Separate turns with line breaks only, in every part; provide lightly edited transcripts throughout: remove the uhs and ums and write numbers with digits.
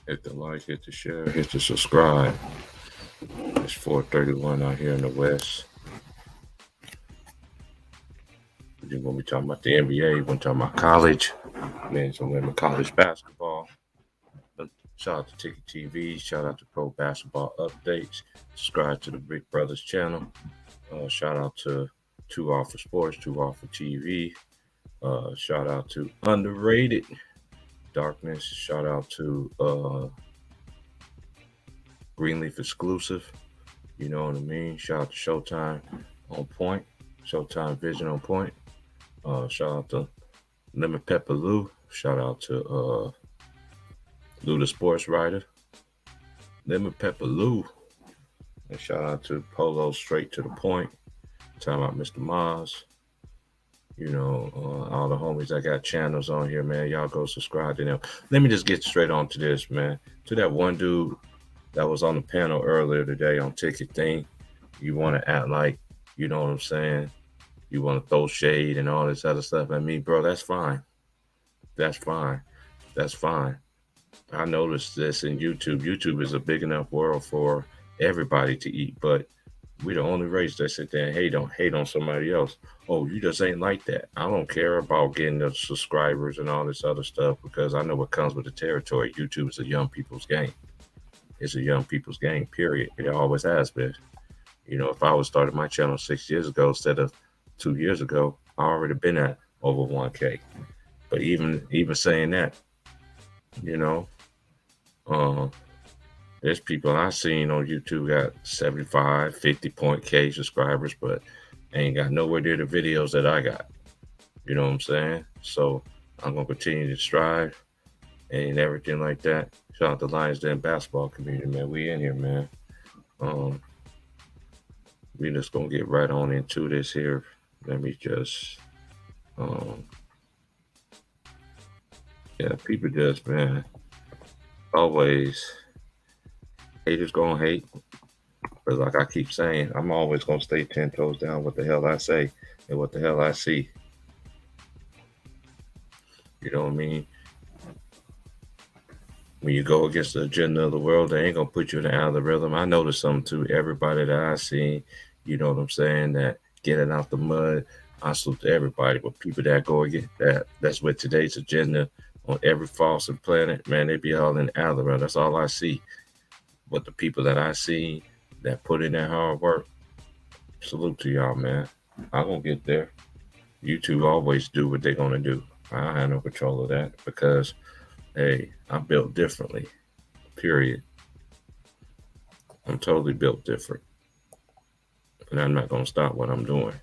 Hit the like, hit the share, hit the subscribe. It's 4:31 out here in the West. We're gonna be talking about the NBA. We're gonna talk about college, men's and women's college basketball. Shout out to Ticket TV. Shout out to Pro Basketball Updates. Subscribe to the Big Brothers channel. Shout out to Two Off for Sports, Two Off for TV. Shout out to Underrated Darkness. Shout out to Greenleaf Exclusive. You know what I mean? Shout out to Showtime on Point. Showtime Vision on Point. Shout out to Lemon Pepper Lou. Shout out to Lou the Sports Writer. Lemon Pepper Lou. And shout out to Polo Straight to the Point. Talking about Mr. Maz. You know, all the homies that got channels on here, man. Y'all go subscribe to them. Let me just get straight on to this, man. To that one dude that was on the panel earlier today on Ticket Thing. You want to act like, you know what I'm saying? You want to throw shade and all this other stuff at me, bro. That's fine. That's fine. That's fine. I noticed this in YouTube. YouTube is a big enough world for everybody to eat, but we the only race that sit there and hate on somebody else. Oh, you just ain't like that. I don't care about getting the subscribers and all this other stuff because I know what comes with the territory. YouTube is a young people's game. It's a young people's game, period. It always has been. You know, if I would started my channel 6 years ago instead of 2 years ago, I already been at over 1K. But even saying that, you know, there's people I seen on YouTube got 75, 50 point K subscribers, but ain't got nowhere near the videos that I got. You know what I'm saying? So I'm gonna continue to strive and everything like that. Shout out to Lions Den basketball community, man. We in here, man. We just gonna get right on into this here. Let me just people just, man, always haters gonna hate. But like I keep saying, I'm always gonna stay 10 toes down what the hell I say and what the hell I see. You know what I mean? When you go against the agenda of the world, they ain't gonna put you in the algorithm. I noticed something too. Everybody that I see, you know what I'm saying, that getting out the mud, I salute to everybody. But people that go against that's with today's agenda on every false planet, man, they be all in the algorithm. That's all I see. But the people that I see that put in that hard work, salute to y'all, man. I'm gonna get there. YouTube always do what they're gonna do. I have no control of that because, hey, I'm built differently. Period. I'm totally built different, and I'm not gonna stop what I'm doing.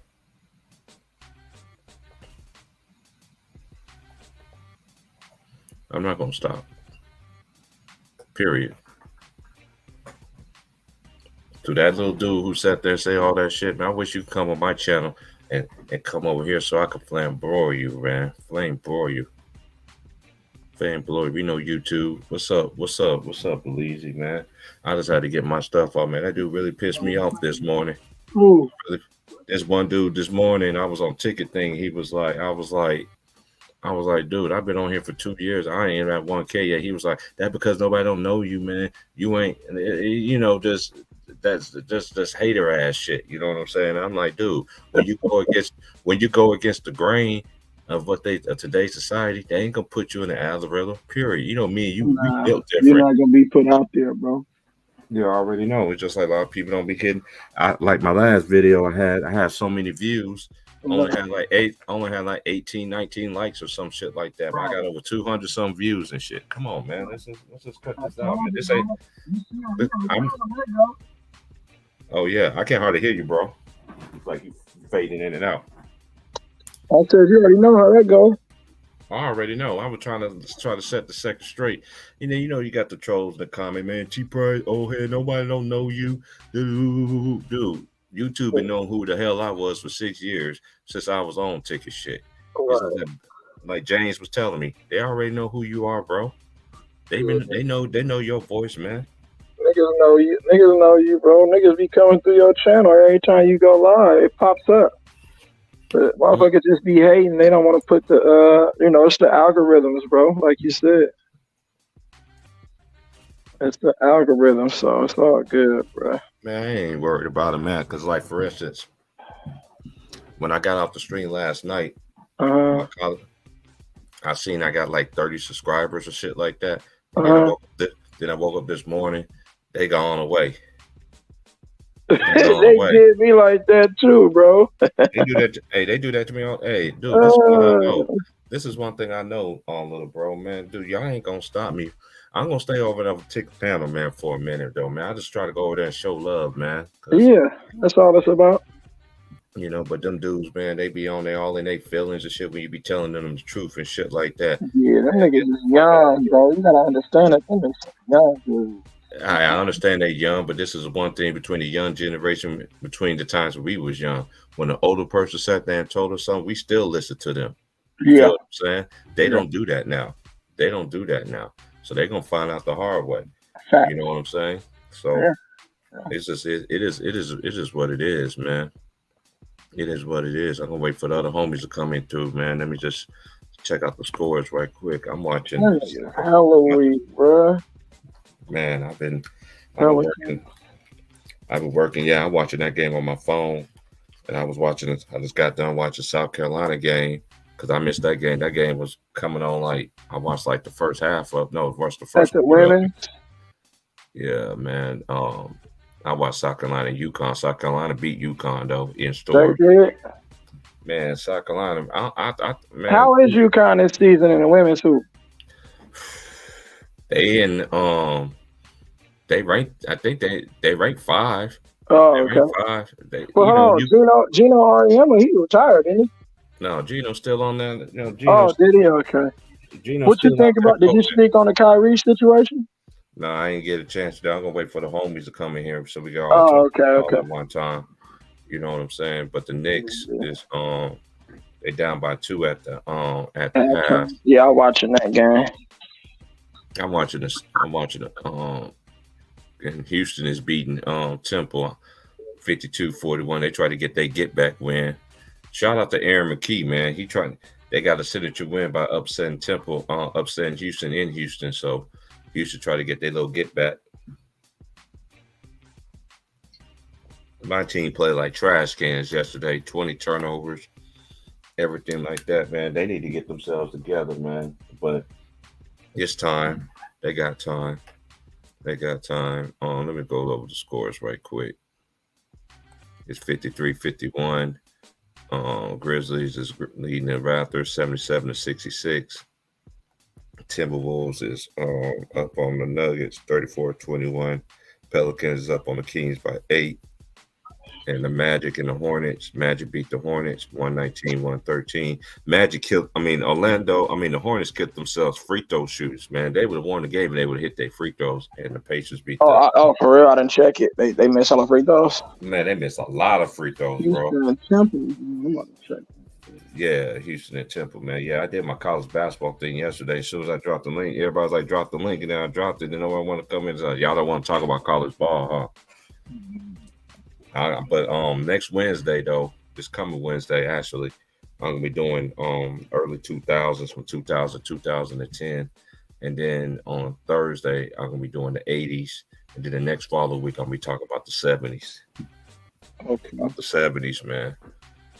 I'm not gonna stop. Period. To that little dude who sat there and say all that shit, man, I wish you could come on my channel and come over here so I could flame broil you, man. Flame broil you. Flame broil. We know YouTube. What's up? What's up? What's up, Belize, man? I just had to get my stuff off, man. That dude really pissed me off this morning.
Ooh.
This one dude this morning, I was on Ticket Thing. He was like, I was like, dude, I've been on here for 2 years. I ain't at 1K yet. He was like, that because nobody don't know you, man. You ain't, you know, that's hater ass shit. You know what I'm saying? I'm like, dude, when you go against the grain of what today's society, they ain't gonna put you in the algorithm. Period. You know me, we built different.
You're not gonna be put out there, bro.
You already know. It's just like a lot of people don't be kidding. Like my last video, I had so many views. Only had like 18, 19 likes or some shit like that. But I got over 200 some views and shit. Come on, man. Let's just cut this out. Man. This ain't. Oh yeah, I can't hardly hear you, bro. It's like you fading in and out.
I said you already know how that goes.
I already know. I was trying to set the sector straight. And then you know you got the trolls in the comment, man. Cheap price, old head, nobody don't know you. Dude, YouTube been knowing who the hell I was for 6 years since I was on ticket shit. Right. Like James was telling me, they already know who you are, bro. They know your voice, man.
Niggas know you, bro. Niggas be coming through your channel every time you go live. It pops up. But motherfuckers just be hating. They don't want to put the, it's the algorithms, bro. Like you said. It's the algorithm, so it's all good, bro.
Man, I ain't worried about it, man. Cause like for instance, when I got off the stream last night,
Uh
my college, I seen I got like 30 subscribers or shit like that, and then I
huh.
woke up then I woke up this morning, they gone away. They gone
They
away.
did me like that too, bro.
They do that. Hey, they do that to me. Hey, dude, this is what I know.
Uh,
This is one thing I know, little bro, man. Dude, y'all ain't gonna stop me. I'm gonna stay over there with Tick Panel, man, for a minute though, man. I just try to go over there and show love, man, because
yeah, that's all it's about.
but them dudes, man, they be on there all in their feelings and shit when you be telling them the truth and shit like that.
Yeah, them
And
niggas
this
is
is one thing I
young,
do.
bro. You gotta understand that them niggas young, dude.
I understand they young, but this is one thing between the young generation, between the times when we was young. When an older person sat there and told us something, we still listen to them. You feel
Yeah,
what I'm saying? They
yeah,
don't do that now. They don't do that now. So they're gonna find out the hard way. You
fact.
know what I'm saying? So
Yeah,
it's just it is what it is, man. It is what it is. I'm gonna wait for the other homies to come in too, man. Let me just check out the scores right quick. I'm watching.
that nigga Halloween, bro.
Man, I've been
Halloween.
working. I've been working. Yeah, I'm watching that game on my phone, and I was watching it. I just got done watching South Carolina game because I missed that game. That game was coming on like I watched like the first half of no, I watched the
At
first
the
quarter of
women,
it. Yeah, man. I watched South Carolina and UConn. South Carolina beat UConn though in
they
Storm.
did.
Man, South Carolina. Man,
How is UConn this season in the women's hoop?
they in they ranked. I think they ranked five. They
Oh,
ranked
okay.
five. They
Well, hold on.
you
Gino Ariema, he retired, didn't he?
no Gino's still on that.
Oh, did he? Okay.
Gino's
What you
still out
think
there
about? Did you
coaching.
speak on the Kyrie situation?
No, I ain't get a chance to. I'm gonna wait for the homies to come in here so we can all
Oh,
talk
okay,
all
okay.
at one time. You know what I'm saying? But the Knicks is they down by two at the
Okay.
half.
Yeah, I'm watching that game.
I'm watching this. I'm watching it. And Houston is beating Temple 52-41. They try to get their get back win. Shout out to Aaron McKee, man. He tried. They got a signature win by upsetting Temple, upsetting Houston in Houston. So Houston try to get their little get back. My team played like trash cans yesterday. 20 turnovers, everything like that, man. They need to get themselves together, man. But it's time. They got time. They got time. Let me go over the scores right quick. It's 53-51. Grizzlies is leading the Raptors 77-66. Timberwolves is up on the Nuggets 34-21. Pelicans is up on the Kings by 8. And the Magic and the Hornets. Magic beat the Hornets 119-113. Magic killed, the Hornets killed themselves free throw shooters, man. They would have won the game and they would have hit their free throws. And the Pacers beat
Oh,
the
for real? I didn't check it. They missed all the free throws.
man, they missed a lot of free throws, bro.
Houston and Temple. I'm about to check.
Yeah, Houston and Temple, man. Yeah, I did my college basketball thing yesterday. As soon as I dropped the link, everybody's like, drop the link, and then I dropped it. And no one want to come in. Like, y'all don't want to talk about college ball, huh? But next Wednesday though, this coming Wednesday, actually, I'm gonna be doing early 2000s from 2000 to 2010, and then on Thursday I'm gonna be doing the 80s, and then the next following week I'm gonna be talking about the 70s.
Okay.
About the 70s, man.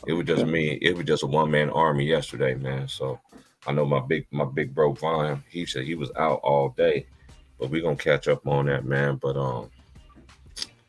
It was just me. It was just a one man army yesterday, man. So I know my big bro Vine. He said he was out all day, but we gonna catch up on that, man. But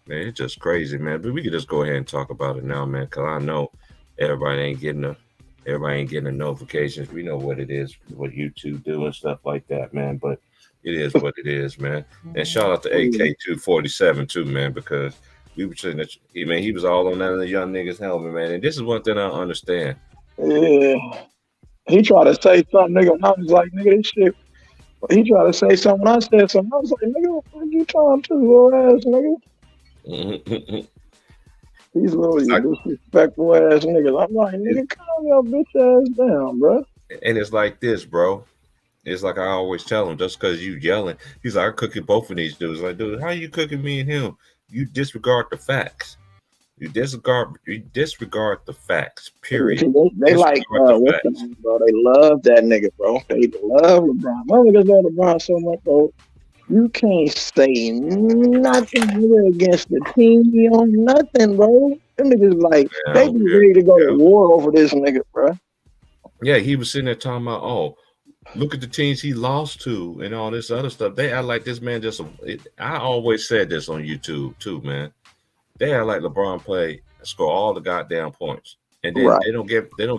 man, it's just crazy, man. But we could just go ahead and talk about it now, man, because I know everybody ain't getting the notifications. We know what it is, what YouTube do and stuff like that, man. But it is what it is, man. And shout out to AK247 too, man, because we were saying that he was all on that of the young niggas helmet, man. And this is one thing I don't understand.
Yeah. He tried to say something, nigga, and I was like, nigga, this shit. He tried to say something, I said something. I was like, nigga, what the fuck you trying to, little ass nigga? These little disrespectful ass niggas. I'm like, nigga, calm your bitch ass down, bro.
And it's like this, bro. It's like I always tell him, just because you yelling, he's like, I'm cooking both of these dudes. Like, dude, how you cooking me and him? You disregard the facts. You disregard the facts. Period.
They like,
Disregard the
what's the
facts.
name, bro? They love that nigga, bro. They love LeBron. My niggas love LeBron so much, bro. You can't say nothing nigga, against the team he on. Nothing, bro. Them niggas like
Man, I
they
don't
be
care.
ready to go to
Yeah.
war over this nigga, bro.
Yeah, he was sitting there talking about, oh, look at the teams he lost to and all this other stuff. They act like this man just. I always said this on YouTube too, man. They act like LeBron play score all the goddamn points, and then
Right.
they don't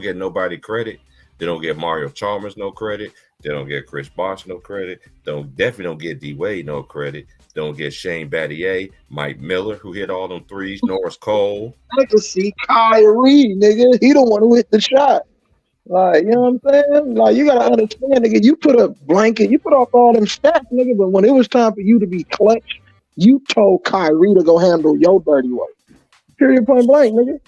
get nobody credit. They don't get Mario Chalmers no credit. They don't get Chris Bosh no credit. Definitely don't get D Wade no credit. Don't get Shane Battier, Mike Miller, who hit all them threes, Norris Cole.
I can see Kyrie, nigga. He don't want to hit the shot. Like, you know what I'm saying? Like, you gotta understand, nigga. You put a blanket, you put off all them stats, nigga. But when it was time for you to be clutch, you told Kyrie to go handle your dirty work. Period, point blank, nigga.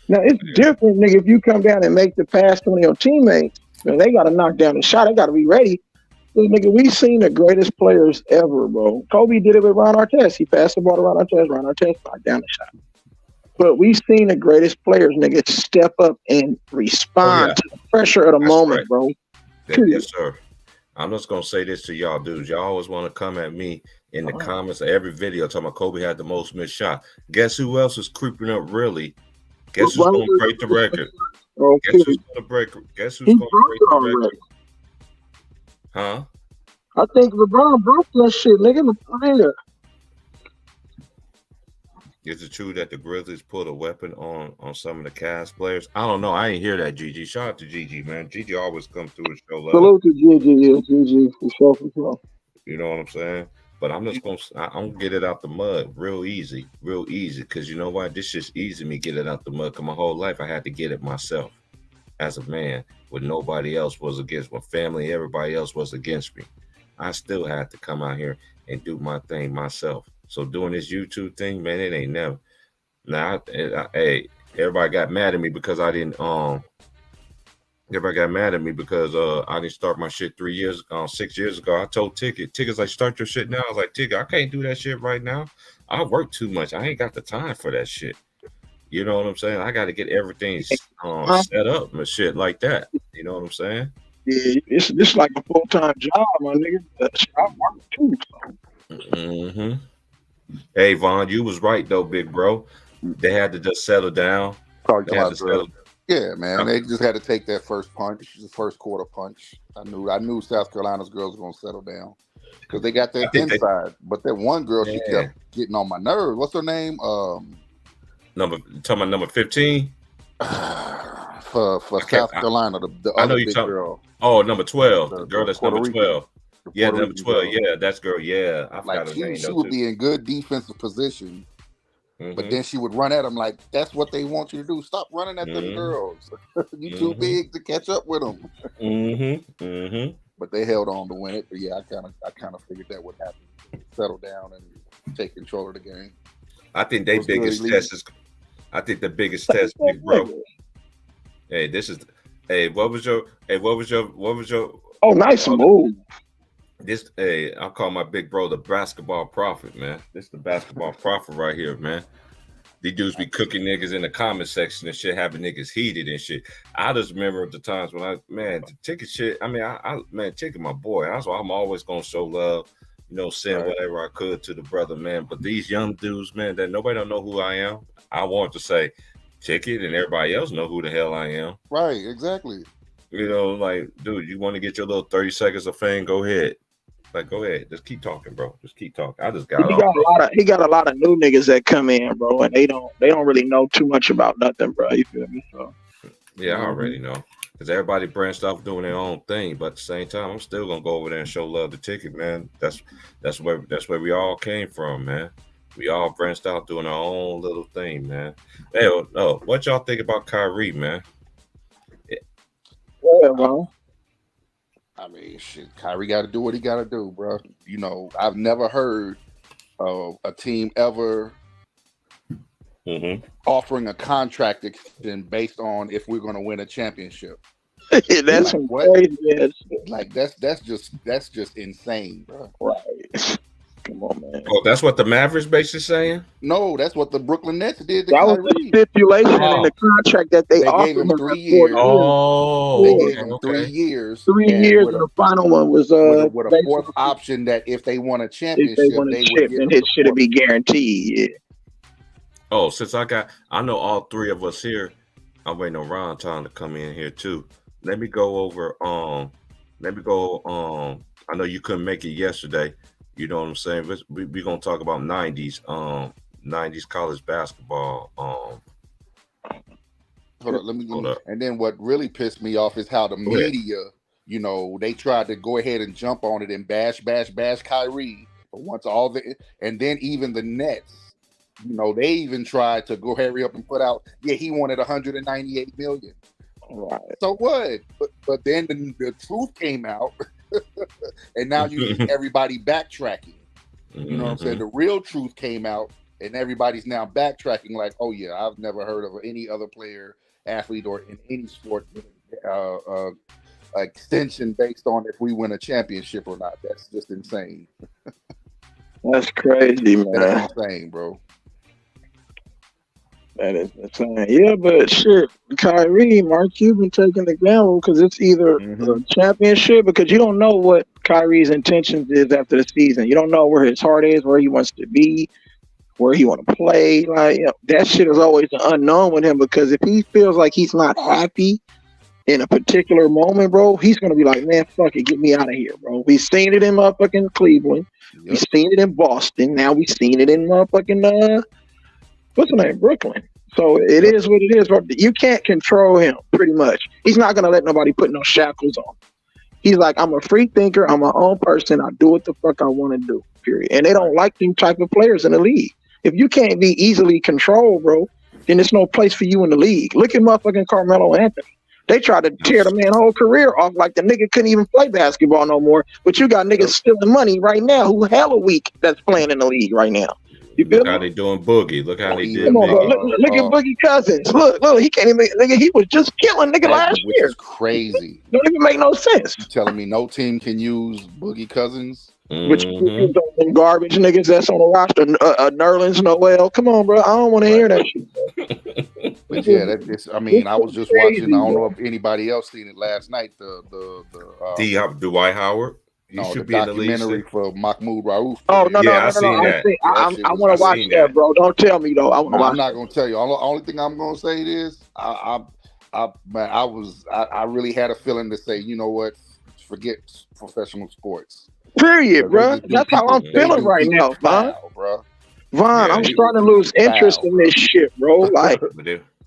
Now it's different, nigga. If you come down and make the pass to one of your teammates, then they gotta knock down the shot. They gotta be ready. So, nigga, we seen the greatest players ever, bro. Kobe did it with Ron Artest. He passed the ball to Ron Artest. Ron Artest knocked down the shot. But we've seen the greatest players, nigga, step up and
Oh
respond
yeah,
to the pressure of the
that's
moment,
right.
bro. Period.
Yes, sir. I'm just gonna say this to y'all dudes. Y'all always want to come at me in the comments of every video talking about Kobe had the most missed shot. Guess who else is creeping up really? Guess who's gonna break the record?
Bro,
Guess who's
period.
gonna break? Guess who's
He
gonna
broke
break
it
the
already.
record? Huh?
I think LeBron broke that shit, nigga. Nigga.
Is it true that the Grizzlies put a weapon on some of the Cavs players? I don't know. I ain't hear that, Gigi. Shout out to Gigi, man. Gigi always comes through and show love.
Salute to Gigi, yeah, Gigi, for sure, for sure.
You know what I'm saying? But I'm gonna get it out the mud real easy, Cause you know what? This just easy me get it out the mud. Cause my whole life I had to get it myself as a man, when nobody else was against my family, everybody else was against me. I still had to come out here and do my thing myself. So doing this YouTube thing, man, it ain't never. Now, hey, everybody got mad at me because I didn't. Everybody got mad at me because I didn't start my shit 6 years ago. I told Ticket's like, start your shit now. I was like, Ticket, I can't do that shit right now. I work too much. I ain't got the time for that shit. You know what I'm saying? I got to get everything set up and shit like that. You know what I'm saying?
Yeah, it's like a full time job, my nigga. I work too.
Mm-hmm. Hey, Vaughn, you was right though, big bro. They had to just settle down.
Talking
They had to
about
settle.
yeah, man. They just had to take that first punch, the first quarter punch. I knew South Carolina's girls were gonna settle down because they got that inside. But that one girl, she kept getting on my nerves. What's her name?
Talking about number 15.
For South Carolina, the
I know
other
you
big girl.
Oh, number 12. The girl that's
Puerto
number
Rican.
12. Yeah,
Puerto
number
Rican
12.
girl.
Yeah, that's girl. Yeah, I forgot her name.
She would be in good defensive position, but then she would run at them like, that's what they want you to do. Stop running at them girls. You too big to catch up with them. But they held on to win it. But yeah, I kind of figured that would happen. Settle down and take control of the game.
I think their biggest test is. I think the biggest test, big bro. Hey, what was your?
Oh, nice move.
I call my big bro the basketball prophet, man. This the basketball prophet right here, man. These dudes be cooking niggas in the comment section and shit, having niggas heated and shit. I just remember the times when the Ticket shit. I mean, Ticket my boy. That's why I'm always gonna show love. Send whatever I could to the brother, man. But these young dudes, man, that nobody don't know who I am. I want to say Ticket and everybody else know who the hell I am.
Right, exactly.
Like, dude, you want to get your little 30 seconds of fame? Go ahead. Like, go ahead. Just keep talking, bro. Just keep talking. I just got
he got a lot of new niggas that come in, bro, and they don't really know too much about nothing, bro. You feel me? So
yeah, I already know. Because everybody branched off doing their own thing, but at the same time, I'm still gonna go over there and show love to Ticket, man. That's where we all came from, man. We all branched out doing our own little thing, man. Hey, what y'all think about Kyrie, man?
Yeah, bro.
I mean, shit, Kyrie got to do what he got to do, bro. I've never heard of a team ever offering a contract extension based on if we're going to win a championship.
That's
crazy. Like that's just insane, bro.
Right. Come on, man.
Oh, that's what the Mavericks basically saying?
No, that's what the Brooklyn Nets did to
That was
Kyrie.
the stipulation in the contract that they offered
gave him
him
3
4
years.
Oh,
they gave him 3 years.
3 years, and the final one was
with a fourth option that if they won a championship, they would get
and his shit would be guaranteed. Yeah.
Oh, since I know all three of us here. I'm waiting on Ron time to come in here too. Let me go over. I know you couldn't make it yesterday. You know what I'm saying? We're gonna talk about 90s college basketball.
Hold up, let me. And then what really pissed me off is how the media, you know, they tried to go ahead and jump on it and bash Kyrie. But once and then even the Nets, you know, they even tried to go hurry up and put out, he wanted 198 million.
Right.
So what? But then the truth came out, and now you see everybody backtracking. You know what I'm saying? The real truth came out, and everybody's now backtracking like, oh yeah, I've never heard of any other player, athlete, or in any sport extension based on if we win a championship or not. That's just insane.
That's crazy, man.
That's insane, bro.
That is insane. Yeah, but shit, Kyrie, Mark Cuban taking the gamble because it's either a championship, because you don't know what Kyrie's intentions is after the season. You don't know where his heart is, where he wants to be, where he want to play. Like, you know, that shit is always an unknown with him, because if he feels like he's not happy in a particular moment, bro, he's gonna be like, man, fuck it, get me out of here, bro. We've seen it in motherfucking Cleveland. Yep. We've seen it in Boston. Now we've seen it in motherfucking what's the name? Brooklyn. So it is what it is, bro. You can't control him, pretty much. He's not gonna let nobody put no shackles on. He's like, I'm a free thinker. I'm my own person. I do what the fuck I want to do, period. And they don't like them type of players in the league. If you can't be easily controlled, bro, then there's no place for you in the league. Look at motherfucking Carmelo Anthony. They tried to tear the man's whole career off, like the nigga couldn't even play basketball no more. But you got niggas stealing money right now who hella weak that's playing in the league right now.
Look how they doing Boogie. Look how they did.
Come on, bro. Look at Boogie Cousins. Look, he can't even. Nigga, he was just killing nigga last year.
Which is crazy.
Don't even make no sense.
You telling me no team can use Boogie Cousins?
Which garbage niggas that's on the roster, Nerlens Noel. Come on, bro. I don't want to hear that shit.
But yeah, I was just watching. I don't know if anybody else seen it last night. The
Dwight Howard.
You should be documentary for Mahmoud Rauf.
Oh no,
I seen that.
I want to watch that, bro. Don't tell me though.
I'm not gonna tell you. Only thing I'm gonna say is I really had a feeling to say, you know what, forget professional sports.
Period, bro. That's how I'm feeling right now, Von. Von, I'm starting to lose interest in this shit, bro. Like,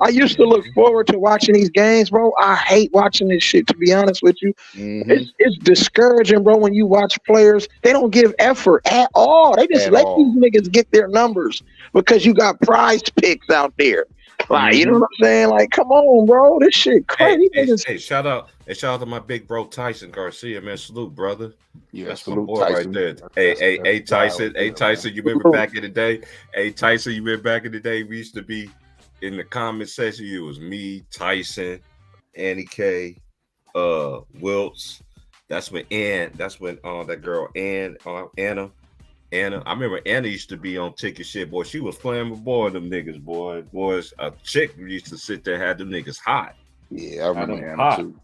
I used to look forward to watching these games, bro. I hate watching this shit, to be honest with you. It's discouraging, bro, when you watch players. They don't give effort at all. They just let these niggas get their numbers because you got prize picks out there. Like, you know what I'm saying? Like, come on, bro. This shit crazy.
Hey, shout out to my big bro Tyson Garcia, man. Salute, brother.
Yeah,
that's
salute,
my boy
Tyson.
Right there. Hey, Tyson. Hey, Tyson, you remember back in the day? Hey, Tyson, you remember back in the day? We used to be in the comment section. It was me, Tyson, Annie K, Wiltz. That's when that girl Anna. I remember Anna used to be on ticket shit, boy. She was playing with them niggas, boy. Boys, a chick used to sit there, had them niggas hot.
Yeah, I remember Anna too.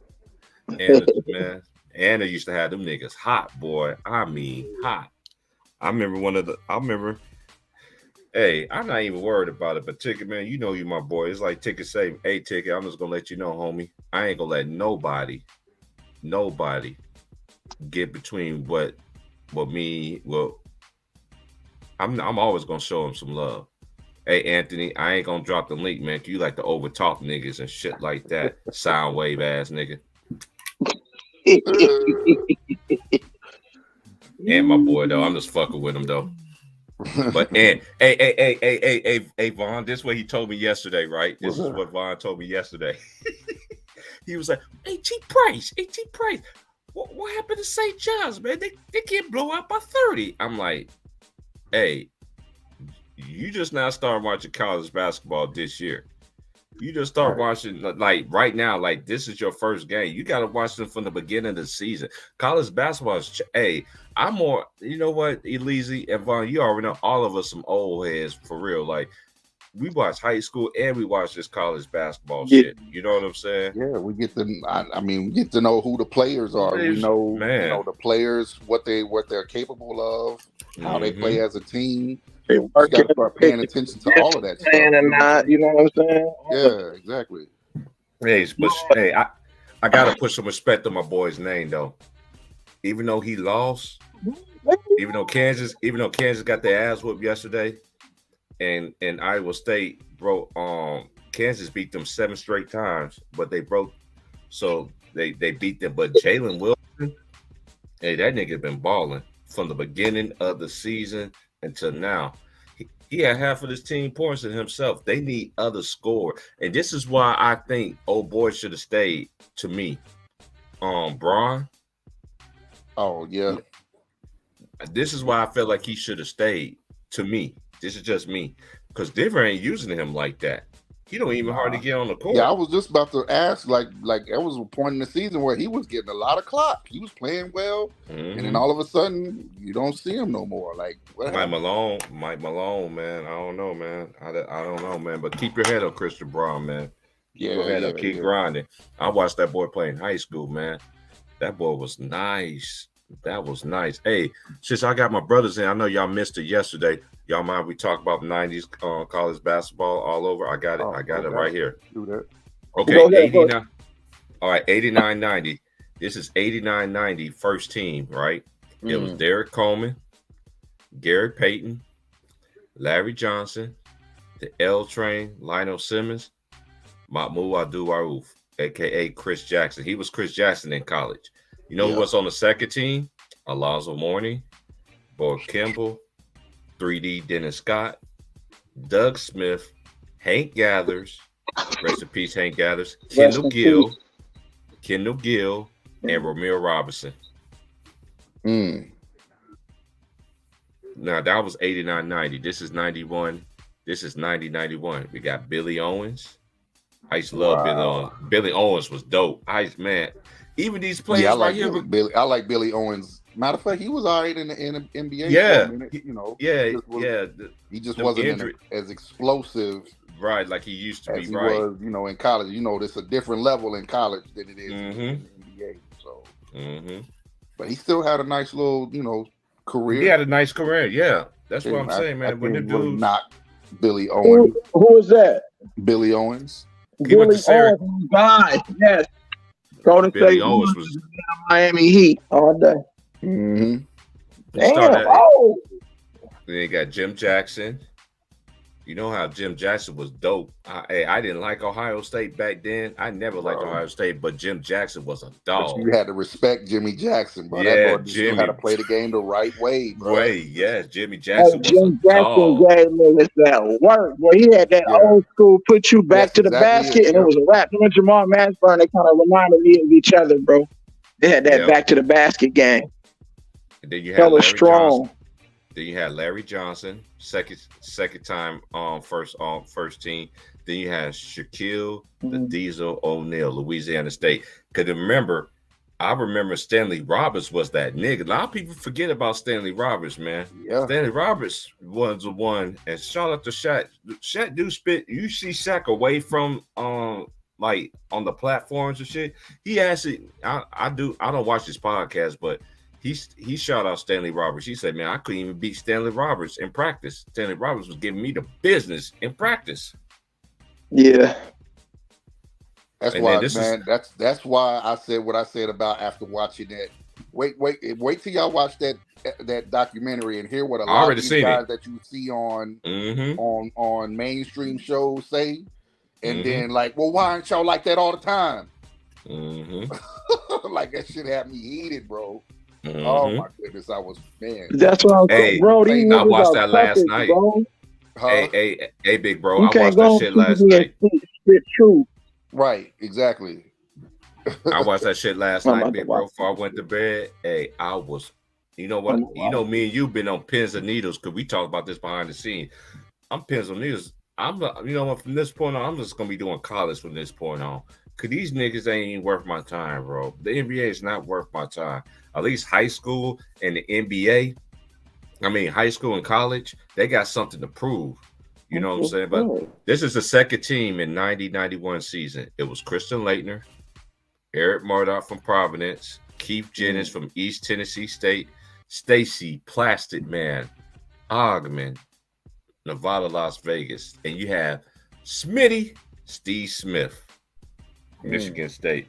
Anna used to have them niggas hot, boy. I mean, hot. I remember. Hey, I'm not even worried about it, but Ticket, man, you know you my boy. It's like Ticket say, hey, Ticket, I'm just gonna let you know, homie. I ain't gonna let nobody get between what I'm always gonna show him some love. Hey, Anthony, I ain't gonna drop the link, man. You like to over talk niggas and shit like that. Sound wave ass nigga. And my boy though, I'm just fucking with him though. But hey, Vaughn, this is what he told me yesterday, right? This is what Vaughn told me yesterday. He was like, AT Price. What happened to St. John's, man? They can't blow out by 30. I'm like, hey, you just now started watching college basketball this year. You just start watching like right now, like this is your first game. You got to watch them from the beginning of the season. College basketball is, hey, I'm more, you know what, Elise and Vaughn, you already know all of us some old heads for real. Like we watch high school and we watch this college basketball shit. You know what I'm saying?
Yeah, we get to. I mean, we get to know who the players are. We know, the players, what they're capable of, how they play as a team. You got to start paying attention to all of that stuff.
And not, you know what I'm saying?
Yeah, exactly.
Hey, but hey, I gotta put some respect on my boy's name though. Even though he lost, even though Kansas got their ass whooped yesterday, and Iowa State broke. Kansas beat them 7 straight times, but they broke. So they beat them. But Jalen Wilson, hey, that nigga been balling from the beginning of the season until now. He had half of his team points in himself. They need other score. And this is why I think old boy should have stayed to me. Braun.
Oh, yeah.
This is why I felt like he should have stayed to me. This is just me. Because Denver ain't using him like that. He don't even hardly get on the court.
Yeah, I was just about to ask, like there was a point in the season where he was getting a lot of clock. He was playing well, and then all of a sudden you don't see him no more. Like
Mike Malone, man. I don't know, man. I don't know, man. But keep your head up, Christian Braun, man. Keep your head up, keep grinding. I watched that boy play in high school, man. That boy was nice. That was nice. Hey, since I got my brothers in, I know y'all missed it yesterday. Y'all mind we talk about 90s college basketball all over? I got it. I got it right here.
Do that.
Okay, 89. All right, 89-90. This is 89-90 first team, right? It was Derek Coleman, Gary Payton, Larry Johnson, the L Train, Lionel Simmons, Mahmoud Abdul-Rauf, a.k.a. Chris Jackson. He was Chris Jackson in college. You know who was on the second team? Alonzo Mourning, Boyd Kimball, 3D Dennis Scott, Doug Smith, Hank Gathers, rest in peace, Hank Gathers, Kendall Gill, and Ramiro Robinson. Now that was 89-90. This is 91. This is 90-91. We got Billy Owens. I used to love Billy Owens. Billy Owens was dope. Man. Even these players
I like Billy Owens. Matter of fact, he was all right in the NBA.
Yeah,
for a minute, you know. He just
the
wasn't as explosive,
right? Like he used to
as
be.
He was, you know, in college. You know, there's a different level in college than it is in the NBA. So, but he still had a nice little, you know, career.
He had a nice career. Yeah, that's what I'm saying, man. When the dudes
not Billy Owens.
Who was that?
Billy Owens.
Billy Owens, guys. Yes. Golden State
Owens was
Miami Heat all day.
Damn.
Then
you got Jim Jackson. You know how Jim Jackson was dope. I didn't like Ohio State back then. I never liked Ohio State, but Jim Jackson was a dog.
But you had to respect Jimmy Jackson, bro.
Yeah,
that boy Jimmy had to play the game the right way, bro.
Jimmy Jackson was
Jim
a
Jackson
dog.
gave me that work. Boy, he had that old school put you back to the basket, and it was a wrap. Him and Jamal Mashburn, they kind of reminded me of each other, bro. They had that back to the basket game.
And then you had
was strong.
Johnson. Then you had Larry Johnson, second time first team. Then you had Shaquille the Diesel O'Neal, Louisiana State. Because I remember Stanley Roberts was that nigga. A lot of people forget about Stanley Roberts, man. Yeah. Stanley Roberts was the one. And shout out to Shaq. Shaq do spit. You see Shaq away from like on the platforms and shit. He actually, I don't watch this podcast, but he shout out Stanley Roberts. He said, man, I couldn't even beat Stanley Roberts in practice. Stanley Roberts was giving me the business in practice.
Yeah.
That's why, man. That's why I said what I said about after watching that. Wait till y'all watch that documentary and hear what a lot of these guys that you see on mainstream shows say. And then like, well, why aren't y'all like that all the time? Like that shit had me heated, bro. Oh my goodness, I was
That's what I'm saying, bro.
I watched that last night. Hey, big bro, I watched that shit last night.
True.
Right, exactly.
I watched that shit last night, big bro. Before I went to bed, I was, you know what? You know, me and you been on pins and needles because we talk about this behind the scenes. I'm pins and needles. from this point on, I'm just gonna be doing college from this point on. Cause these niggas ain't even worth my time, bro. The NBA is not worth my time. At least high school and the NBA. I mean, high school and college, they got something to prove. You know what I'm saying? But this is the second team in 90-91 season. It was Christian Laettner, Eric Murdoch from Providence, Keith Jennings from East Tennessee State, Stacy Plastic Man, Ogman, Nevada, Las Vegas. And you have Smitty, Steve Smith, Michigan State.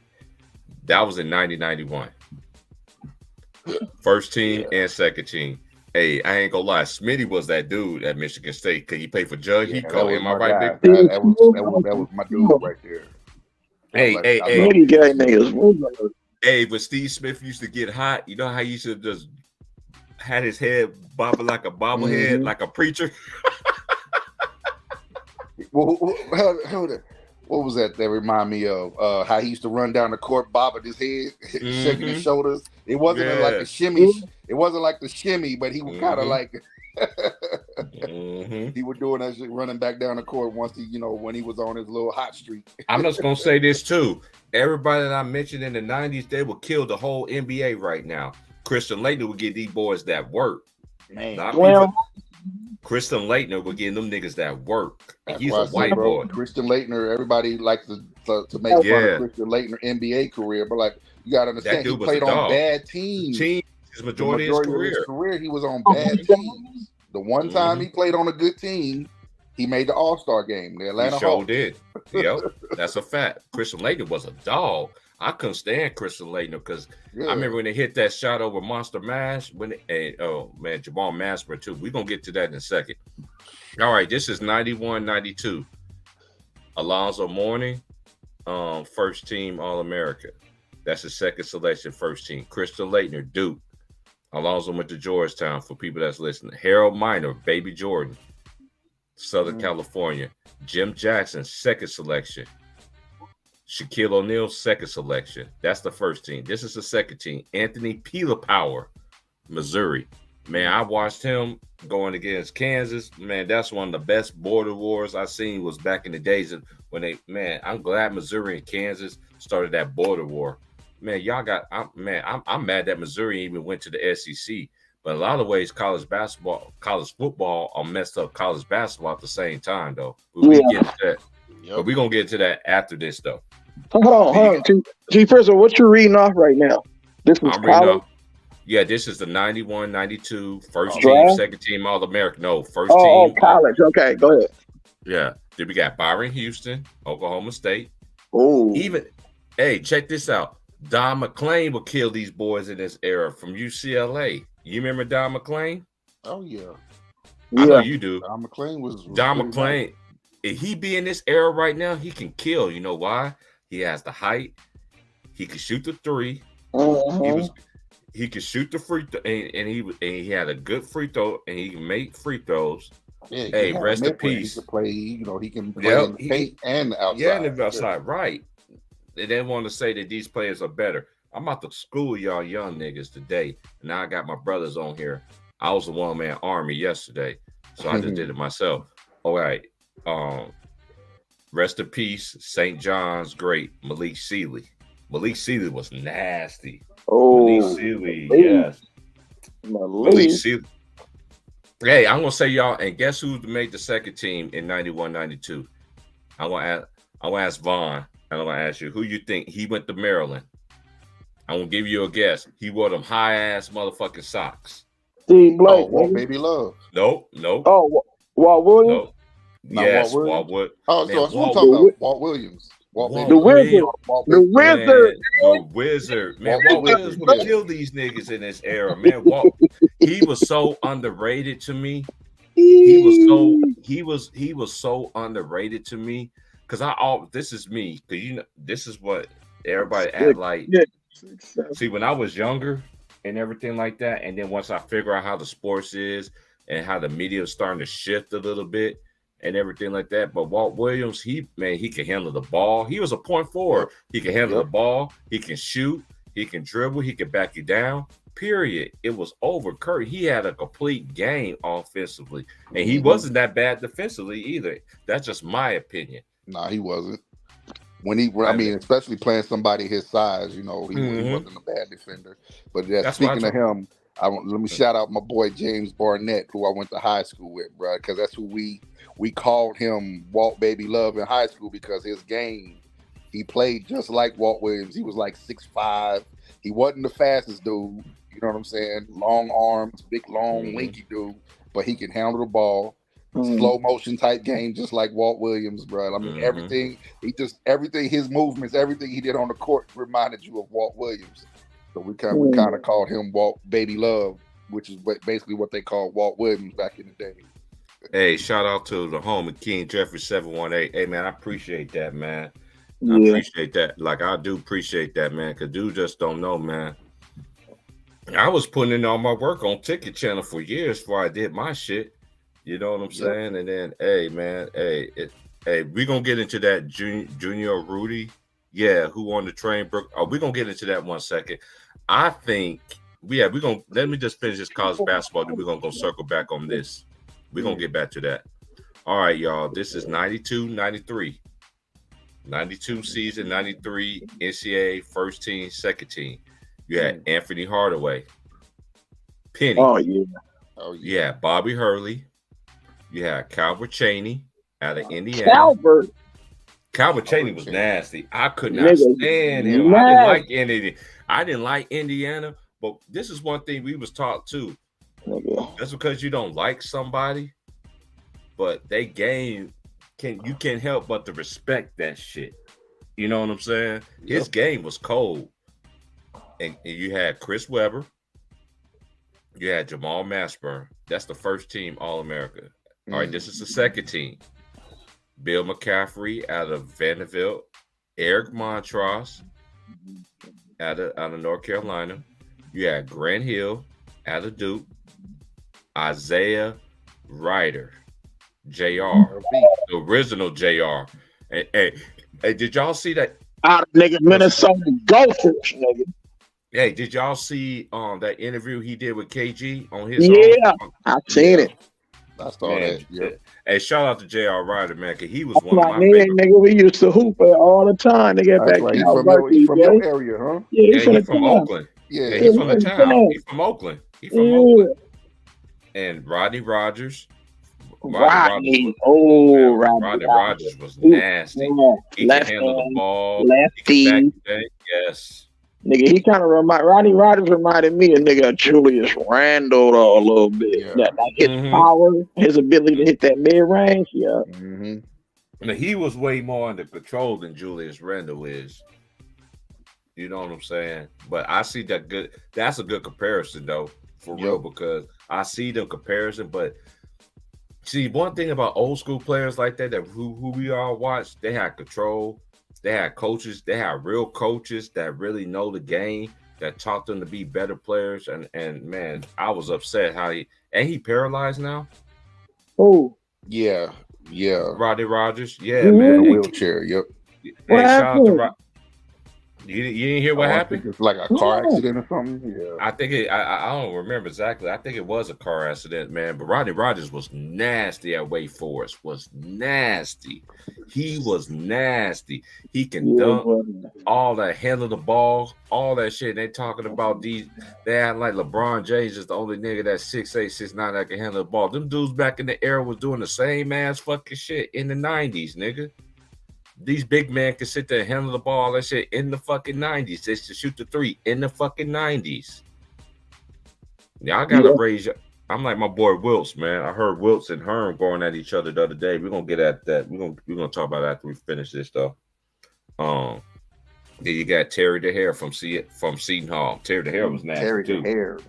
That was in 90-91. First team and second team. Hey, I ain't gonna lie. Smitty was that dude at Michigan State because he played for Judge Heco. Am I right,
big? That was my dude right there.
Hey, but Steve Smith used to get hot. You know how he used to just had his head bobbing like a bobblehead, like a preacher.
What was that remind me of? How he used to run down the court, bobbing his head, shaking his shoulders. It wasn't like a shimmy. It wasn't like the shimmy, but he was kind of like he was doing that shit, running back down the court once when he was on his little hot streak.
I'm just gonna say this too. Everybody that I mentioned in the 90s, they would kill the whole NBA right now. Christian Laettner would get these boys that work. Christian Laettner would get them niggas that work. And he's a white boy.
Christian Laettner, everybody likes to make fun of Christian Laettner NBA career, but like you gotta understand, he played on bad teams.
His majority of his career,
he was on bad teams. The one time he played on a good team, he made the All-Star game. The Atlanta Hawks.
Did. Yep, that's a fact. Christian Laettner was a dog. I couldn't stand Christian Laettner because I remember when they hit that shot over Monster Mash. Jamal Mashburn too. We're gonna get to that in a second. All right, this is 91-92. Alonzo Mourning, first team All-America. That's his second selection, first team. Christian Laettner, Duke. Alonzo went to Georgetown for people that's listening. Harold Miner, Baby Jordan, Southern California. Jim Jackson, second selection. Shaquille O'Neal, second selection. That's the first team. This is the second team. Anthony Power, Missouri. Man, I watched him going against Kansas. Man, that's one of the best border wars I've seen was back in the days when I'm glad Missouri and Kansas started that border war. Man, I'm mad that Missouri even went to the SEC. But in a lot of ways, college football are messed up college basketball at the same time, though. But we get to that. But we're going to get to that after this, though.
Hold on. G. Frizzle, what you reading off right now? This was college?
Yeah, this is the 91-92 first team, second team All-American. No, first team.
Oh, college. Okay, go ahead.
Yeah. Then we got Byron Houston, Oklahoma State.
Oh.
Hey, check this out. Don McClain would kill these boys in this era from UCLA. You remember Don McClain?
Oh, yeah.
I know you do.
Don McClain was
Don McClain. If he be in this era right now, he can kill. You know why? He has the height. He can shoot the three. He could shoot the free throw, and he had a good free throw, and he can make free throws. Yeah, hey, rest in peace.
He can play. He can play in the paint and the outside.
Yeah, and the outside, right? They didn't want to say that these players are better. I'm about to school y'all young niggas today. And now I got my brothers on here. I was a one-man army yesterday, so I just did it myself. All right. Rest in peace, St. John's great Malik Sealy. Malik Sealy was nasty. Malik Sealy, yes. Malik Sealy. Hey, I'm gonna say y'all, and guess who made the second team in 91-92? I'm gonna ask Vaughn. I'm gonna ask you who you think. He went to Maryland. I'm gonna give you a guess. He wore them high ass motherfucking socks.
Steve Blake,
Baby Love.
Nope.
Oh, Walt Williams.
Nope. Yes, Walt Williams.
Oh, so I'm talking about Walt Williams.
The
Wizard. Man, Walt Williams would kill these niggas in this era. Man, he was so underrated to me. He was so underrated to me. Cause this is me. Cause this is what everybody act like. See, when I was younger and everything like that, and then once I figure out how the sports is and how the media is starting to shift a little bit and everything like that. But Walt Williams, he can handle the ball. He was a point forward. He can handle the ball. He can shoot. He can dribble. He can back you down. period. It was over. Curry, he had a complete game offensively, and he wasn't that bad defensively either. That's just my opinion.
Nah, he wasn't. I mean, especially playing somebody his size, he wasn't a bad defender. But speaking of him, let me shout out my boy James Barnett, who I went to high school with, bro, because that's who we called him Walt Baby Love in high school because his game, he played just like Walt Williams. He was like 6'5". He wasn't the fastest dude, you know what I'm saying? Long arms, big, long, lanky dude, but he can handle the ball. Slow motion type game, just like Walt Williams, bro. I mean, everything, his movements, everything he did on the court reminded you of Walt Williams. So we kind of called him Walt Baby Love, which is basically what they called Walt Williams back in the day.
Hey, shout out to the homie King Jeffrey 718. Hey, man, I appreciate that, man. I appreciate that. Like, I do appreciate that, man, because dude just don't know, man. I was putting in all my work on Ticket Channel for years before I did my shit. You know what I'm saying? And then, hey, man, we're going to get into that Junior Rudy. Yeah, who won the train? We're going to get into that 1 second. I think, we're going to, let me just finish this college basketball, then we're going to go circle back on this. We're going to get back to that. All right, y'all, this is 92-93. 92 season, 93 NCAA first team, second team. You had Anthony Hardaway, Penny.
Oh, yeah.
You had Bobby Hurley. You had Calvert Chaney out of Indiana. Calvert Chaney was nasty. I could not stand him. I didn't like Indiana, but this is one thing we was taught too. That's because you don't like somebody, but they game you can't help but to respect that shit. You know what I'm saying? His game was cold. And you had Chris Webber. You had Jamal Mashburn. That's the first team All-America. All right, this is the second team. Bill McCaffrey out of Vanderbilt. Eric Montross out of North Carolina. You had Grant Hill out of Duke. Isaiah Ryder. JR. The original JR. Hey, did y'all see that?
Out of Minnesota Gophers, nigga.
Hey, did y'all see that interview he did with KG on his own?
I seen it.
I saw that. Yeah.
Hey, shout out to J.R. Ryder, man, because he was one of my
favorite. Nigga, we used to hoop all the time. Nigga,
he's from your area, huh?
Yeah, he's from Oakland. Yeah, he's from the town. He's from Oakland. He's from Oakland. And Rodney Rogers. Rodney Rogers was nasty. He can handle the ball.
Lefty.
Yes.
Nigga, he kind of Rodney Rogers reminded me of nigga Julius Randle a little bit. Yeah. Like his power, his ability to hit that mid range. Yeah.
Now, he was way more under control than Julius Randle is. You know what I'm saying? But I see that good. That's a good comparison though, for real, because I see the comparison. But see, one thing about old school players like that who we all watch, they had control. They had coaches. They had real coaches that really know the game, that taught them to be better players. And man, I was upset how he paralyzed now.
Oh,
yeah.
Rodney Rogers, man,
in a wheelchair. Yep.
Hey, shout out to You didn't hear what happened?
It's like a car accident or something. Yeah.
I think I don't remember exactly. I think it was a car accident, man. But Rodney Rogers was nasty at Wake Forest. Was nasty. He was nasty. He can dunk all that, handle the ball, all that shit. They talking about these. They had like LeBron James is the only nigga that's 6'8", 6'9" that can handle the ball. Them dudes back in the era was doing the same ass fucking shit in the 90s, nigga. These big men can sit there and handle the ball, all that shit in the fucking 90s. They should shoot the three in the fucking 90s. Y'all gotta raise your. I'm like my boy Wilts, man. I heard Wilts and Herm going at each other the other day. We're gonna get at that. We're gonna talk about it after we finish this stuff. Then you got Terry DeHare from Seton Hall. Terry DeHare was nasty
Terry
too.
DeHare.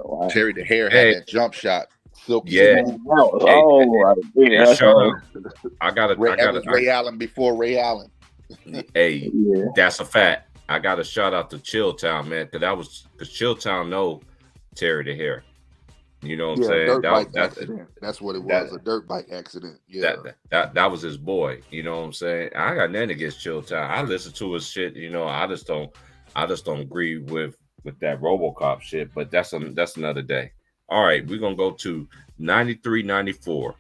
Wow.
Terry DeHare had that jump shot.
Silky.
Yeah.
I got
Ray Allen before Ray Allen.
Hey, that's a fact. I got to shout out to Chilltown, man, because Chilltown know Terry DeHare. You know what I'm saying?
Dirt bike accident. That's what it was. A dirt bike accident. Yeah.
That was his boy. You know what I'm saying? I got nothing against Chilltown. I listen to his shit. You know, I just don't. I just don't agree with that RoboCop shit. But that's another day. All right, we're gonna go to 93-94.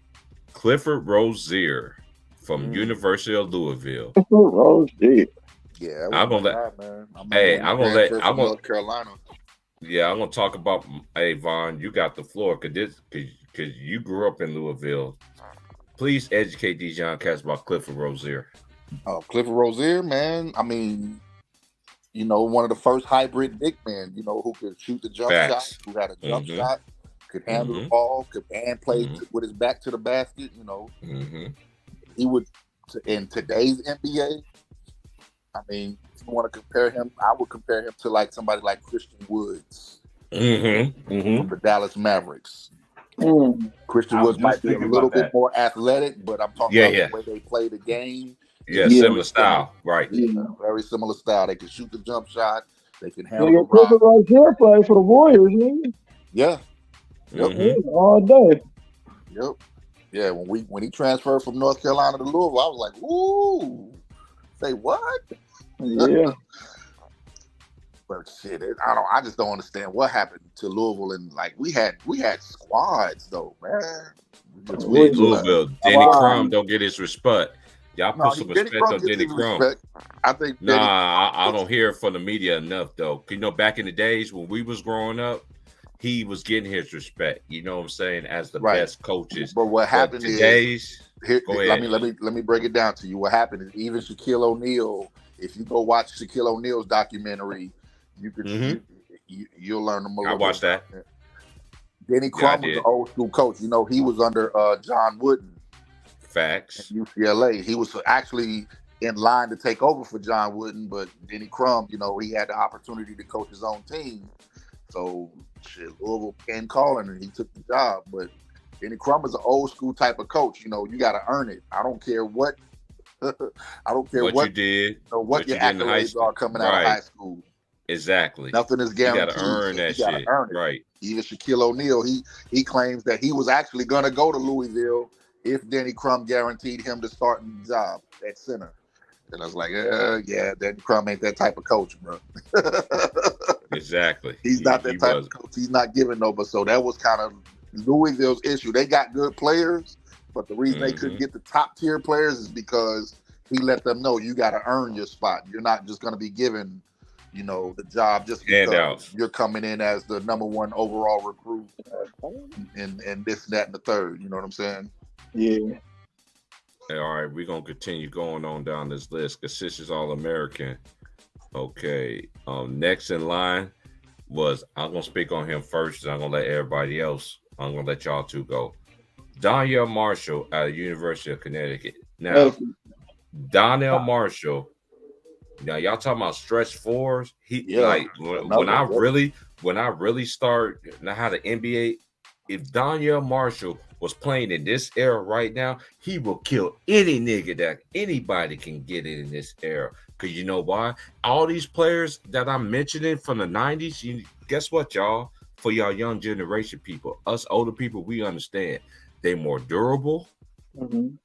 Clifford Rozier from University of Louisville.
Rozier.
Yeah,
I'm gonna let.
guy, man.
I'm gonna let. I'm gonna.
North Carolina.
Yeah, I'm gonna talk about. Hey, Vaughn, you got the floor because you grew up in Louisville. Please educate these young cats about Clifford Rozier.
Oh, Clifford Rozier, man. I mean, one of the first hybrid big men, who could shoot the jump shot, who had a jump shot, could handle the ball, and play with his back to the basket. He would, in today's NBA, I mean, if you want to compare him, I would compare him to like somebody like Christian Woods from the Dallas Mavericks. Christian Woods might be a little bit more athletic, but I'm talking about the way they play the game.
Yeah, similar style, right?
Very similar style. They can shoot the jump shot. They can handle the rock.
Clifford Rozier play for the Warriors, man.
Yeah.
Yep. All day.
Yep. Yeah. When he transferred from North Carolina to Louisville, I was like, "Ooh, say what?"
Yeah.
But shit, I just don't understand what happened to Louisville. And like we had squads though, man.
Louisville, Denny Crum don't get his respect. Y'all put some respect on Denny Crum.
I think.
I don't hear it from the media enough though. Back in the days when we was growing up, he was getting his respect. You know what I'm saying? As the best coaches.
But what happened
is
go ahead. Let me break it down to you. What happened is even Shaquille O'Neal. If you go watch Shaquille O'Neal's documentary, you could you'll learn them a little.
I watched that.
Denny Crum was the old school coach. He was under John Wooden.
Facts.
At UCLA. He was actually in line to take over for John Wooden, but Denny Crum, he had the opportunity to coach his own team. So Louisville came calling and he took the job. But Denny Crum is an old school type of coach. You got to earn it. I don't care what. I don't care what you did, what your accolades are coming out of high school.
Exactly.
Nothing is guaranteed.
You got to earn that shit. Right.
Even Shaquille O'Neal, he claims that he was actually going to go to Louisville if Denny Crum guaranteed him the starting job at center. And I was like, Denny Crum ain't that type of coach, bro.
Exactly.
He's not that type of coach. He's not giving no, but so that was kind of Louisville's issue. They got good players, but the reason they couldn't get the top tier players is because he let them know you got to earn your spot. You're not just going to be given, the job just because you're coming in as the number one overall recruit and this, that, and the third. You know what I'm saying?
Yeah.
All right, we're gonna continue going on down this list because this is all American. Okay. Next in line was I'm gonna speak on him first, and I'm gonna let everybody else. I'm gonna let y'all two go. Donnell Marshall out of University of Connecticut. Now, Donnell Marshall. Now y'all talking about stretch fours. When I really start now how the NBA. If Donnell Marshall was playing in this era right now, he will kill any nigga that anybody can get in this era. Because you know why? All these players that I'm mentioning from the 90s, guess what, y'all? For y'all young generation people, us older people, we understand. They're more durable.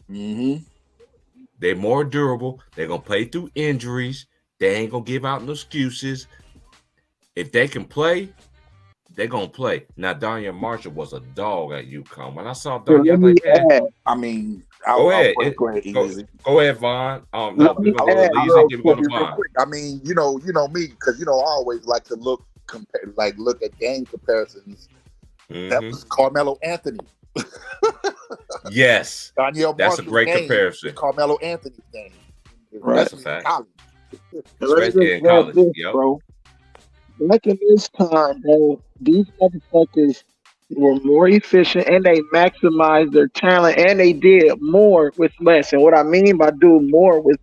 They're more durable. They're going to play through injuries. They ain't going to give out no excuses. If they can play, they're going to play. Now, Donnell Marshall was a dog at UConn. When I saw Donnell, go ahead, Vaughn. No, we're going to go easy. We're going to Vaughn.
I mean, you know me, because, I always like to look at game comparisons. That was Carmelo Anthony.
Yes.
Donnell
that's a great comparison.
Carmelo Anthony's game.
That's a fact.
Especially in college. Bro. Back in this time, bro, these motherfuckers were more efficient and they maximized their talent and they did more with less. And what I mean by do more with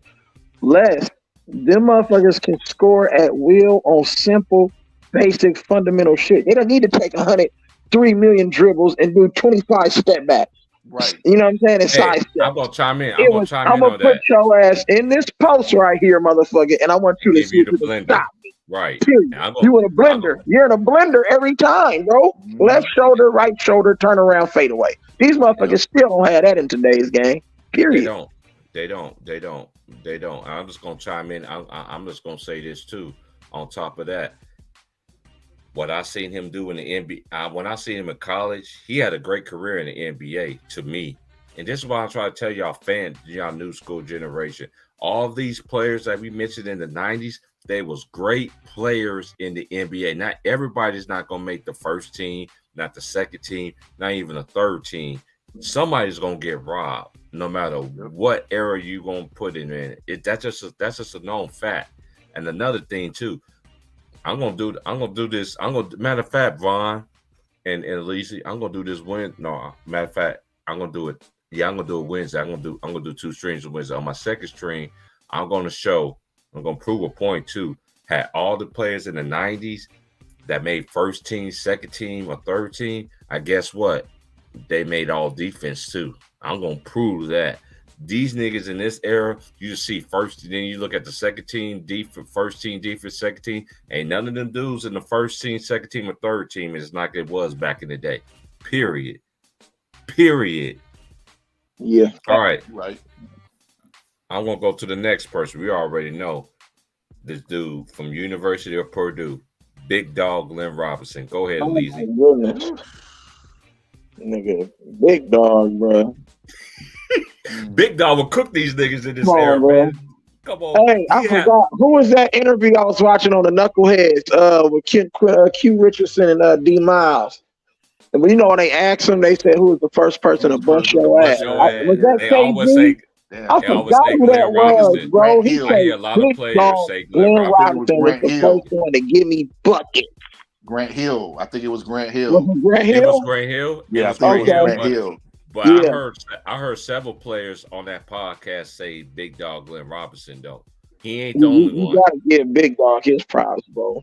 less, them motherfuckers can score at will on simple, basic, fundamental shit. They don't need to take 103 million dribbles and do 25 step backs.
Right.
You know what I'm saying? And side step.
I'm going to chime in. I'm going to
put your ass in this post right here, motherfucker, and I want you to see
the blender. Stop. Right.
You in a blender. You're in a blender every time, bro. Left shoulder, right shoulder, turn around, fade away. These motherfuckers still don't have that in today's game. Period.
They don't. I'm just gonna chime in. I'm just gonna say this too. On top of that, what I seen him do in the NBA, when I seen him in college, he had a great career in the NBA to me. And this is why I'm trying to tell y'all new school generation. All these players that we mentioned in the 90s, they was great players in the NBA. Not everybody's not gonna make the first team, not the second team, not even the third team. Somebody's gonna get robbed, no matter what era you gonna put it in. That's just a known fact. And another thing too, I'm gonna do this. Matter of fact, Vaughn and Elise, I'm gonna do this No, matter of fact, I'm gonna do it. Yeah, I'm gonna do it Wednesday. I'm gonna do 2 streams on Wednesday. On my second stream, I'm gonna prove a point too. Had all the players in the 90s that made first team, second team, or third team. I guess what? They made all defense too. I'm gonna prove that. These niggas in this era, you just see first, then you look at the second team defense, first team defense, second team. Ain't none of them dudes in the first team, second team, or third team is like it was back in the day. Period.
Yeah.
All right.
Right.
I'm gonna go to the next person. We already know this dude from University of Purdue, Big Dog Glenn Robinson. Go ahead, Leezy.
Nigga, Big Dog, bro.
Big Dog will cook these niggas in this era, man. Come on.
Hey, I forgot. Who was that interview I was watching on the Knuckleheads with Q Richardson and D Miles? And when when they asked him, they said, "Who was the first person to bust your ass?" Was that KG? I forgot who that was, bro. He said,
a lot of players say Glenn
Robinson was the first one to give me buckets.
Grant Hill. I think it was Grant Hill.
Was it Grant Hill?
It was Grant Hill.
Yeah, I think it was Grant Hill.
But I heard several players on that podcast say Big Dog Glenn Robinson though. He ain't the only one.
You gotta give Big Dog his props, bro.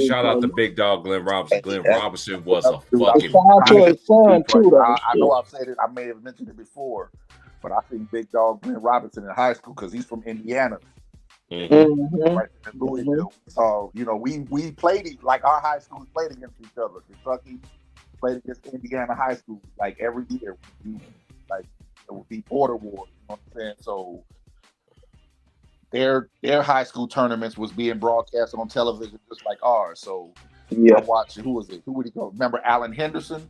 Shout out to Big Dog Glenn Robinson. Glenn Robinson was a fucking
son too.
I know I've said it. I may have mentioned it before, but I think Big Dog Glenn Robinson in high school because he's from Indiana. Right in Louisville. So we played like our high schools played against each other. Kentucky played against Indiana high school like every year. Like it would be border wars. You know what I'm saying? So their high school tournaments was being broadcast on television just like ours. So I watched. Who was it? Who would he go? Remember Allen Henderson?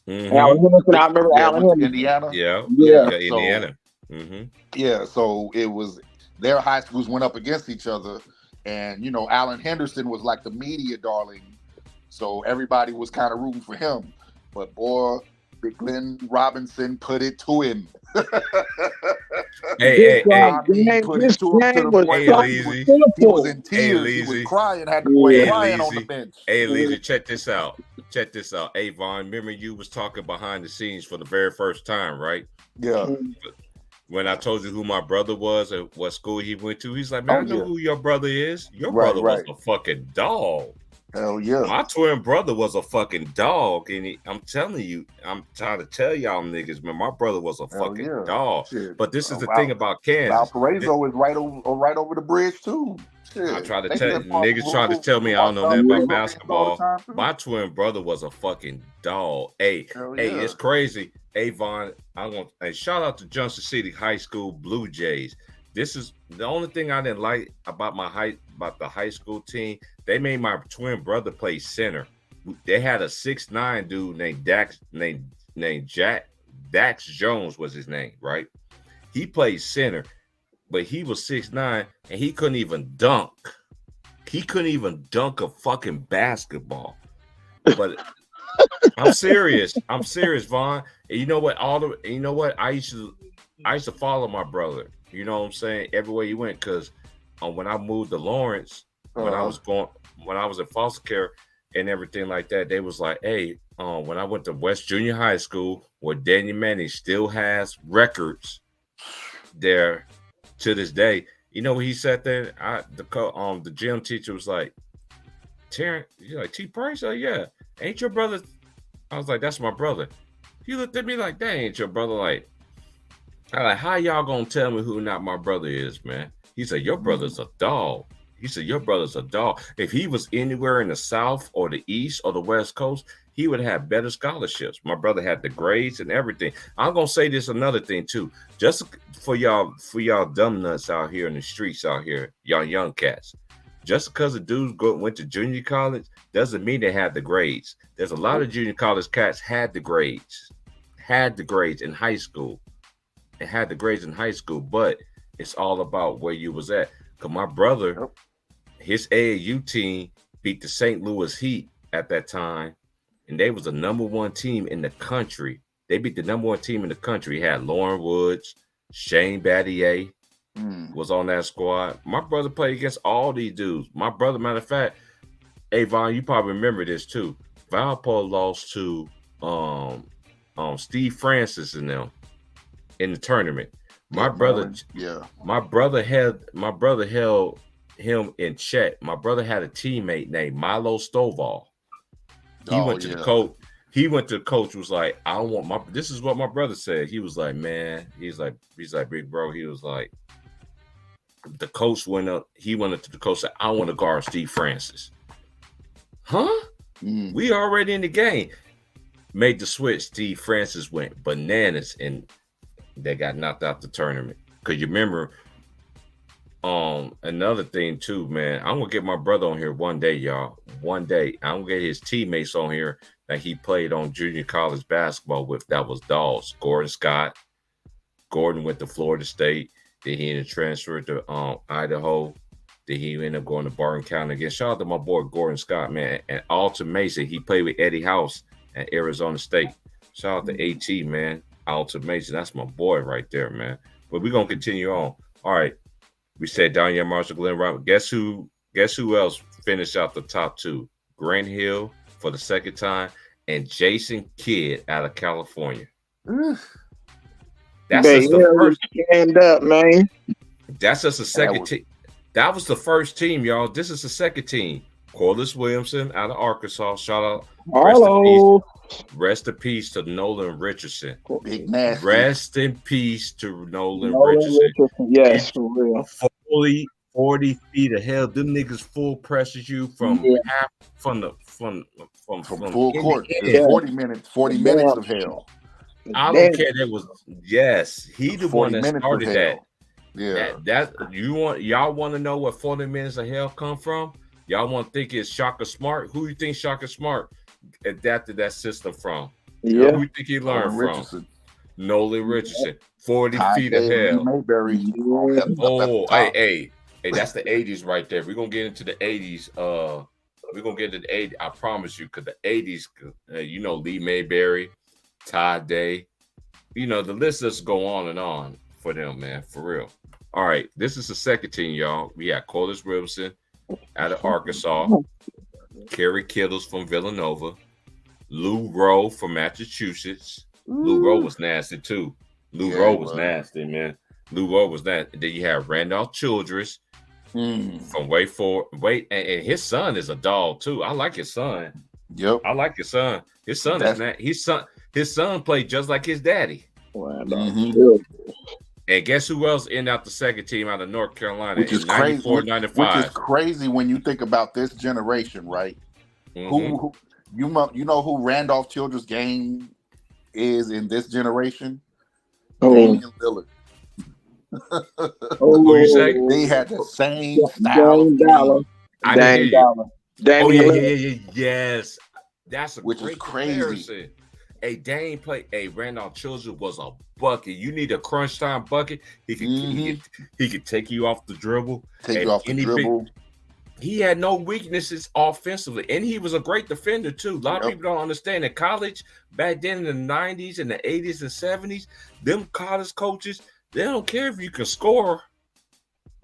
Allen Henderson. I remember Allen Henderson.
Indiana.
Yeah, Indiana.
Yeah, so it was their high schools went up against each other, and Allen Henderson was like the media darling, so everybody was kind of rooting for him. But boy, Big Glenn Robinson put it to him.
Hey,
he put it to him. He was in tears. He was crying. Had the boy crying on the bench.
Hey, Leezy, check this out. Hey, Vaughn, remember you was talking behind the scenes for the very first time, right?
Yeah.
When I told you who my brother was and what school he went to, he's like, man, I know who your brother is. Your brother was a fucking dog.
Hell yeah.
My twin brother was a fucking dog. And I'm telling you, I'm trying to tell y'all niggas, man, my brother was a fucking dog. Shit. But this is the thing about Kansas.
Valparaiso is right over the bridge, too. Shit.
I try to tell niggas trying to tell me I don't know nothing about basketball. My twin brother was a fucking dog. Hey, it's crazy. Hey, Vaughn, shout out to Johnson City High School Blue Jays. This is the only thing I didn't like about the high school team. They made my twin brother play center. They had a 6'9" dude named Dax Jones was his name, right? He played center, but he was 6'9" and he couldn't even dunk. He couldn't even dunk a fucking basketball. But I'm serious, Vaughn. And you know what? I used to follow my brother. You know what I'm saying? Everywhere he went, because when I moved to Lawrence, when I was in foster care and everything like that, they was like, hey, when I went to West Junior High School, where Daniel Manning still has records there to this day. You know what he said there? The gym teacher was like, Terrence, you like T Price? Oh yeah. Ain't your brother? I was like, that's my brother. He looked at me like, that ain't your brother. Like, I like, how y'all gonna tell me who not my brother is, man? He said, your brother's a dog. He said, your brother's a dog. If he was anywhere in the South or the East or the West Coast, he would have better scholarships. My brother had the grades and everything. I'm gonna say this another thing too, just for y'all dumb nuts out here in the streets out here, y'all young cats. just because a dude went to junior college doesn't mean they had the grades. There's a lot of junior college cats had the grades in high school, and had the grades in high school, but it's all about where you was at. Cause my brother, his AAU team beat the St. Louis Heat at that time, and they was the number one team in the country. They beat the number one team in the country. He had Lauren Woods, Shane Battier was on that squad. My brother played against all these dudes. My brother, matter of fact, Avon, you probably remember this too. Valpo lost to Steve Francis and them in the tournament. My brother held him in check. My brother had a teammate named Milo Stovall. He went to the coach. He went to the coach, was like, I don't want my, this is what my brother said. He was like, man, he's like, big bro. He was like, the coach went up. He went up to the coach, said, I want to guard Steve Francis. Huh? We already in the game. Made the switch. Steve Francis went bananas and they got knocked out the tournament. Cause you remember, another thing too, man. I'm gonna get my brother on here one day, y'all. One day, I'm gonna get his teammates on here that he played on junior college basketball with. That was dogs. Gordon Scott. Gordon went to Florida State. Then he ended up transferred to Idaho. Then he ended up going to Barton County again. Shout out to my boy Gordon Scott, man. And Alton Mason, he played with Eddie House at Arizona State. Shout out to AT, man. Alton Mason, that's my boy right there, man. But we're gonna continue on. All right. We said Danielle Marshall, Glenn Robert. Guess who else finished out the top two? Grant Hill for the second time and Jason Kidd out of California. That's just the first.
Stand up, man.
That's just the second team. That was the first team, y'all. This is the second team. Corliss Williamson out of Arkansas. Shout out. Rest in peace to Nolan Richardson.
Big nasty.
Rest in peace to Nolan Richardson.
Yes, for real.
40 feet of hell. Them niggas full presses you from half from
full court. 40 minutes of hell.
I don't care. That was he the one that started that.
Yeah.
Y'all want to know what 40 minutes of hell come from? Y'all want to think it's Shaka Smart? Who you think Shaka Smart adapted that system from?
Yeah.
Who you think he learned from? Nolan Richardson. 40 feet of hell.
Mayberry.
Hey, that's the 80s right there. We're gonna get into the 80s. We're gonna get into the 80s. I promise you, because the 80s, Lee Mayberry, Todd Day, the list just go on and on for them, man, for real. All right, this is the second team, y'all. We got Corliss Williamson out of Arkansas, Kerry Kittles from Villanova, Lou Rowe from Massachusetts. Lou Rowe was nasty too. Lou Rowe was nasty, man. Lou Rowe was that. Then you have Randolph Childress from Wait, and his son is a dog too. I like his son.
Yep,
I like his son. His son is not. His son played just like his daddy. And guess who else ended out the second team out of North Carolina
which is 94, 95? Which is crazy when you think about this generation, right? Who you know who Randolph Childress' game is in this generation? Damian Lillard.
Who you say?
They had the same style.
I didn't hear you. Yes. That's a great comparison. Hey, Dame played. Hey, Randolph Childress was a bucket. You need a crunch time bucket. He could take you off the dribble. He had no weaknesses offensively, and he was a great defender too. A lot of people don't understand. In college, back then in the 90s and the 80s and 70s, them college coaches, they don't care if you can score.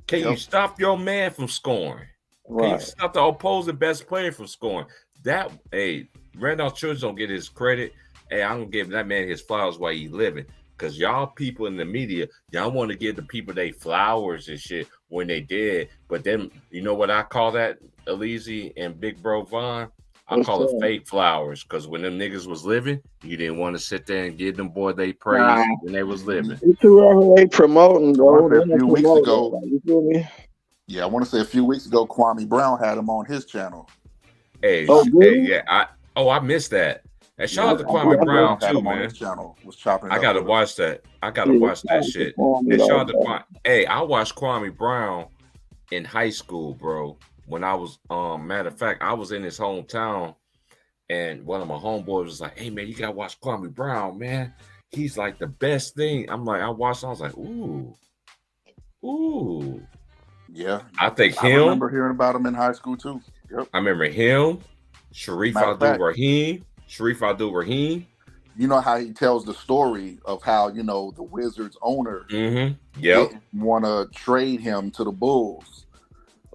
Can you stop your man from scoring? Can you stop the opposing best player from scoring? Randolph Childress don't get his credit. Hey, I'm gonna give that man his flowers while he's living. Because y'all people in the media, y'all want to give the people they flowers and shit when they dead. But then, you know what I call that, Elyse and Big Bro Vaughn? I call it fake flowers. Because when them niggas was living, you didn't want to sit there and give them boy they praise when they was living.
It's whoever they promoting, bro.
A few weeks ago, you feel me? Yeah, I want to say a few weeks ago, Kwame Brown had him on his channel.
I missed that. And shout out to Kwame Brown too, man. I gotta watch that. I gotta watch that shit. And shout out to Kwame. Hey, I watched Kwame Brown in high school, bro. when I was matter of fact, I was in his hometown, and one of my homeboys was like, "Hey man, you gotta watch Kwame Brown, man. He's like the best thing." I'm like, I watched, I was like, ooh.
Yeah,
I think
I
him.
remember hearing about him in high school too. Yep.
I remember him, Sharif Abdul-Rahim.
You know how he tells the story of how, you know, the Wizards owner
didn't
want to trade him to the Bulls.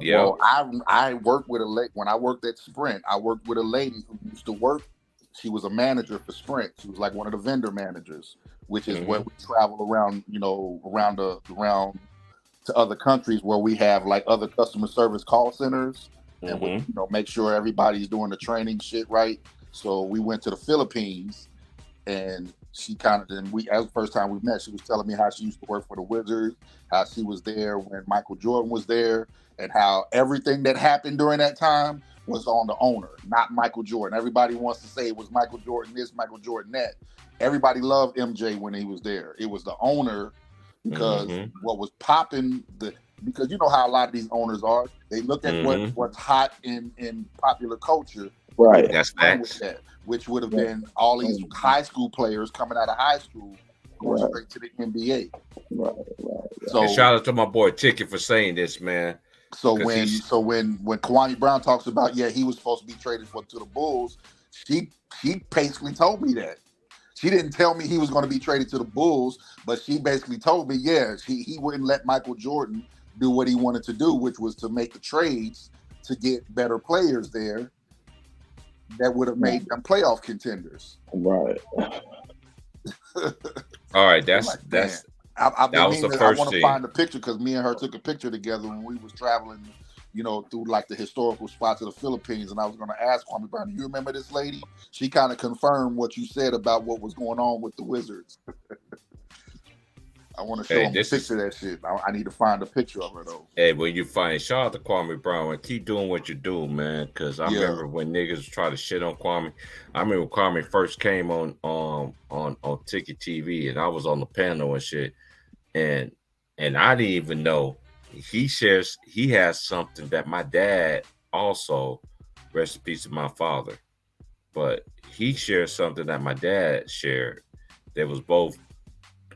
Yeah.
Well, I worked with when I worked at Sprint, I worked with a lady who used to work. She was a manager for Sprint. She was like one of the vendor managers, which is where we travel around, you know, around to other countries where we have like other customer service call centers, and we, you know, make sure everybody's doing the training shit right. So we went to the Philippines, and she kind of, and we, as the first time we met, she was telling me how she used to work for the Wizards, how she was there when Michael Jordan was there, and how everything that happened during that time was on the owner, not Michael Jordan. Everybody wants to say it was Michael Jordan this, Michael Jordan that. Everybody loved MJ when he was there. It was the owner, because what was popping, because you know how a lot of these owners are. They look at what's hot in popular culture.
Right.
That's facts.
Which would have been all these high school players coming out of high school going straight to the NBA.
Right.
So, and shout out to my boy Ticket for saying this, man.
So when Kwame Brown talks about he was supposed to be traded to the Bulls, she basically told me that. She didn't tell me he was going to be traded to the Bulls, but she basically told me, he wouldn't let Michael Jordan do what he wanted to do, which was to make the trades to get better players there that would have made them playoff contenders.
Right.
All right, that was the first
I want to
thing.
find the picture, because me and her took a picture together when we was traveling, you know, through like the historical spots of the Philippines, and I was going to ask Kwame Brown, do you remember this lady? She kind of confirmed what you said about what was going on with the Wizards. I want to show him a picture of that shit. I need to find a picture of her, though.
Hey, when you find, shout out to Kwame Brown, and keep doing what you do, man, because I remember when niggas try to shit on Kwame. I remember Kwame first came on Ticket TV, and I was on the panel and shit, and I didn't even know he has something that my dad also, rest in peace of my father, but he shares something that my dad shared that was both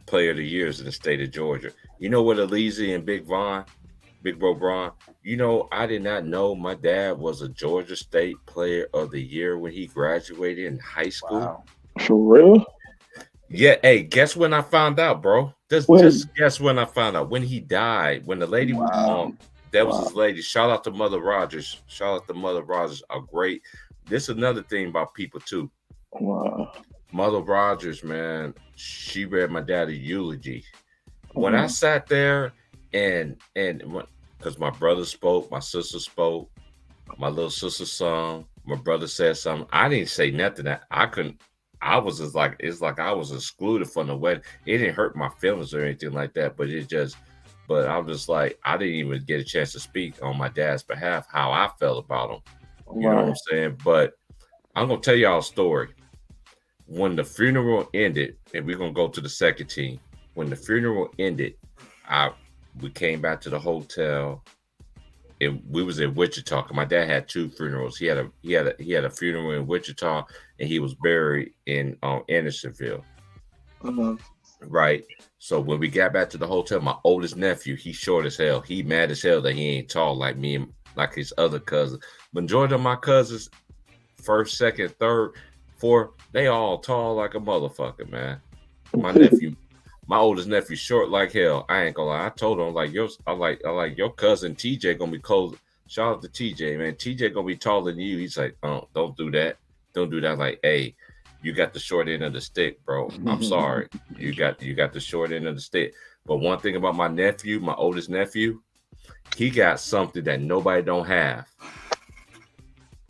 player of the years in the state of Georgia. You know what, Aleezy and Big Bro Bron, you know, I did not know my dad was a Georgia State player of the year when he graduated in high school.
Wow. For real?
Yeah, hey, guess when I found out, bro? Just guess when I found out. When he died, when the lady was his lady. Shout out to Mother Rogers. A great. This is another thing about people too.
Wow.
Mother Rogers, man, she read my dad a eulogy. When I sat there and because my brother spoke, my sister spoke, my little sister sung, my brother said something. I didn't say nothing. That I couldn't. I was just like, it's like I was excluded from the wedding. It didn't hurt my feelings or anything like that, but I'm just like, I didn't even get a chance to speak on my dad's behalf, how I felt about him. You know what I'm saying? But I'm gonna tell y'all a story. When the funeral ended, and we're gonna go to the second team. When the funeral ended, we came back to the hotel, and we was in Wichita. My dad had two funerals. He had a funeral in Wichita, and he was buried in Andersonville. Right. So when we got back to the hotel, my oldest nephew, he's short as hell. He mad as hell that he ain't tall like me and like his other cousins. Majority of my cousins, first, second, third, fourth, they all tall like a motherfucker, man. My oldest nephew, short like hell. I ain't gonna lie. I told him like your cousin TJ gonna be close. Shout out to TJ, man. TJ gonna be taller than you. He's like, oh, don't do that. Don't do that. Like, hey, you got the short end of the stick, bro. I'm sorry. You got the short end of the stick. But one thing about my nephew, my oldest nephew, he got something that nobody don't have.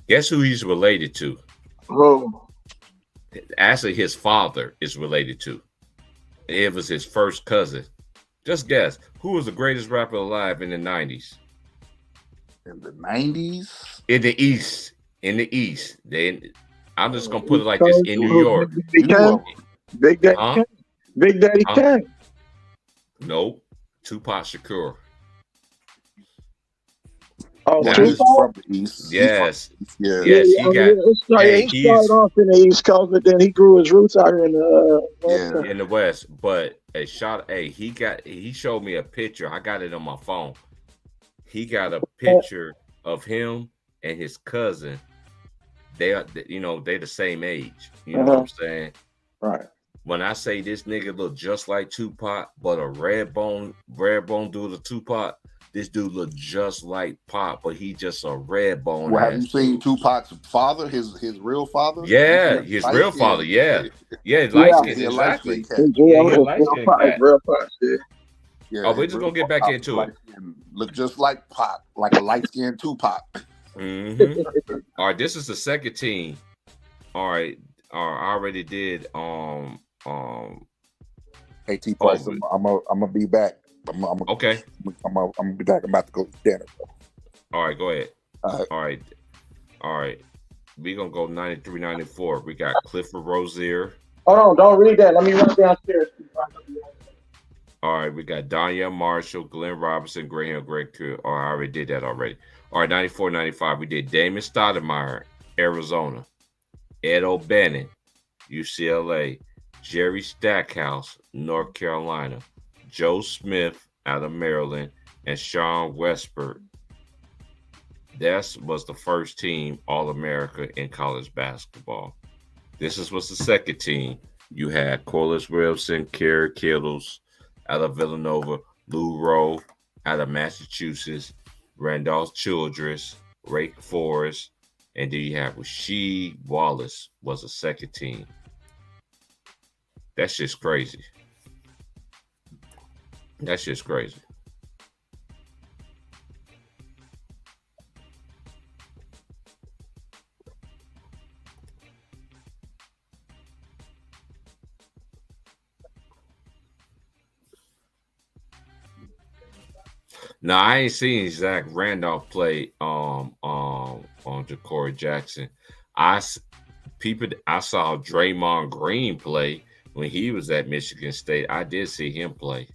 Guess who he's related to?
Oh.
Actually, his father is related to. It was his first cousin. Just guess, who was the greatest rapper alive in the 90s?
In the 90s?
In the East. I'm just going to put it like this. In New York.
Big Daddy Kane.
Nope. Tupac Shakur.
Oh,
Yeah,
That's
he's
Tupac.
from the East. He's from
yes,
the East. Yeah.
Yeah,
yes. He
I
got.
mean,
Hey,
he started
he's
off in the East Coast, but then he grew his roots out here in the West
Yeah.
Coast.
in the West, but a shot. Hey, he showed me a picture. I got it on my phone. He got a picture of him and his cousin. They are, they the same age. You know what
Uh-huh.
I'm saying?
Right.
When I say this nigga look just like Tupac, but a red bone dude of Tupac, this dude look just like Pop, but he just a red bone
Well, have you
ass
seen
dude.
Tupac's father? His real father? He's
Yeah,
a
his
light
real father.
skinned.
Yeah, yeah, light
Yeah.
Yeah,
skin
he a light skinned
exactly.
cat.
It's
Yeah, he a
real,
light
real
skinned
fast.
cat.
Real fast. Yeah.
Yeah,
Oh, we're
his
just
real
gonna get back
father was
into it.
light skinned, looked just like Pac, like a light skinned Tupac.
Mm-hmm. All right, this is the second team. All right, I already did.
Hey T Price,
Oh,
I'm gonna be back.
okay.
I'm gonna be back. I'm about to go eat dinner.
All right, go ahead.
All right.
All right, all right. We gonna go 93, 94. We got Clifford Rozier.
Hold on, don't read that. Let me run downstairs.
All right, we got Danya Marshall, Glenn Robinson, Graham, Greg Cook. Oh, I already did that already. All right, 94, 95. We did Damon Stoudemire, Arizona. Ed O'Bannon, UCLA. Jerry Stackhouse, North Carolina. Joe Smith out of Maryland. And Sean Westbrook. That was the first team All-America in college basketball. Was the second team. You had Corliss Wilson, Kerry Kittles out of Villanova, Lou Rowe out of Massachusetts, Randolph Childress, Rake Forrest, and then you have Rasheed Wallace was the second team. That's just crazy. That's just crazy. Now I ain't seen Zach Randolph play on Ja'Cory Jackson. I I saw Draymond Green play when he was at Michigan State. I did see him play.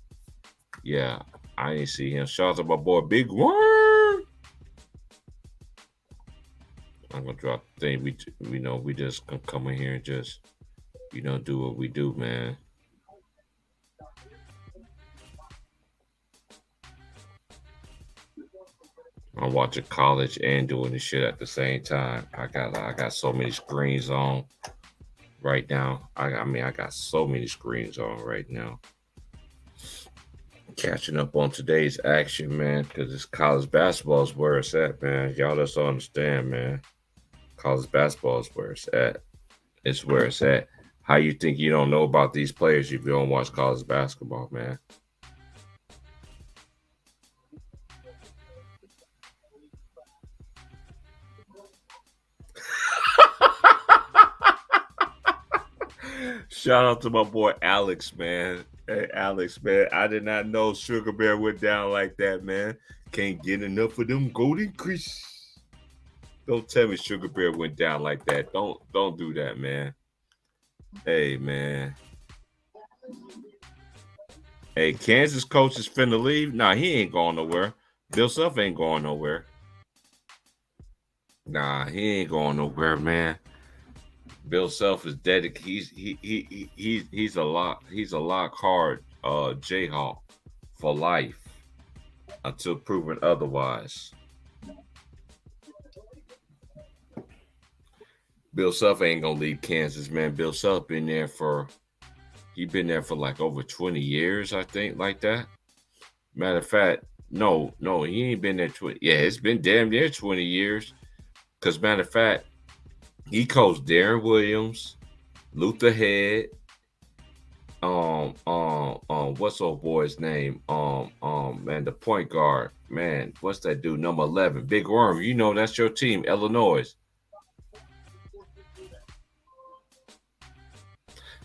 Yeah, I didn't see him. Shout out to my boy Big Worm. I'm gonna drop the thing. We just gonna come in here and just do what we do, man. I'm watching college and doing this shit at the same time. I got so many screens on right now. I got so many screens on right now. Catching up on today's action, man, because it's college basketball is where it's at, man. Y'all just don't understand, man. College basketball is where it's at. It's where it's at. How you think you don't know about these players if you don't watch college basketball, man? Shout out to my boy Alex, man. Hey, Alex, man. I did not know Sugar Bear went down like that, man. Can't get enough of them golden crease. Don't tell me Sugar Bear went down like that. Don't do that, man. Hey, man. Hey, Kansas coach is finna leave. Nah, he ain't going nowhere. Bill Self ain't going nowhere. Nah, he ain't going nowhere, man. Bill Self is dedicated. He's a lock hard Jayhawk for life until proven otherwise. Bill Self ain't gonna leave Kansas, man. Bill Self been there for like over 20 years, I think, like that. Matter of fact, no, he ain't been there 20. Yeah, it's been damn near 20 years. Cause matter of fact, he coached Darren Williams, Luther Head, what's old boy's name? Man, the point guard, man, what's that dude? Number 11, Big Worm. You know that's your team, Illinois.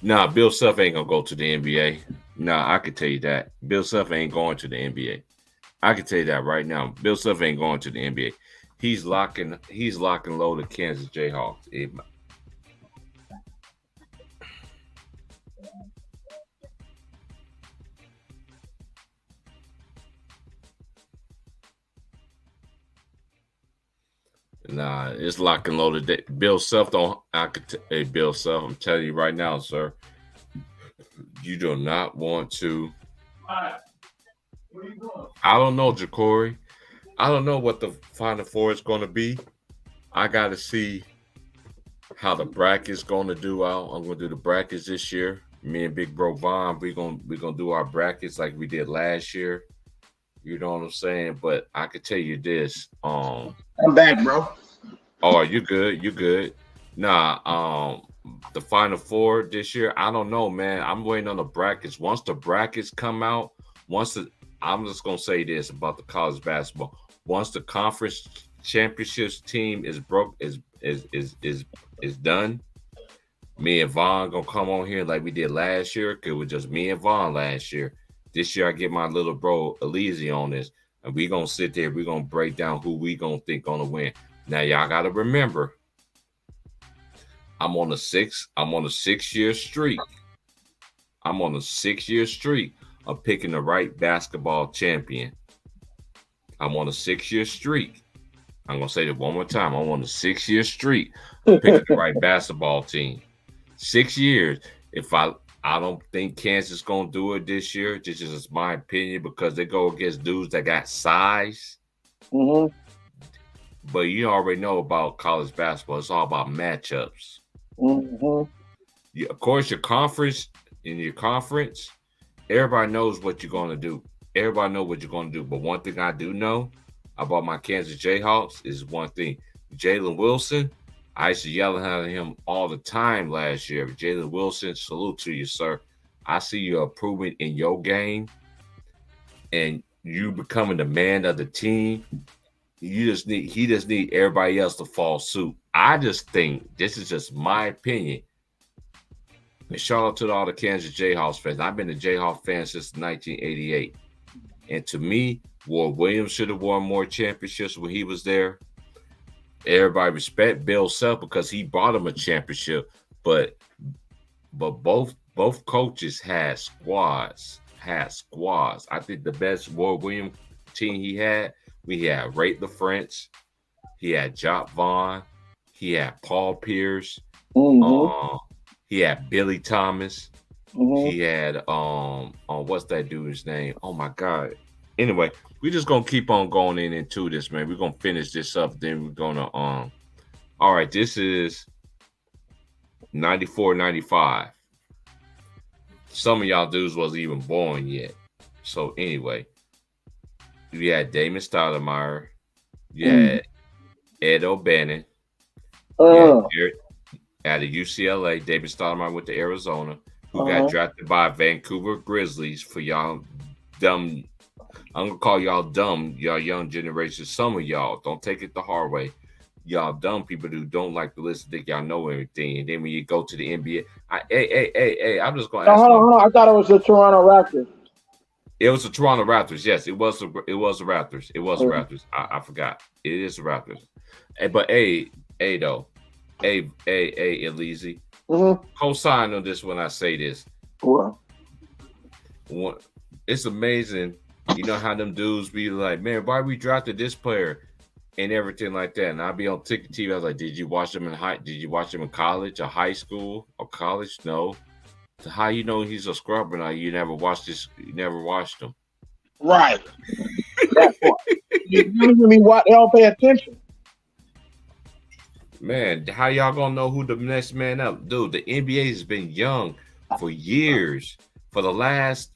Nah, Bill Self ain't gonna go to the NBA. Nah, I can tell you that. Bill Self ain't going to the NBA. I can tell you that right now. Bill Self ain't going to the NBA. He's locking low the Kansas Jayhawks. Nah, it's lock and loaded. Bill Self don't. Hey, Bill Self, I'm telling you right now, sir. You do not want to. I don't know, Jacory. I don't know what the Final Four is going to be. I got to see how the bracket's going to do out. I'm going to do the brackets this year. Me and Big Bro Vaughn, we're gonna do our brackets like we did last year. You know what I'm saying? But I could tell you this.
I'm back, bro.
Oh, you good? You good? Nah. The Final Four this year. I don't know, man. I'm waiting on the brackets. Once the brackets come out, I'm just gonna say this about the college basketball. Once the conference championships team is done, me and Vaughn gonna come on here like we did last year. Cause it was just me and Vaughn last year. This year I get my little bro Elise on this, and we gonna sit there. We gonna break down who we gonna think gonna win. Now y'all gotta remember, I'm on a 6-year streak. I'm on a 6-year streak of picking the right basketball champion. I'm on a 6-year streak. I'm gonna say that one more time. I'm on a 6-year streak of picking the right basketball team. 6 years. If I don't think Kansas gonna do it this year. This is just my opinion because they go against dudes that got size.
Mm-hmm.
But you already know about college basketball. It's all about matchups.
Mm-hmm.
Of course, your conference, everybody knows what you're going to do. Everybody knows what you're going to do. But one thing I do know about my Kansas Jayhawks is one thing. Jalen Wilson, I used to yell at him all the time last year. Jalen Wilson, salute to you, sir. I see you improving in your game and you becoming the man of the team. He just need everybody else to fall suit. I just think this is just my opinion. And shout out to all the Kansas Jayhawks fans. I've been a Jayhawk fan since 1988. And to me, Ward Williams should have won more championships when he was there. Everybody respect Bill Self because he brought him a championship. But both coaches had squads. I think the best Ward Williams team he had, we had Ray LaFrance, he had Jock Vaughn, he had Paul Pierce, he had Billy Thomas, he had what's that dude's name? Oh my God. Anyway, we just gonna keep on going into this, man. We're gonna finish this up, then we're gonna all right, this is 94-95. Some of y'all dudes wasn't even born yet. So anyway, you had Damon Stoudemire, you had Ed O'Bannon, out of UCLA. David Stoudemire went to Arizona, who got drafted by Vancouver Grizzlies. For y'all dumb, I'm gonna call y'all dumb, y'all young generation. Some of y'all don't take it the hard way. Y'all dumb people who don't like to listen, think y'all know everything. And then when you go to the NBA, hey, I'm just gonna ask.
Hold on. I thought it was the Toronto Raptors.
It was the Toronto Raptors. Yes, it was the Raptors. It was the Raptors. I forgot. It is the Raptors. But Elise, co-sign on this when I say this.
Well,
it's amazing. You know how them dudes be like, man, why we drafted this player and everything like that. And I'll be on Ticket TV. I was like, did you watch them in college or high school or college? No. So how you know he's a scrub now? You never watched him.
Right. That part. You really watch, they don't pay attention.
Man, how y'all gonna know who the next man up? Dude, the NBA has been young for years. For the last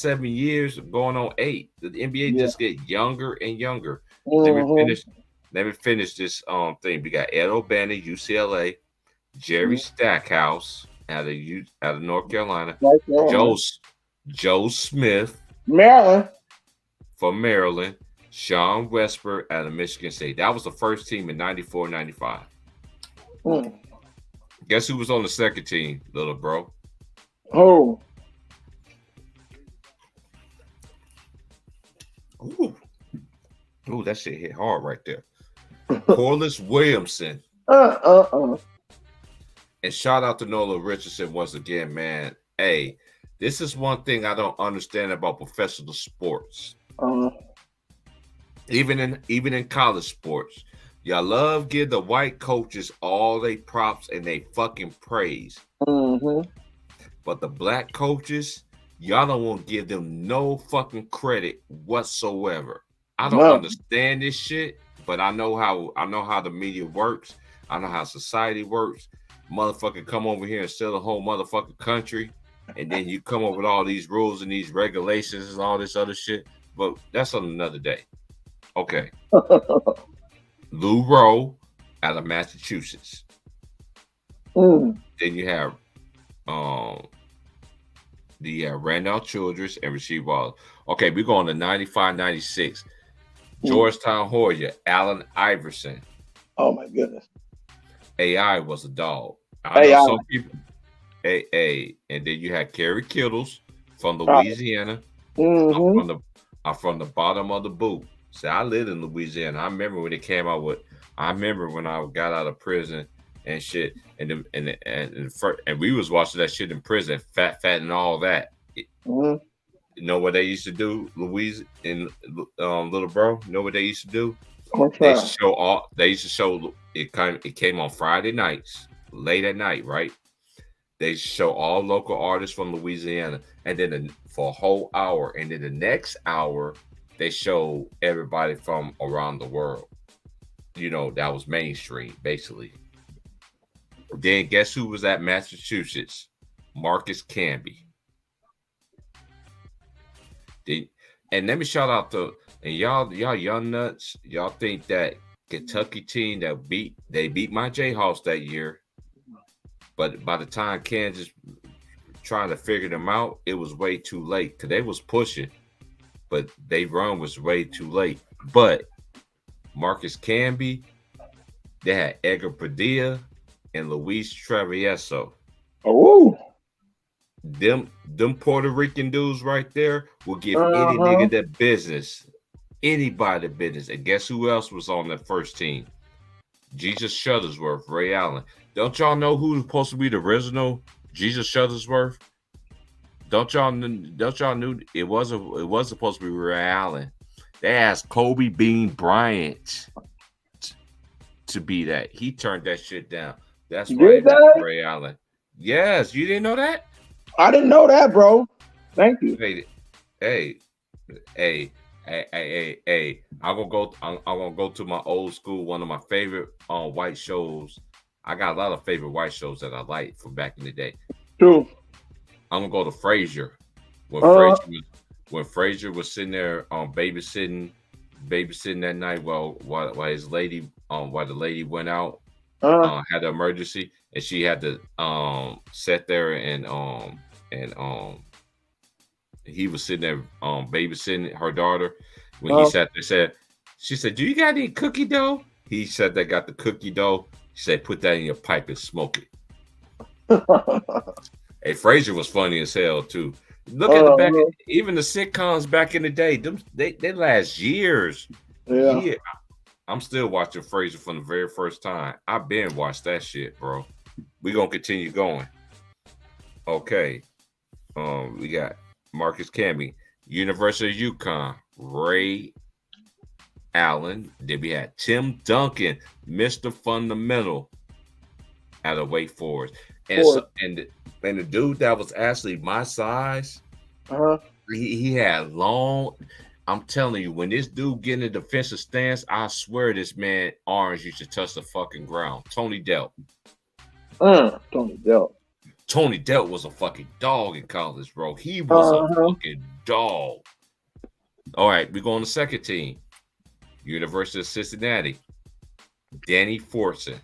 7 years, going on 8. The NBA just get younger and younger. Let me finish this thing. We got Ed O'Bannon, UCLA, Jerry Stackhouse out of North Carolina, Joe Smith,
Maryland,
from Maryland, Sean Westbrook out of Michigan State. That was the first team in 94-95. Guess who was on the second team, little bro?
Oh.
Ooh, that shit hit hard right there. Corliss Williamson. And shout out to Nola Richardson once again, man. Hey, this is one thing I don't understand about professional sports. Even in college sports, Y'all love give the white coaches all they props and they fucking praise.
Mm-hmm.
But the black coaches, y'all don't want to give them no fucking credit whatsoever. I don't understand this shit, but I know how the media works. I know how society works. Motherfucker come over here and sell the whole motherfucking country, and then you come up with all these rules and these regulations and all this other shit. But that's on another day. Okay. Lou Rowe out of Massachusetts. Then you have Randall Childress and Rasheed Wallace. Okay, we're going to 95-96. Georgetown Hoya, Allen Iverson.
Oh my goodness.
AI was a dog. I know some people. AA, and then you had Kerry Kittles from Louisiana. I'm from the bottom of the boot. See, I lived in Louisiana. I remember when it came out with. I remember when I got out of prison and shit, and we was watching that shit in prison, fat and all that. You know what they used to do, Louise and little bro? You know what they used to do? They used to show it. It came on Friday nights, late at night, right? They show all local artists from Louisiana, and then for a whole hour, and then the next hour they show everybody from around the world. You know, that was mainstream, basically. Then guess who was at Massachusetts? Marcus Camby. And let me shout out to y'all young nuts. Y'all think that Kentucky team that beat my Jayhawks that year. But by the time Kansas trying to figure them out, it was way too late because they was pushing, but they run was way too late. But Marcus Camby, they had Edgar Padilla and Luis Travieso.
Oh,
them Puerto Rican dudes right there will give any nigga that business, anybody business. And guess who else was on that first team? Jesus Shuttlesworth, Ray Allen. Don't y'all know who was supposed to be the original Jesus Shuttlesworth? Don't y'all knew it was supposed to be Ray Allen. They asked Kobe Bean Bryant to be that. He turned that shit down. That's right, Ray Allen. Yes, you didn't know that?
I didn't know that, bro. Thank you.
Hey. I'm gonna go to my old school. One of my favorite white shows. I got a lot of favorite white shows that I like from back in the day.
True.
I'm gonna go to Frasier. When Frasier was sitting there babysitting that night while his lady while the lady went out, had an emergency, and she had to sit there and he was sitting there babysitting her daughter. When he sat there, she said, "Do you got any cookie dough?" He said, "They got the cookie dough." She said, "Put that in your pipe and smoke it." Hey, Frasier was funny as hell too. Look at the back, even the sitcoms back in the day. They last years. Yeah. I'm still watching Frasier from the very first time. I've been watched that shit, bro. We gonna continue going. Okay. We got Marcus Camby, University of UConn, Ray Allen. Then we had Tim Duncan, Mr. Fundamental, out of Wake Forest. And the dude that was actually my size, he had long. I'm telling you, when this dude get in a defensive stance, I swear this man arms used to touch the fucking ground. Tony Delp. Tony Delp was a fucking dog in college, bro. He was a fucking dog. All right, we go on the second team. University of Cincinnati. Danny Forson.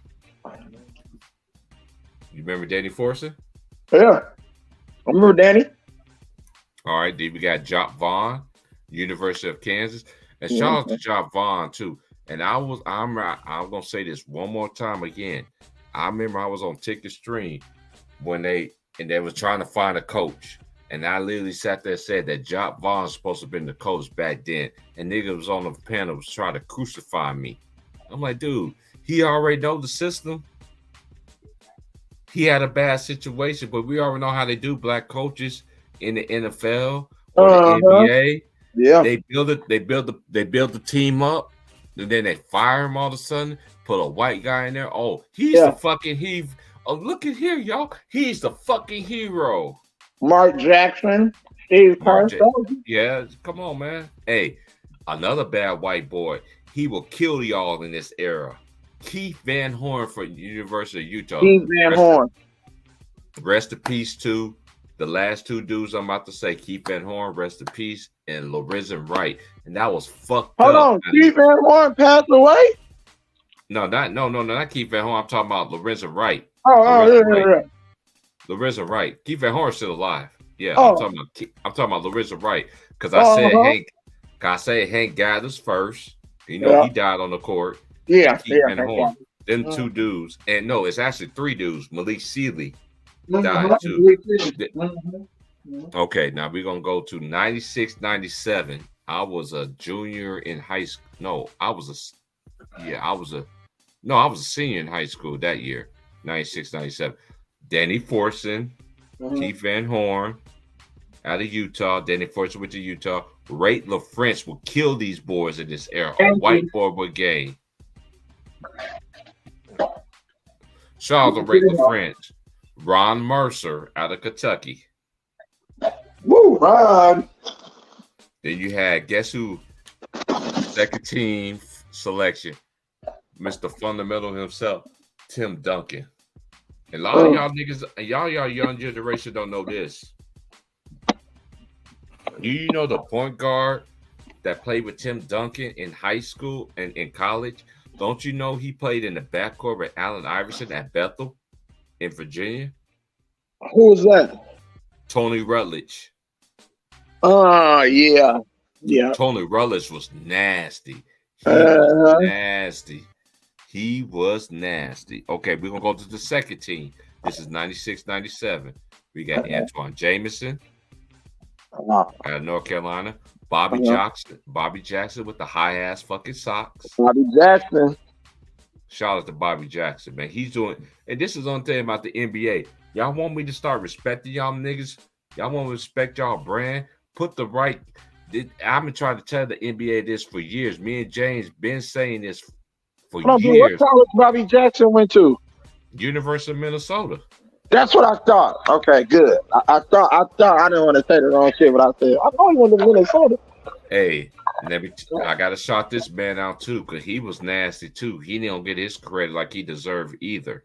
You remember Danny Forson?
Yeah. I remember Danny.
All right, then we got Jock Vaughn, University of Kansas. And shout out to Jock Vaughn, too. And I'm gonna say this one more time again. I remember I was on Ticket Stream when they were trying to find a coach. And I literally sat there and said that Jock Vaughn was supposed to have been the coach back then. And nigga was on the panel was trying to crucify me. I'm like, dude, he already know the system. He had a bad situation, but we already know how they do black coaches in the NFL or the NBA.
Yeah.
They build the team up And then they fire him all of a sudden, put a white guy in there. Oh, he's the fucking Oh, look at here, y'all. He's the fucking hero.
Mark Jackson, Steve Kerr.
Yeah, come on, man. Hey, another bad white boy. He will kill y'all in this era. Keith Van Horn for University of Utah.
Keith Van Horn.
Rest in peace to the last two dudes I'm about to say. Keith Van Horn, rest in peace, and Lorenzen Wright. And that was fucked up.
Hold on, Keith Van Horn passed away?
No, not Keith Van Horn. I'm talking about Lorenzen Wright.
Yeah.
Lorenzen Wright. Keith Van Horn's still alive. Yeah, I'm talking about Lorenzen Wright. Because I said Hank Gathers first. You know, he died on the court.
Yeah,
Keith Van Horn. Them two dudes. And no, it's actually three dudes. Malik Sealy died too. Okay, now we're going to go to 96, 97. I was a junior in high school. No, I was a senior in high school that year. 96, 97. Danny Forson, Keith Van Horn out of Utah. Danny Forson went to Utah. Ray LaFrance will kill these boys in this era. A white boy brigade. Shout out to Ray LaFrance. Ron Mercer out of Kentucky.
Woo, Ron.
Then you had, guess who? Second team selection. Mr. Fundamental himself, Tim Duncan. And a lot of y'all niggas, y'all young generation don't know this. Do you know the point guard that played with Tim Duncan in high school and in college? Don't you know he played in the backcourt with Allen Iverson at Bethel in Virginia?
Who was that?
Tony Rutledge.
Yeah.
Tony Rutledge was nasty. He was nasty. Okay, we're going to go to the second team. This is 96, 97. We got Antoine Jameson out of North Carolina. Bobby Jackson with the high-ass fucking socks.
Bobby Jackson.
Shout out to Bobby Jackson, man. He's doing, and this is one thing about the NBA. Y'all want me to start respecting y'all niggas? Y'all want to respect y'all brand? Put the right. I've been trying to tell the NBA this for years. Me and James been saying this for years.
What college Bobby Jackson went to?
University of Minnesota.
That's what I thought. Okay, good. I thought I didn't want to say the wrong shit, but I said I know he went to Minnesota.
Hey, I gotta shout this man out too, because he was nasty too. He didn't get his credit like he deserved either.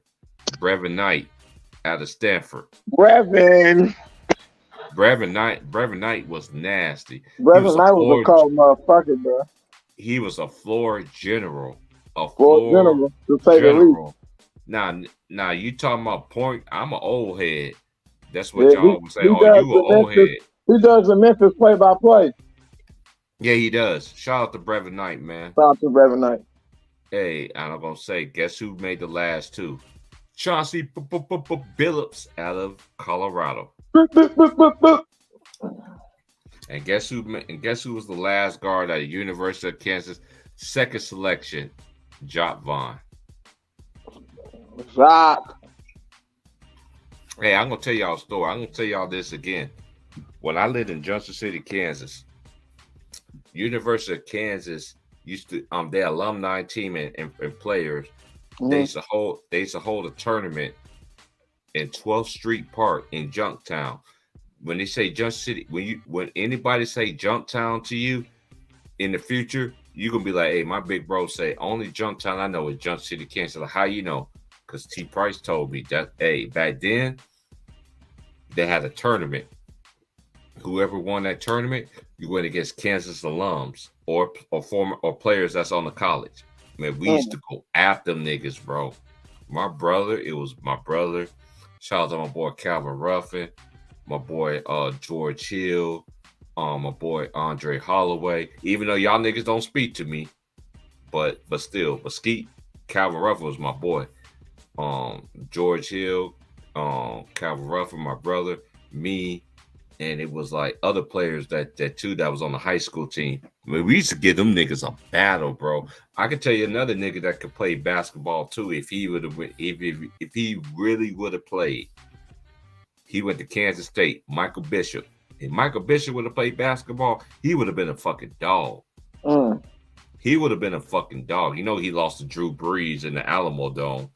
Brevin Knight out of Stanford. Brevin Knight was nasty.
Brevin Knight was a cold motherfucker, bro.
He was a floor general.
To say the least.
Now you talking about point? I'm an old head. That's what y'all would say. Oh, you an old head.
He does the Memphis play-by-play.
Yeah, he does. Shout out to Brevin Knight, man.
Shout out to Brevin Knight.
Hey, I'm gonna say, guess who made the last two? Chauncey Billups out of Colorado. And guess who was the last guard at the University of Kansas? Second selection, Jock Vaughn. Hey, I'm gonna tell y'all a story. I'm gonna tell y'all this again. When I lived in Junction City, Kansas, University of Kansas used to their alumni team and players. They used to hold a tournament in 12th Street Park in Junktown. When they say Junction City, when anybody say Junktown to you in the future, you're gonna be like, hey, my big bro say only Junktown I know is Junction City, Kansas. Like, how you know? Because T. Price told me that, hey, back then they had a tournament. Whoever won that tournament, you went against Kansas alums or players that's on the college. Man, we used to go after them niggas, bro. It was my brother. Shout out to my boy Calvin Ruffin, my boy George Hill, my boy Andre Holloway. Even though y'all niggas don't speak to me, but Skeet, Calvin Ruffin was my boy. George Hill, Calvin Ruffin, my brother, me, and it was like other players that was on the high school team. I mean, we used to give them niggas a battle, bro. I could tell you another nigga that could play basketball too if he would have if he really would have played. He went to Kansas State, Michael Bishop. If Michael Bishop would have played basketball, he would have been a fucking dog. he would have been a fucking dog. You know, he lost to Drew Brees in the Alamo Dome,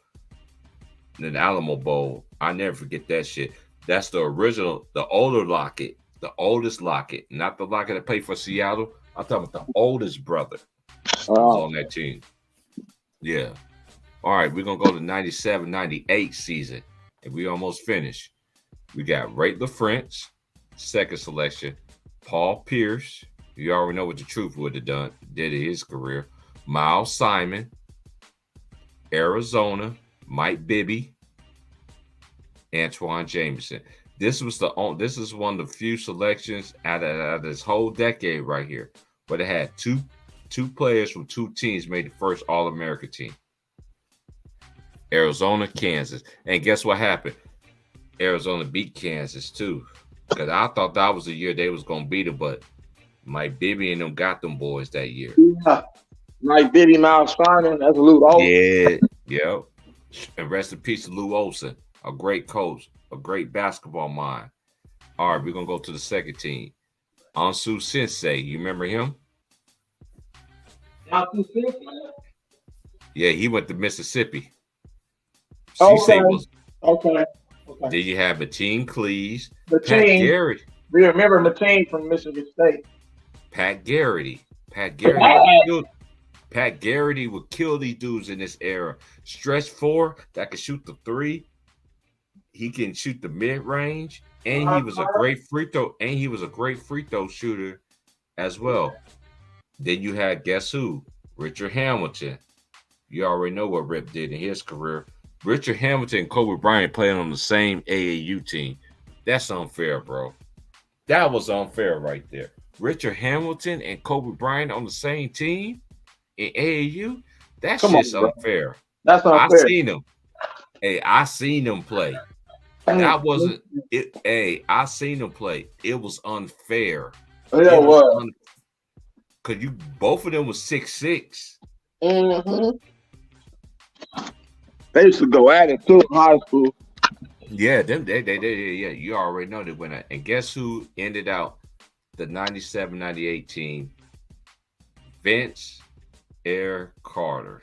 in the Alamo Bowl. I never forget that shit. That's the original, the older Lockett, the oldest Lockett, not the Lockett that played for Seattle. I'm talking about the oldest brother was on that team. Yeah. All right, we're going to go to 97, 98 season, and we almost finished. We got Ray LaFrance, second selection. Paul Pierce. You already know what the truth would have done, did in his career. Miles Simon, Arizona, Mike Bibby, Antoine Jameson. This is one of the few selections out of this whole decade right here, but it had two players from two teams made the first All-American team. Arizona, Kansas. And guess what happened? Arizona beat Kansas too. Because I thought that was the year they was gonna beat it, but Mike Bibby and them got them boys that year.
Yeah. Mike Bibby, Miles Simon, that's Lou Olson.
Yeah, yep. And rest in peace to Lou Olson, a great coach, a great basketball mind. All right, we're gonna go to the second team. Ansu Sensei, you remember him?
Ansu Sensei?
Yeah, he went to Mississippi.
Okay.
Okay. Then you have Mateen Cleaves,
Pat
Garrity.
We remember Mateen from Michigan State.
Pat Garrity would kill these dudes in this era. Stretch four that can shoot the three. He can shoot the mid range, and he was a great free throw shooter as well. Then you had guess who? Richard Hamilton. You already know what Rip did in his career. Richard Hamilton and Kobe Bryant playing on the same AAU team. That's unfair, bro. That was unfair right there. Richard Hamilton and Kobe Bryant on the same team in AAU? That's just unfair.
That's unfair.
I seen them. Hey, I seen them play. That wasn't it. Hey, I seen them play. It was unfair.
Yeah, it was.
Cause both of them was 6'6".
Mm-hmm. They used to go at it too in high school.
Yeah, yeah. You already know they went at. And guess who ended out the 97-98 team? Vince Air Carter.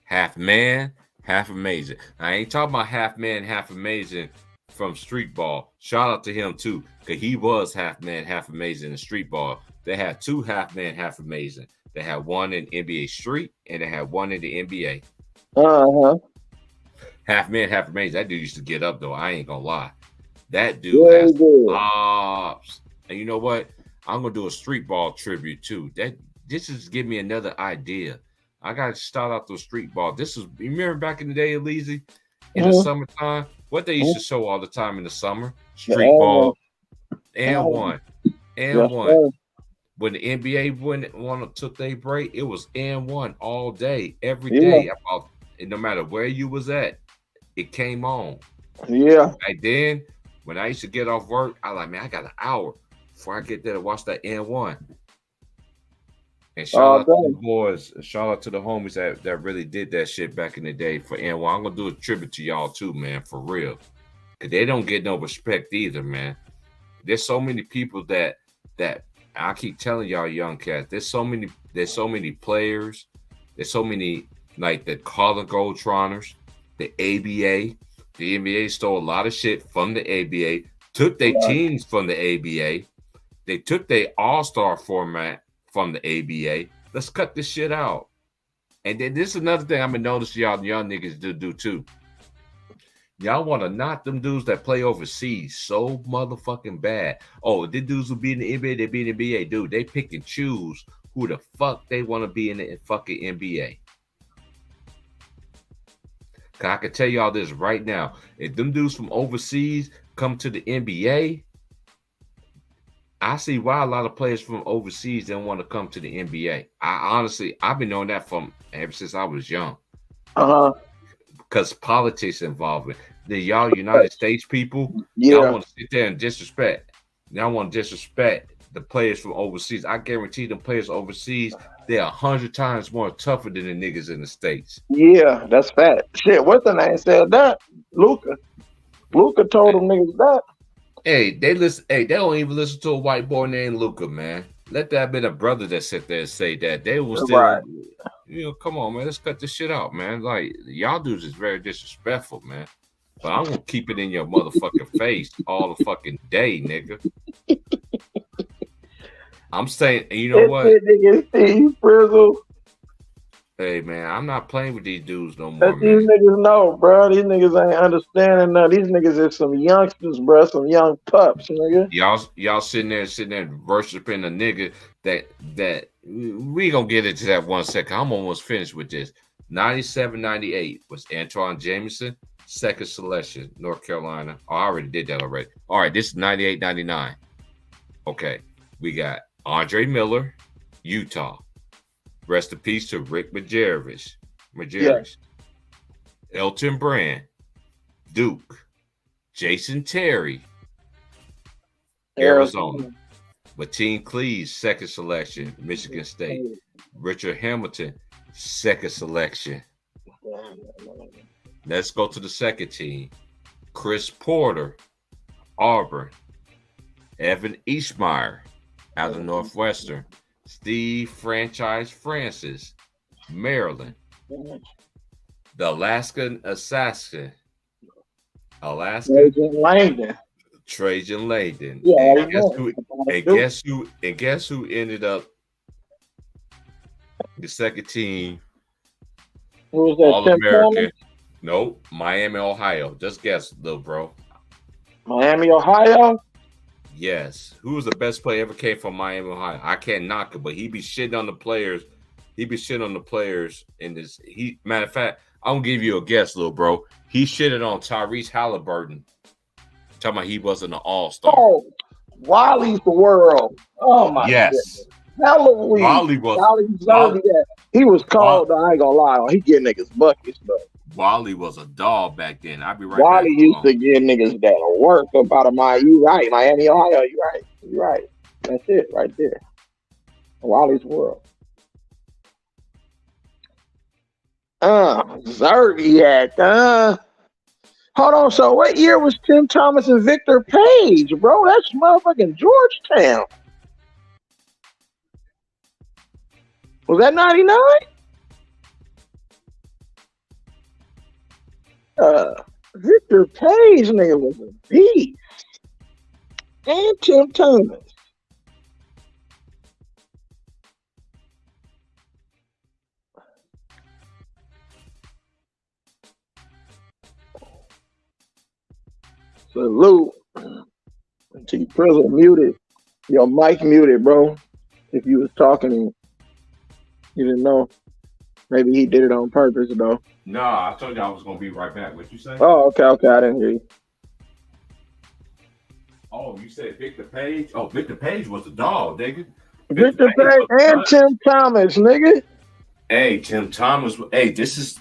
Half man, half amazing. I ain't talking about half man, half amazing from street ball. Shout out to him too, because he was half man, half amazing in street ball. They had two half man, half amazing. They had one in NBA Street and they had one in the NBA. Half man, half amazing. That dude used to get up though. I ain't gonna lie. That dude has flops. And you know what? I'm gonna do a street ball tribute too. This is give me another idea. I gotta start out the street ball. You remember back in the day, Elise, in the summertime, what they used to show all the time in the summer? Street ball and one. When the NBA took their break, it was N1 all day, every day. And no matter where you was at, it came on.
Yeah.
Back then, when I used to get off work, I like, man, I got an hour before I get there to watch that N1. And shout out to the boys, shout out to the homies that really did that shit back in the day for N1. I'm gonna do a tribute to y'all too, man, for real. Cause they don't get no respect either, man. There's so many people that I keep telling y'all young cats, there's so many players, there's so many like the Harlem Globetrotters, the ABA. The NBA stole a lot of shit from the ABA, took their teams from the ABA, they took their all-star format from the ABA. Let's cut this shit out. And then this is another thing I'm gonna notice y'all young niggas do too. Y'all want to knock them dudes that play overseas so motherfucking bad. Oh, the dudes who be in the NBA, they be in the NBA. Dude, they pick and choose who the fuck they want to be in the fucking NBA. Cause I can tell y'all this right now. If them dudes from overseas come to the NBA, I see why a lot of players from overseas don't want to come to the NBA. I've been knowing that from ever since I was young. Because politics involved. Y'all United States people, y'all want to sit there and disrespect. Y'all want to disrespect the players from overseas. I guarantee them players overseas, they're 100 times more tougher than the niggas in the States.
Yeah, that's fact. Shit, what's the name said that? Luka told them niggas that.
Hey, they don't even listen to a white boy named Luka, man. let that have been a brother that sit there and say that. They will
Right.
still, come on, man. Let's cut this shit out, man. Like, y'all dudes is very disrespectful, man. But I'm gonna keep it in your motherfucking face all the fucking day, nigga. I'm saying, you know what?
Nigga Steve Frizzle.
Hey, man, I'm not playing with these dudes no
Let
more,
these
man.
niggas know, bro. These niggas ain't understanding none. These niggas is some youngsters, bro. Some young pups, nigga.
Y'all sitting there worshiping a nigga that we gonna get into that 1 second. I'm almost finished with this. 97-98 was Antoine Jameson, second selection, North Carolina. Oh, I already did that already. All right, this is 98-99. Okay, we got Andre Miller, Utah. Rest in peace to Rick Majerus. Elton Brand, Duke. Jason Terry, Arizona. Mateen Cleaves, second selection, Michigan State. Richard Hamilton, second selection. Let's go to the second team. Chris Porter, Auburn. Evan Eastmeyer, out of Northwestern. Steve Franchise Francis, Maryland. The Alaskan Assassin, Trajan Langdon.
Yeah,
and guess who ended up the second team?
Who was that?
All-American. Nope, Miami, Ohio. Just guess, little bro.
Miami, Ohio?
Yes. Who was the best player ever came from Miami, Ohio? I can't knock it, but he be shitting on the players. He be shitting on the players in this. Matter of fact, I'm gonna give you a guess, little bro. He shitted on Tyrese Halliburton. Talking about he wasn't an all-star.
Oh, Wally's the world. Oh my goodness. Halloween.
Wally
deserved that. He was cold, I ain't gonna lie. He get niggas buckets, though.
Wally was a dog back then. I'd be right
Wally
back.
used to give niggas that work up out of you right. Miami, Ohio, you right. That's it right there. Wally's world. Zerbiak. Hold on. So what year was Tim Thomas and Victor Page, bro? That's motherfucking Georgetown. Was that 99? Victor Page, nigga, was a beast. And Tim Thomas. Salute. T Prizzle muted. Your mic muted, bro. If you was talking, you didn't know. Maybe he did it on purpose, though.
No, I told you I was gonna be right back. What you say?
Oh, okay. I didn't hear you.
Oh, you said Victor Page? Oh, Victor Page was a dog, nigga.
Victor Page and Tim Thomas, nigga.
Hey, Tim Thomas. Hey, this is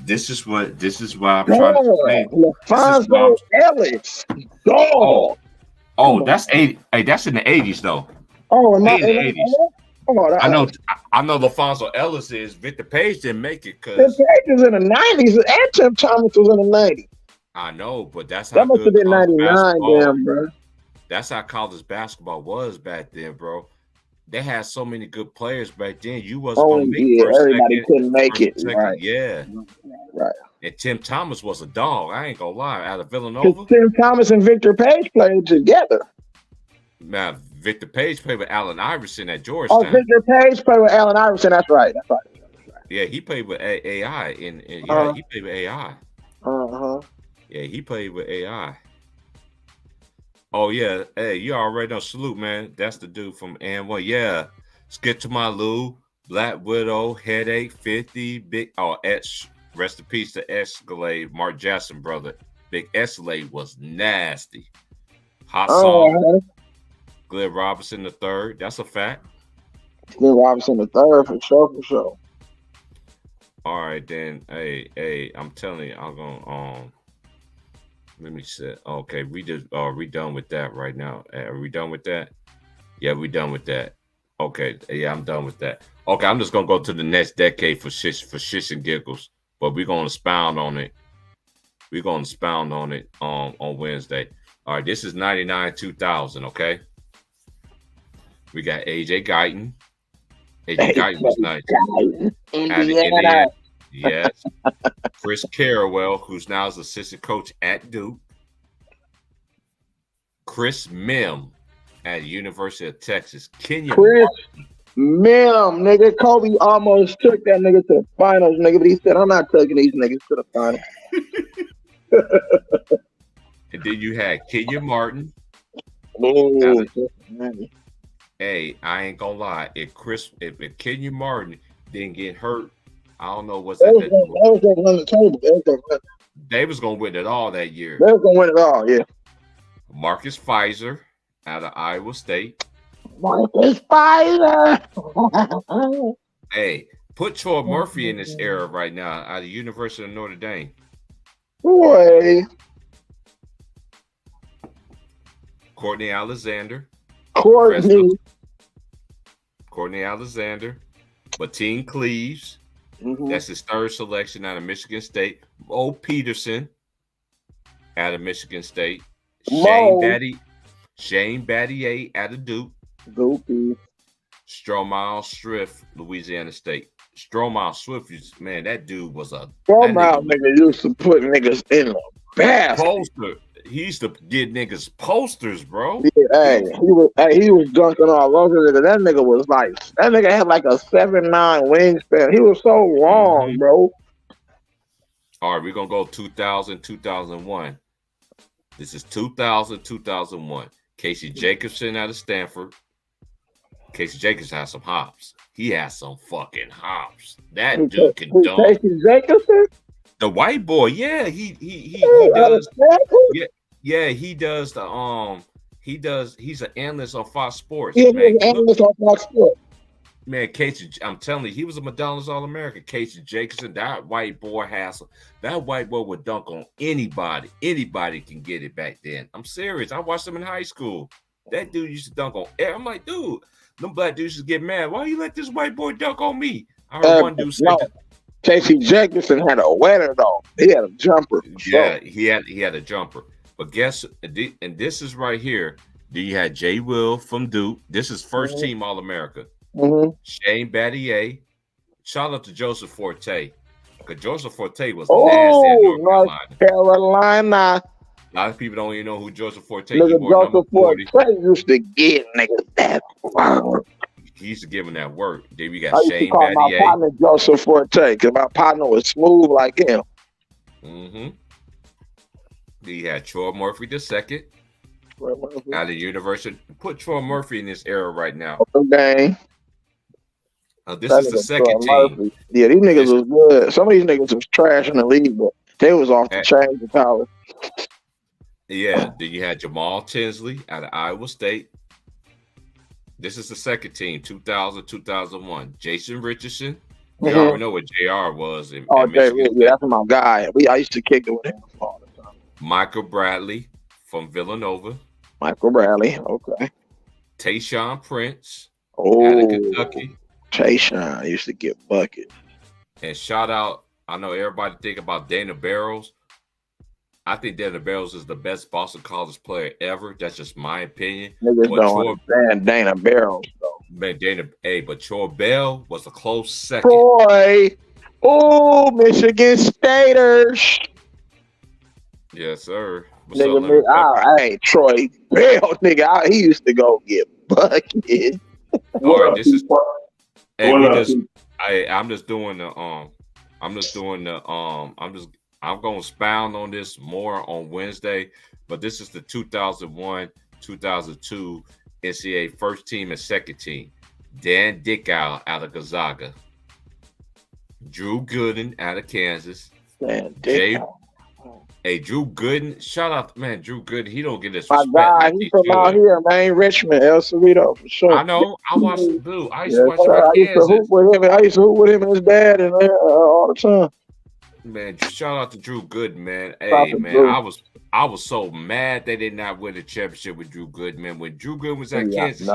why I'm trying to explain.
LaFonso Ellis. Dog.
Oh, that's 80. Hey, that's in the 80s though.
Oh, in the
80s. I know LaFonso Ellis is. Victor Page didn't make it because
Victor Page was in the 90s and Tim Thomas was in the 90s.
I know, but that's
that must have been 99, damn, bro.
That's how college basketball was back then, bro. They had so many good players back then. You wasn't gonna make
everybody couldn't make it. Right.
Yeah.
Right.
And Tim Thomas was a dog. I ain't gonna lie. Out of Villanova.
Tim Thomas and Victor Page played together.
Now, Victor Page played with Allen Iverson at Georgetown.
Oh, Victor Page played with Allen Iverson. That's right.
Yeah, he played with AI. He played with AI. Yeah, he played with AI. Oh, yeah. Hey, you already know. Salute, man. That's the dude from N1. Yeah. Skip to my Lou, Black Widow, Headache, 50, Big. Oh, rest in peace to Escalade, Mark Jackson, brother. Big Escalade was nasty. Hot song. Glenn Robinson III. That's a fact.
Glenn Robinson III, for sure.
All right, then. Hey, I'm telling you, I'm gonna let me see. Okay, we done with that right now. Are we done with that? Yeah, we done with that. Okay, yeah, I'm done with that. Okay, I'm just gonna go to the next decade for shits and giggles, but we're gonna expound on it. We're gonna expound on it on Wednesday. All right, this is 99-2000. Okay, We got AJ Guyton. AJ Guyton was nice.
Indiana.
Yes. Chris Carrawell, who's now his assistant coach at Duke. Chris Mim at the University of Texas.
Chris Mim, nigga. Kobe almost took that nigga to the finals, nigga, but he said, I'm not taking these niggas to the finals.
And then you had Kenyon Martin.
Oh,
hey, I ain't gonna lie. If Kenyon Martin didn't get hurt, I don't know what's that. They was gonna win the table. They was gonna win it all that year.
They was gonna win it all, yeah.
Marcus Pfizer out of Iowa State.
Marcus Pfizer.
Hey, put Troy Murphy in this era right now out of the University of Notre Dame.
Boy.
Courtney Alexander.
Courtney
Alexander. Bateen Cleaves. Mm-hmm. That's his third selection out of Michigan State. Mo Peterson out of Michigan State. Shane Battier out of Duke.
Goopy.
Stromile Swift, Louisiana State. Stromile Swift, man, that dude was a...
Stromile nigga used to put niggas in the basket.
Poster. He used to get niggas posters, bro.
Yeah, he was dunking all over nigga. That nigga was like, that nigga had like a 7'9" wingspan. He was so long, bro.
All right, we're going to go 2000, 2001. This is 2000, 2001. Casey Jacobson out of Stanford. Casey Jacobson has some hops. He has some fucking hops. That dude can dunk.
Casey Jacobson?
The white boy, yeah, he does. Yeah, he does the he's an analyst on Fox Sports.
Yeah, man. He's an analyst on Fox Sports.
Man, Casey, I'm telling you, he was a McDonald's All-American. Casey Jacobson, that white boy would dunk on anybody. Anybody can get it back then. I'm serious. I watched him in high school. That dude used to dunk on. I'm like, dude, them black dudes used to get mad. Why you let this white boy dunk on me? I heard one dude say that.
Casey Jacobson had a winner though. He had a jumper.
Yeah, he had a jumper. But guess, and this is right here. Then you had Jay Will from Duke. This is first team All-America. Mm-hmm. Shane Battier. Shout out to Joseph Forte. Because Joseph Forte was nasty at North
Carolina.
A lot of people don't even know who Joseph Forte
is. Joseph Forte used to get niggas that work.
He used to give him that work. Then we got Shane
Battier. My partner Joseph Forte because my partner was smooth like him.
Mm-hmm. Then you had Troy Murphy II. Out of the University. Put Troy Murphy in this era right now.
Okay.
This is the second team.
Yeah, these niggas was good. Some of these niggas was trash in the league, but they was off the chain in college.
Yeah, then you had Jamal Tinsley out of Iowa State. This is the second team, 2000, 2001. Jason Richardson. We already know what JR was.
That's my guy. I used to kick it with him all the time.
Michael Bradley from Villanova.
Michael Bradley, okay.
Tayshaun Prince out of Kentucky.
Tayshaun used to get buckets.
And shout out, I know everybody think about Dana Barrows. I think Dana Barrows is the best Boston College player ever. That's just my opinion.
Niggas don't understand Dana Barrows, though.
Man, but Troy Bell was a close second.
Troy. Oh, Michigan Staters.
Yes, sir.
Hey, Troy Bell, nigga, he used to go get buckets.
All right, this is. Hey, I'm going to expound on this more on Wednesday, but this is the 2001, 2002 NCAA first team and second team. Dan Dickau out of Gonzaga. Drew Gooden out of Kansas. Drew Gooden. Shout out, man, Drew Gooden. He don't get this respect.
My guy, he's from out here, man. Richmond, El Cerrito, for sure.
I know. I watched the blue. I used to watch Kansas.
I used to hoop with him and his dad and all the time.
Man, shout out to Drew Gooden, man. Hey, man, I was so mad they did not win the championship with Drew Gooden, man. When Drew Gooden was at Kansas,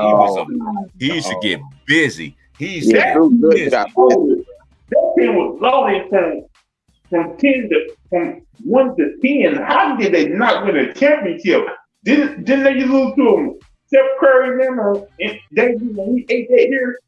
he used to get busy. He used to get busy.
That team was loaded from 1 to 10. How did they not win a championship? Didn't they lose to them Steph Curry them and Davis when he ate that here.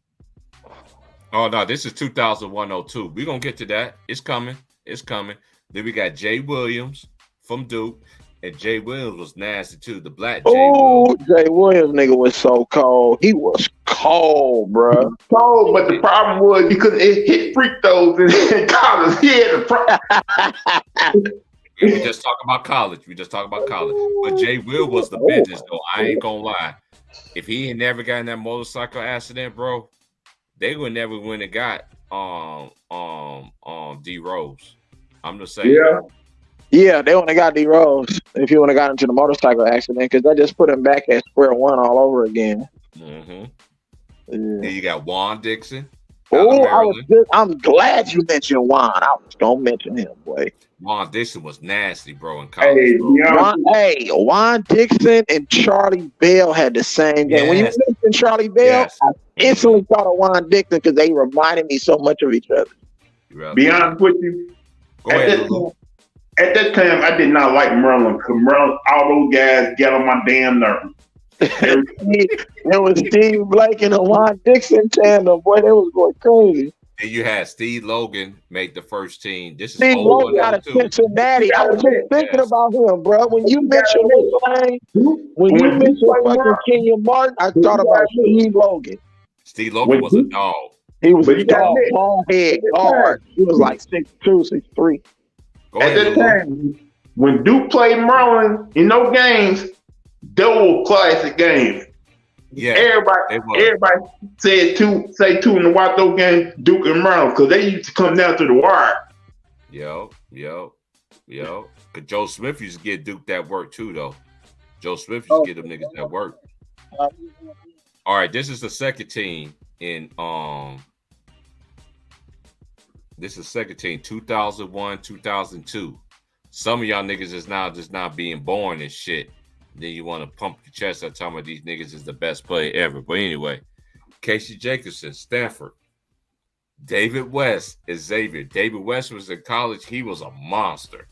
Oh no, this is 2001-02. We're gonna get to that. It's coming. It's coming. Then we got Jay Williams from Duke. And Jay Williams was nasty too. The black Jay Williams.
Jay Williams nigga was so cold. He was cold, bro.
Cold, but the problem was because it hit free throws in college. He had a problem.
We just talk about college. But Jay Will was the business though. I ain't gonna lie. If he ain't never got in that motorcycle accident, bro, they would never win and got D Rose. I'm just saying.
Yeah, they wouldn't have got D Rose if he wouldn't have got into the motorcycle accident because they just put him back at square one all over again.
Mm-hmm. Yeah. Then you got Juan Dixon.
I'm glad you mentioned Juan. I was gonna mention him, boy.
Juan Dixon was nasty, bro, in college.
Juan Dixon and Charlie Bell had the same game. When you mentioned Charlie Bell, I instantly thought of Juan Dixon because they reminded me so much of each other.
Be honest with you.
Go ahead, Lulu.
At that time, I did not like Merlin because Merlin, all those guys get on my damn nerves.
It was Steve Blake and a Juan Dixon tandem, boy. They was going crazy.
And you had Steve Logan make the first team. This is
Steve Logan out of Cincinnati. I was just thinking about him, bro. When you mentioned fucking Kenyon Martin, I thought about Steve Logan.
Steve Logan was a dog.
He was a dog, long head, hard. He was like 6'2", 6'3".
At that time, when Duke played Maryland in those games, those were classic games.
Yeah,
everybody said two in the watch those games, Duke and Maryland, because they used to come down to the wire.
Yo. Cause Joe Smith used to get Duke that work too, though. Joe Smith used to get them niggas that work. All right, this is the second team in This is second team, 2001, 2002. Some of y'all niggas is now just not being born and shit. Then you want to pump your chest at talking about these niggas is the best player ever. But anyway, Casey Jacobson, Stanford. David West is Xavier. David West was in college. He was a monster.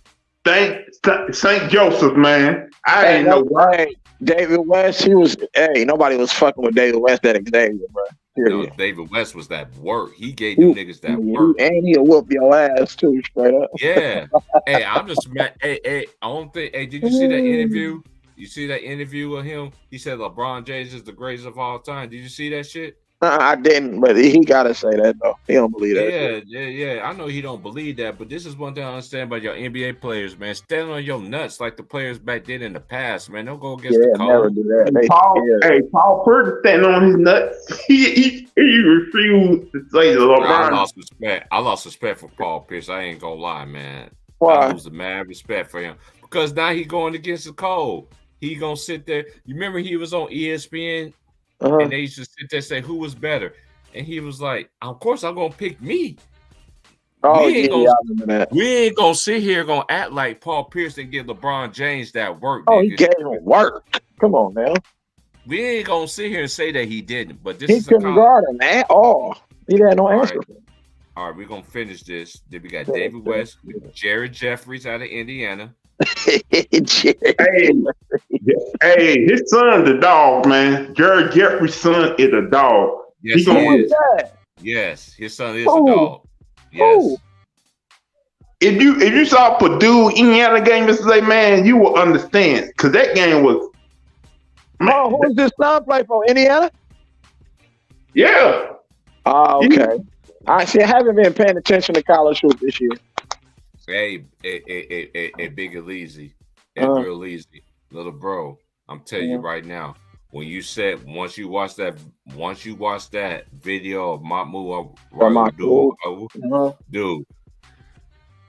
St. Joseph, man. I ain't know why.
David West, nobody was fucking with David West at Xavier, bro.
No, David West was that work. He gave you niggas that work.
And he'll whoop your ass too, straight up.
Yeah. Hey, I'm just mad. Hey, I don't think. Hey, did you see that interview? You see that interview with him? He said LeBron James is the greatest of all time. Did you see that shit?
I didn't, but he gotta say that though. He don't believe that.
Yeah. I know he don't believe that, but this is one thing I understand about your NBA players, man. Stand on your nuts like the players back then in the past, man. Don't go against the call.
Never do that.
Paul Pierce standing on his nuts. He refused to say LeBron.
I lost respect for Paul Pierce. I ain't gonna lie, man.
Why?
I lose mad respect for him because now he going against the code. He gonna sit there. You remember he was on ESPN. And they used to sit there and say who was better, and he was like, "Of course, I'm gonna pick me." We ain't gonna sit here gonna act like Paul Pierce and give LeBron James that work.
He gave him work. Come on, now.
We ain't gonna sit here and say that he didn't, but this
he couldn't guard him at all. He had no answer.
All right, we're gonna finish this. Then we got David West, Jared Jeffries out of Indiana.
Hey, his son's a dog, man. Jared Jeffrey's son is a dog.
Yes, he is. Yes, his son is a dog. Yes.
If you saw Purdue Indiana game yesterday, man, you will understand because that game was.
Man, who is this son play for? Indiana?
Yeah.
Oh, okay. I haven't been paying attention to college hoops this year.
Hey, Big Elise, real easy, little bro. I'm telling you right now. When you said once you watch that video of Mahmoud, dude,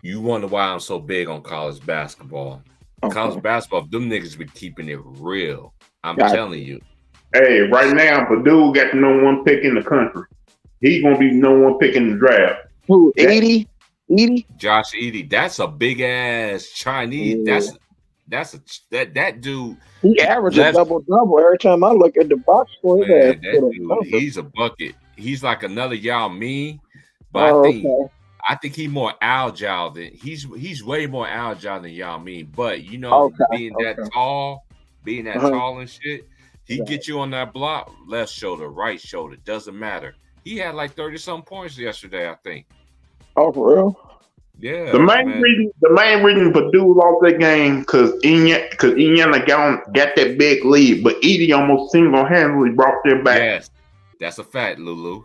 you wonder why I'm so big on college basketball. Okay. College basketball, them niggas be keeping it real. I'm telling you.
Hey, right now, Purdue got the number one pick in the country. He's gonna be the number one pick in the draft.
Who? Edie?
Josh Edie. That's a big ass Chinese. Yeah. That dude.
He averages a double every time I look at the box score.
Man, that dude, he's a bucket. He's like another Yao Ming, but I think he's more agile than he's way more agile than Yao Ming. But being that tall and shit, He get you on that block, left shoulder, right shoulder, doesn't matter. He had like 30-something points yesterday, I think.
Oh, for real?
Yeah.
The main reason Purdue lost that game because Indiana got that big lead, but Edie almost single-handedly brought them back.
Yes, that's a fact, Lulu.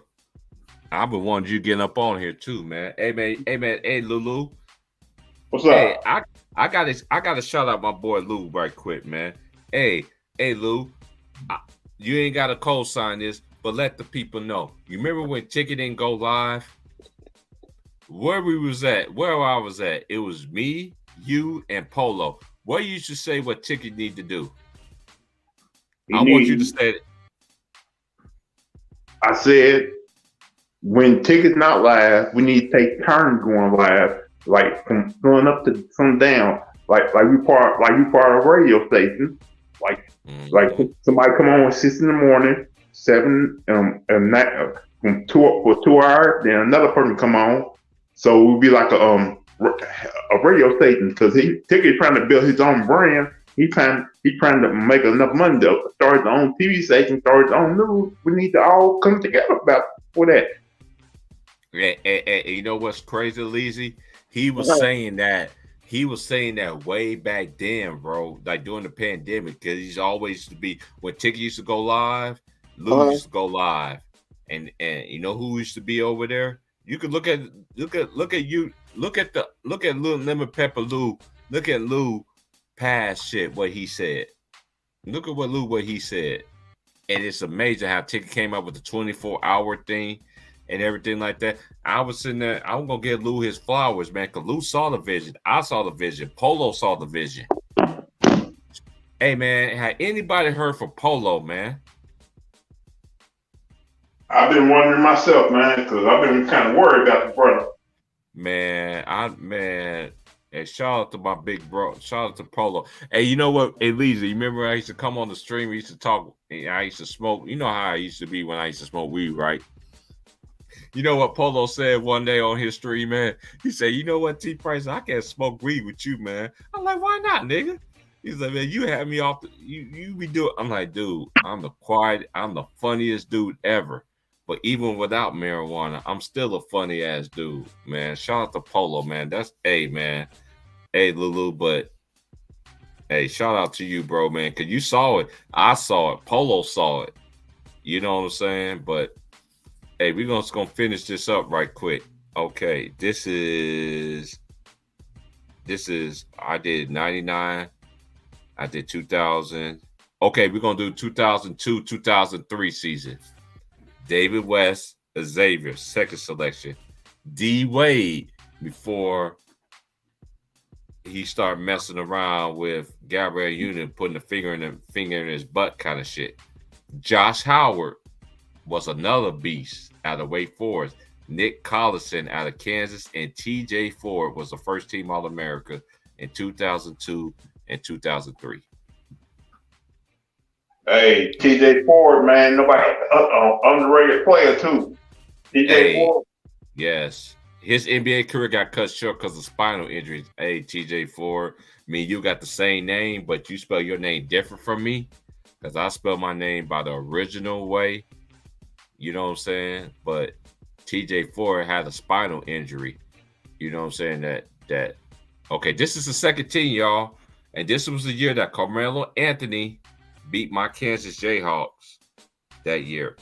I've been wanting you getting up on here too, man. Hey, man. Hey, Lulu.
What's up?
Hey, I gotta shout out my boy Lou right quick, man. Hey, Lou. You ain't got to co-sign this, but let the people know. You remember when Ticket didn't go live? Where I was at, it was me, you, and Polo. What you should say what Ticket need to do? I want you to say it.
I said, when Ticket's not live, we need to take turns going live, like from going up to some down, like you part of a radio station. Like somebody come on at 6 in the morning, 7 and night for 2 hours, then another person come on. So it would be like a radio station because Ticket trying to build his own brand. He trying to make enough money to start his own TV station, start his own news. We need to all come together for that.
Yeah, you know what's crazy, Leezy? He was saying that. He was saying that way back then, bro, like during the pandemic, because he's always used to be when Ticket used to go live, Lou used to go live, and you know who used to be over there? You could look at Lil Lemon Pepper Lou, look at Lou past shit what he said. Look at what he said, and it's amazing how Ticket came up with the 24-hour thing. And everything like that. I was sitting there. I'm gonna give Lou his flowers, man. Cause Lou saw the vision. I saw the vision. Polo saw the vision. Hey, man, had anybody heard from Polo, man?
I've been wondering myself, man, because I've been kind of worried about the brother.
Man, hey, shout out to my big bro. Shout out to Polo. Hey, you know what, Elisa? You remember I used to come on the stream. We used to talk. I used to smoke. You know how I used to be when I used to smoke weed, right? You know what Polo said one day on his stream, man? He said, you know what, T Price, I can't smoke weed with you, man. I'm like, why not, nigga? He's like, man, you have me off. You be doing. I'm like, dude, I'm the funniest dude ever. But even without marijuana, I'm still a funny ass dude, man. Shout out to Polo, man. Man. Hey, Lulu, but hey, shout out to you, bro, man. Cause you saw it. I saw it. Polo saw it. You know what I'm saying? But hey, we're just gonna finish this up right quick. Okay, this is I did 99, I did 2000. Okay, we're gonna do 2002, 2003 season. David West, Xavier, second selection. D Wade before he started messing around with Gabrielle Union, putting a finger in his butt kind of shit. Josh Howard was another beast out of Wake Forest. Nick Collison out of Kansas, and T.J. Ford was the first team All-America in 2002 and 2003.
Hey, T.J. Ford, man, nobody underrated player too. T.J. Ford.
Yes, his NBA career got cut short because of spinal injuries. Hey, T.J. Ford, you got the same name, but you spell your name different from me because I spell my name by the original way. You know what I'm saying? But T.J. Ford had a spinal injury. You know what I'm saying? That okay, this is the second team, y'all. And this was the year that Carmelo Anthony beat my Kansas Jayhawks that year.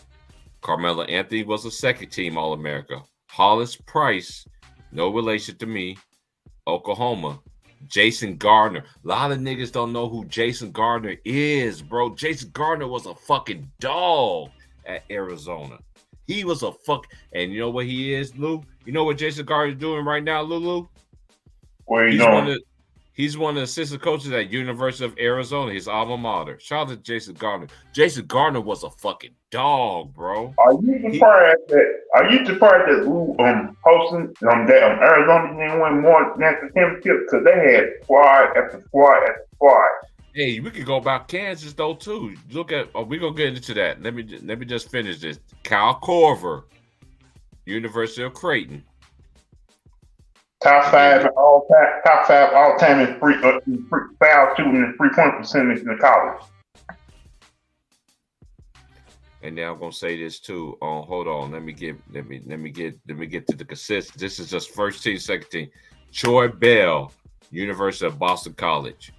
Carmelo Anthony was a second team All-America. Hollis Price, no relation to me, Oklahoma. Jason Gardner. A lot of niggas don't know who Jason Gardner is, bro. Jason Gardner was a fucking dog at Arizona. He was a and you know what he is, Lou? You know what Jason Gardner is doing right now, Lulu?
Where you doing?
He's one of the assistant coaches at University of Arizona, his alma mater. Shout out to Jason Gardner. Jason Gardner was a fucking dog, bro.
Are you surprised that Lou hosting that Arizona didn't win more national championships because they had squad after squad after squad.
Hey, we could go about Kansas though too. Look at we're gonna get into that. Let me just finish this. Kyle Korver, University of Creighton.
Top five all time in free foul shooting and 3-point percentage in the college.
And then I'm gonna say this too. Hold on. Let me get to the consist. This is just first team, second team. Troy Bell, University of Boston College.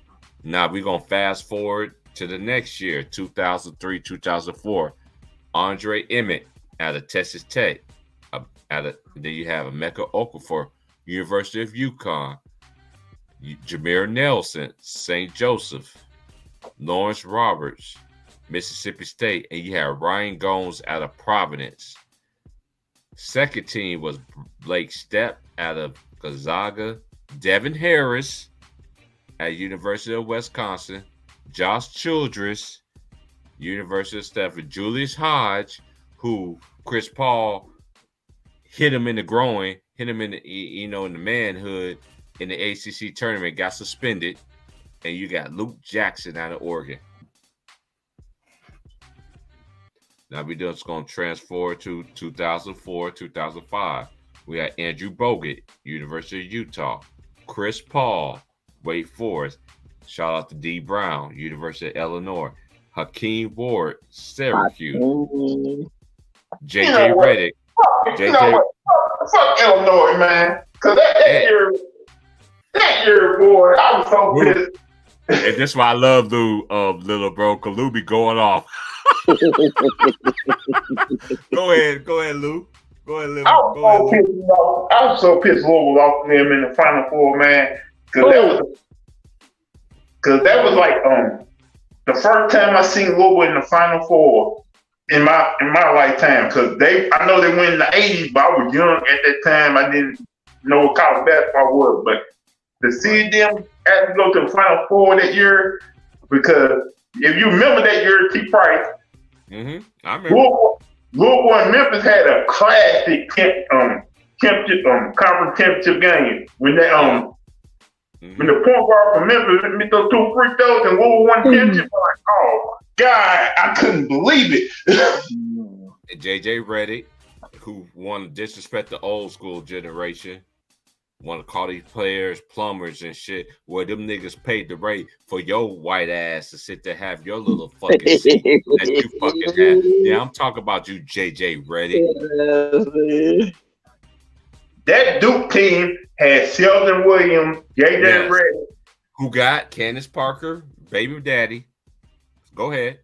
Now we're gonna fast forward to the next year, 2003, 2004. Andre Emmett out of Texas Tech. Then you have Emeka Okafor, University of UConn. Jameer Nelson, St. Joseph. Lawrence Roberts, Mississippi State, and you have Ryan Gomes out of Providence. Second team was Blake Stepp out of Gonzaga, Devin Harris at University of Wisconsin, Josh Childress, University of Stanford, Julius Hodge, who Chris Paul hit him in the groin, hit him in the in the manhood in the ACC tournament, got suspended, and you got Luke Jackson out of Oregon. Now we're just going to transfer to 2004, 2005. We got Andrew Bogut, University of Utah. Chris Paul, Wake Forest. Shout out to D. Brown, University of Illinois. Hakeem Ward, Syracuse. JJ Redick.
Fuck Illinois, man. Because that year, boy, I was so pissed.
And this is why I love Lou, little bro, because Lou be going off. Go ahead, Lou. Go ahead, Lou.
I was so pissed Louisville lost them in the Final Four, man. Because that was like the first time I seen Louisville in the Final Four in my lifetime. Because I know they went in the '80s, but I was young at that time. I didn't know what college basketball was, but to see them have to go to the Final Four that year, because if you remember that year, T. Price,
I remember.
Louisville and Memphis had a classic conference championship game when they when the point guard from Memphis missed those 2 free throws and Louisville won the championship. Like, oh God, I couldn't believe it.
JJ Redick, who wanted to disrespect the old school generation, want to call these players plumbers and shit, where them niggas paid the rate for your white ass to sit there have your little fucking seat that you fucking had. Yeah, I'm talking about you, JJ Redick.
That Duke team had Sheldon Williams, JJ Redick,
who got Candace Parker, baby daddy. Go ahead.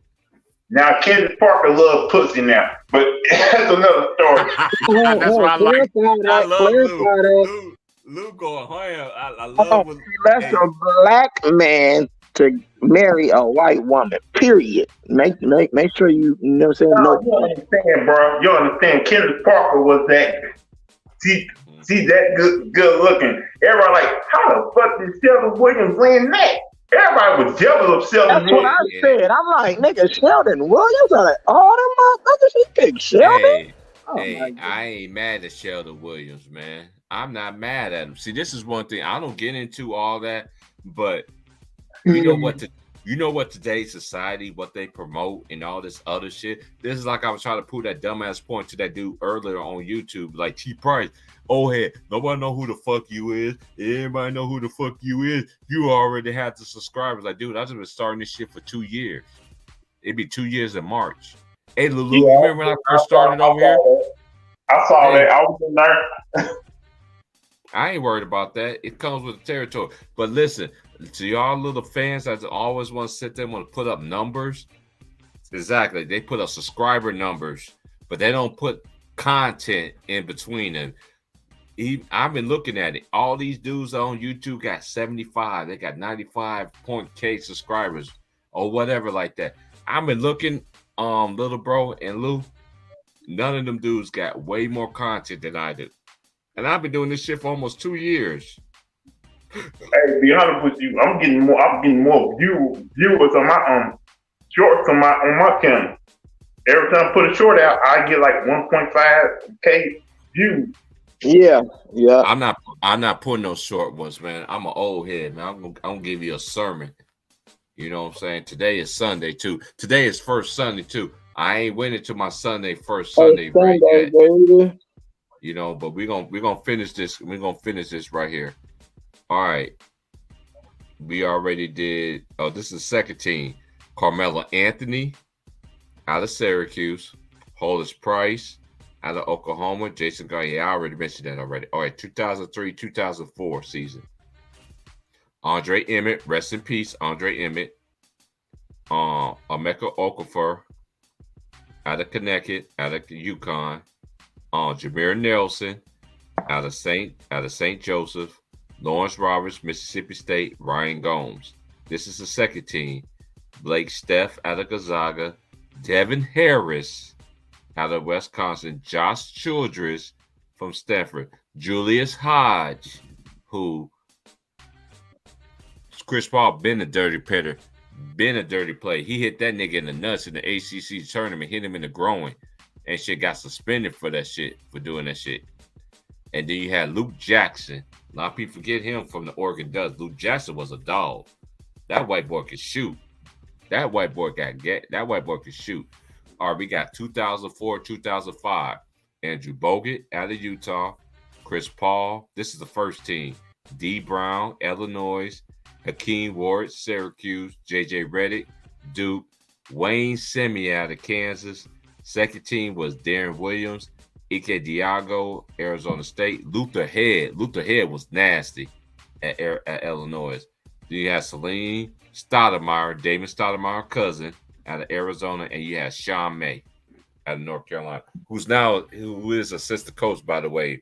Now,
Candace Parker loves pussy now, but that's another story.
That's why I like. I love Lou. Lou going home. I love when
that's a black man to marry a white woman. Period. Make sure you know what I'm saying.
No, you understand, bro. You understand? Candace Parker was that. See that good looking. Everybody like, how the fuck did Sheldon Williams win that? Everybody was jealous of Sheldon
Williams. That's what I said. I'm like, nigga, Sheldon Williams. I'm like, oh, them motherfuckers, he picked Sheldon.
Hey, I ain't mad at Sheldon Williams, man. I'm not mad at him. See, this is one thing. I don't get into all that, but you know what today's society, what they promote and all this other shit. This is like I was trying to prove that dumbass point to that dude earlier on YouTube, like T. Price. Oh, hey, nobody know who the fuck you is. Everybody know who the fuck you is. You already had the subscribers. Like, dude, I just been starting this shit for 2 years. It'd be 2 years in March. Hey, Lulu, you remember when I first started over here?
I saw that. I was in there.
I ain't worried about that. It comes with the territory. But listen, to y'all little fans that always want to sit there and want to put up numbers, exactly. They put up subscriber numbers, but they don't put content in between them. I've been looking at it. All these dudes on YouTube got 75. They got 95.k subscribers or whatever like that. I've been looking, little bro and Lou. None of them dudes got way more content than I do. And I've been doing this shit for almost 2 years.
Hey, be honest with you, I'm getting more viewers on my shorts on my channel. Every time I put a short out, I get like 1.5k views.
Yeah.
I'm not putting no short ones, man. I'm an old head, man. I'm gonna give you a sermon. You know what I'm saying? Today is Sunday too. Today is first Sunday too. I ain't went into my first Sunday break yet. Baby. You know, but we're gonna finish this. We're gonna finish this right here. All right. We already did. Oh, this is the second team. Carmelo Anthony, out of Syracuse. Hollis Price out of Oklahoma. Jason Garcia, yeah, I already mentioned that already. All right, 2003, 2004 season. Andre Emmett, rest in peace, Andre Emmett. Emeka Okafor out of Connecticut, out of UConn. Jameer Nelson out of St. Joseph. Lawrence Roberts, Mississippi State. Ryan Gomes. This is the second team. Blake Steff out of Gonzaga. Devin Harris out of Wisconsin. Josh Childress from Stanford. Julius Hodge, who Chris Paul been a dirty player. He hit that nigga in the nuts in the ACC tournament, hit him in the groin, and shit got suspended for that shit, for doing that shit. And then you had Luke Jackson. A lot of people forget him from the Oregon Ducks. Luke Jackson was a dog. That white boy could shoot. That white boy could shoot. All right, we got 2004, 2005. Andrew Bogut out of Utah. Chris Paul. This is the first team. D. Brown, Illinois. Hakeem Ward, Syracuse. J.J. Redick, Duke. Wayne Simi out of Kansas. Second team was Darren Williams. Ike Diago, Arizona State. Luther Head was nasty at Illinois. Then you had Celine Stoudemire, Damon Stoudemire cousin out of Arizona, and you had Sean May out of North Carolina, who is assistant coach, by the way,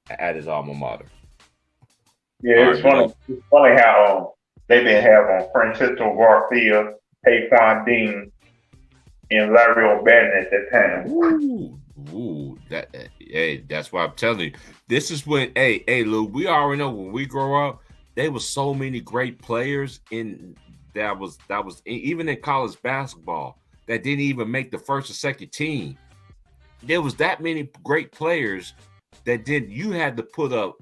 at his alma mater.
Yeah, it's funny how they've been having Francisco Garcia, Taquan Dean, and Larry O'Bannon at that time.
That's why I'm telling you. This is when, Lou, we already know when we grow up, there was so many great players that was even in college basketball that didn't even make the first or second team. There was that many great players that you had to put up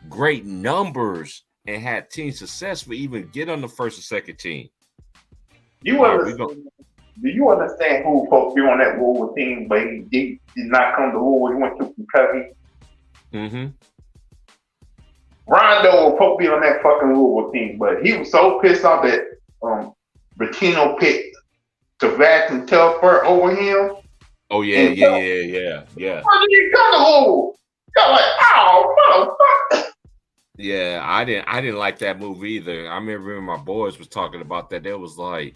great numbers and had team success for even get on the first or second team.
Do you understand who was supposed to be on that Louisville team, but he did not come to Louisville? He went to Kentucky.
Mm-hmm.
Rondo was supposed to be on that fucking Louisville team, but he was so pissed off that Bertino picked Sebastian Telfair over him.
Oh yeah.
Why did he come to Louisville? You're like, oh motherfucker.
Yeah, I didn't like that move either. I remember when my boys was talking about that. They was like,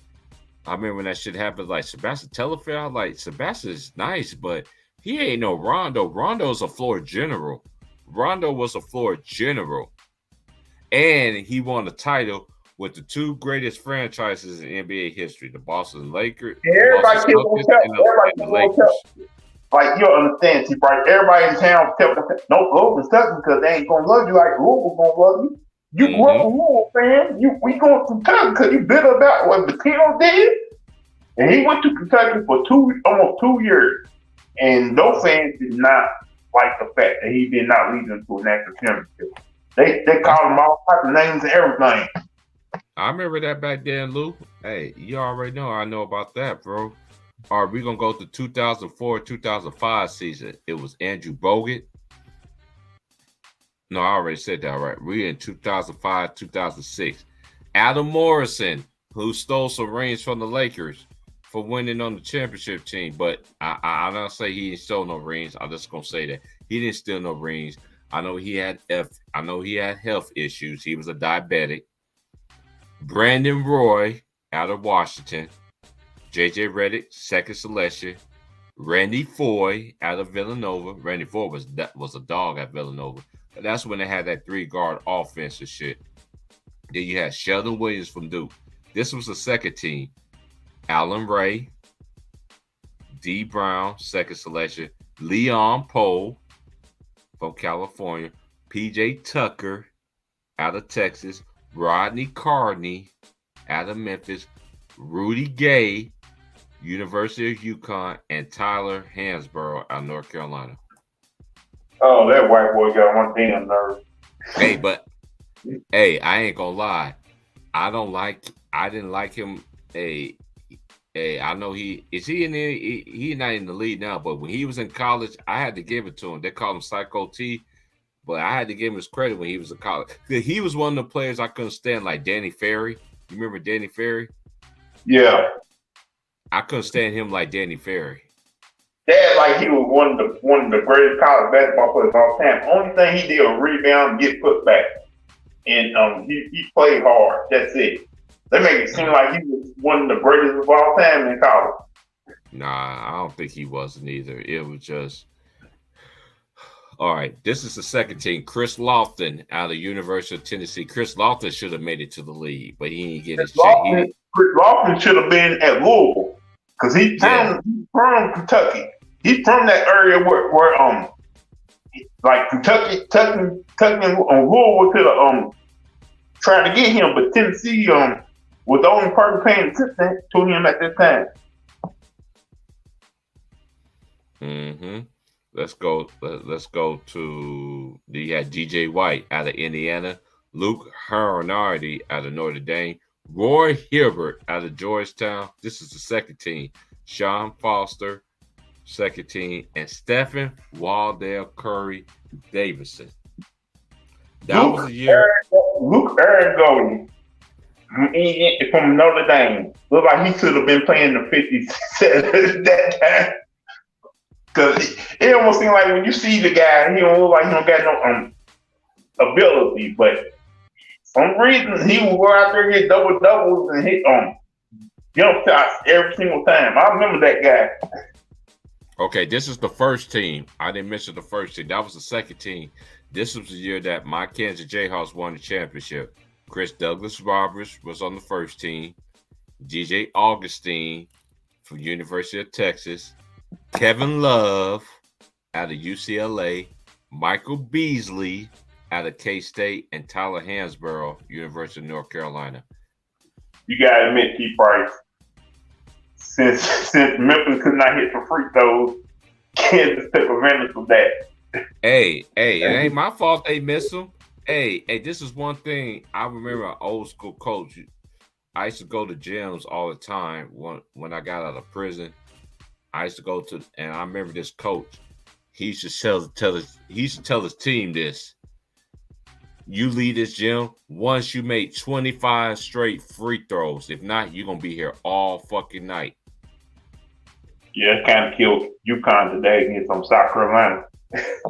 I remember when that shit happened, like Sebastian Telfair, I was like, Sebastian's nice, but he ain't no Rondo. Rondo's a floor general. Rondo was a floor general. And he won a title with the two greatest franchises in NBA history, the Boston Lakers.
Yeah, everybody kept on telling Lakers. Like, you don't understand, see, right? Everybody in town kept don't go to Kentucky because they ain't gonna love you like Louisville gonna love you. You grew up a Louisville fan. We going to Kentucky because you bitter about what Bertino did. And he went to Kentucky for almost 2 years. And those fans did not like the fact that he did not lead them to a national championship. They called him all types of names and everything.
I remember that back then, Lou. Hey, you already know I know about that, bro. All right, we're going to go to 2004-2005 season. It was Andrew Bogut. No, I already said that, right? We're in 2005-2006. Adam Morrison, who stole some rings from the Lakers for winning on the championship team. But I don't say he didn't steal no rings. I'm just going to say that. He didn't steal no rings. I know he had health issues. He was a diabetic. Brandon Roy out of Washington. J.J. Redick, second selection. Randy Foye out of Villanova. Randy Foye was a dog at Villanova. But that's when they had that 3-guard offense and shit. Then you had Sheldon Williams from Duke. This was the second team. Alan Ray, D. Brown, second selection. Leon Poole from California. P.J. Tucker out of Texas. Rodney Carney out of Memphis. Rudy Gay, University of UConn, and Tyler Hansborough out of North Carolina.
Oh, that white boy got one damn nerve.
Hey, I ain't gonna lie. I didn't like him. Hey, I know he not in the league now, but when he was in college, I had to give it to him. They called him Psycho T, but I had to give him his credit when he was in college. He was one of the players I couldn't stand, like Danny Ferry. You remember Danny Ferry?
Yeah.
I couldn't stand him like Danny Ferry.
That like he was one of the greatest college basketball players of all time. Only thing he did was rebound and get put back. And he played hard. That's it. They make it seem like he was one of the greatest of all time in college.
Nah, I don't think he wasn't either. It was just all right. This is the second team. Chris Lofton out of the University of Tennessee. Chris Lofton should have made it to the league, but he didn't get his check.
Chris Lofton should have been at Louisville because he's from Kentucky. He's from that area where like Kentucky on Louisville could have tried to get him, but Tennessee was the only person paying attention to him at this time.
Mm-hmm. Let's go to you had DJ White out of Indiana, Luke Harnardi out of Notre Dame, Roy Hibbert out of Georgetown. This is the second team. Sean Foster, second team, and Stephen Waldell Curry Davidson. That was a year.
Luke Aragoni from Notre Dame. Looked like he should have been playing the 50s that time. Because it almost seems like when you see the guy, he don't look like he don't got no ability, but for some reason he will go out there and get doubles and hit jump shots every single time. I remember that guy.
Okay, this is the first team. I didn't mention the first team. That was the second team. This was the year that my Kansas Jayhawks won the championship. Chris Douglas Roberts was on the first team. DJ Augustine from University of Texas. Kevin Love out of UCLA. Michael Beasley out of K-State. And Tyler Hansborough, University of North Carolina.
You got to admit, T. Price, since Memphis could not hit the free throws, Kansas took advantage of that.
Hey, it ain't my fault they missed them. Hey, this is one thing. I remember an old school coach. I used to go to gyms all the time when I got out of prison. I used to go to, and I remember this coach. He used to tell his team this. You leave this gym once you make 25 straight free throws. If not, you're gonna be here all fucking night.
Yeah, it kind of killed UConn today against South Carolina.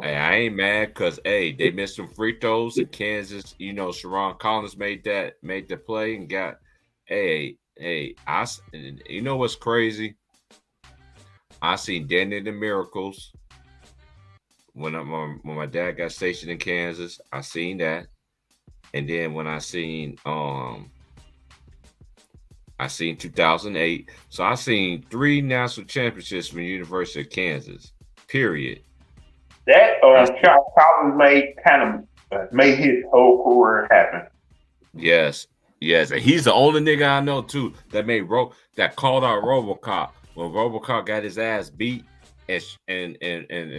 Hey, I ain't mad because they missed some free throws in Kansas. You know, Sharon Collins made the play and got you know what's crazy? I seen Danny the Miracles when my dad got stationed in Kansas. I seen that, and then when I seen 2008. So I seen 3 national championships from the University of Kansas. Period.
That Collins made his whole career happen.
Yes, and he's the only nigga I know too that called out RoboCop when RoboCop got his ass beat. And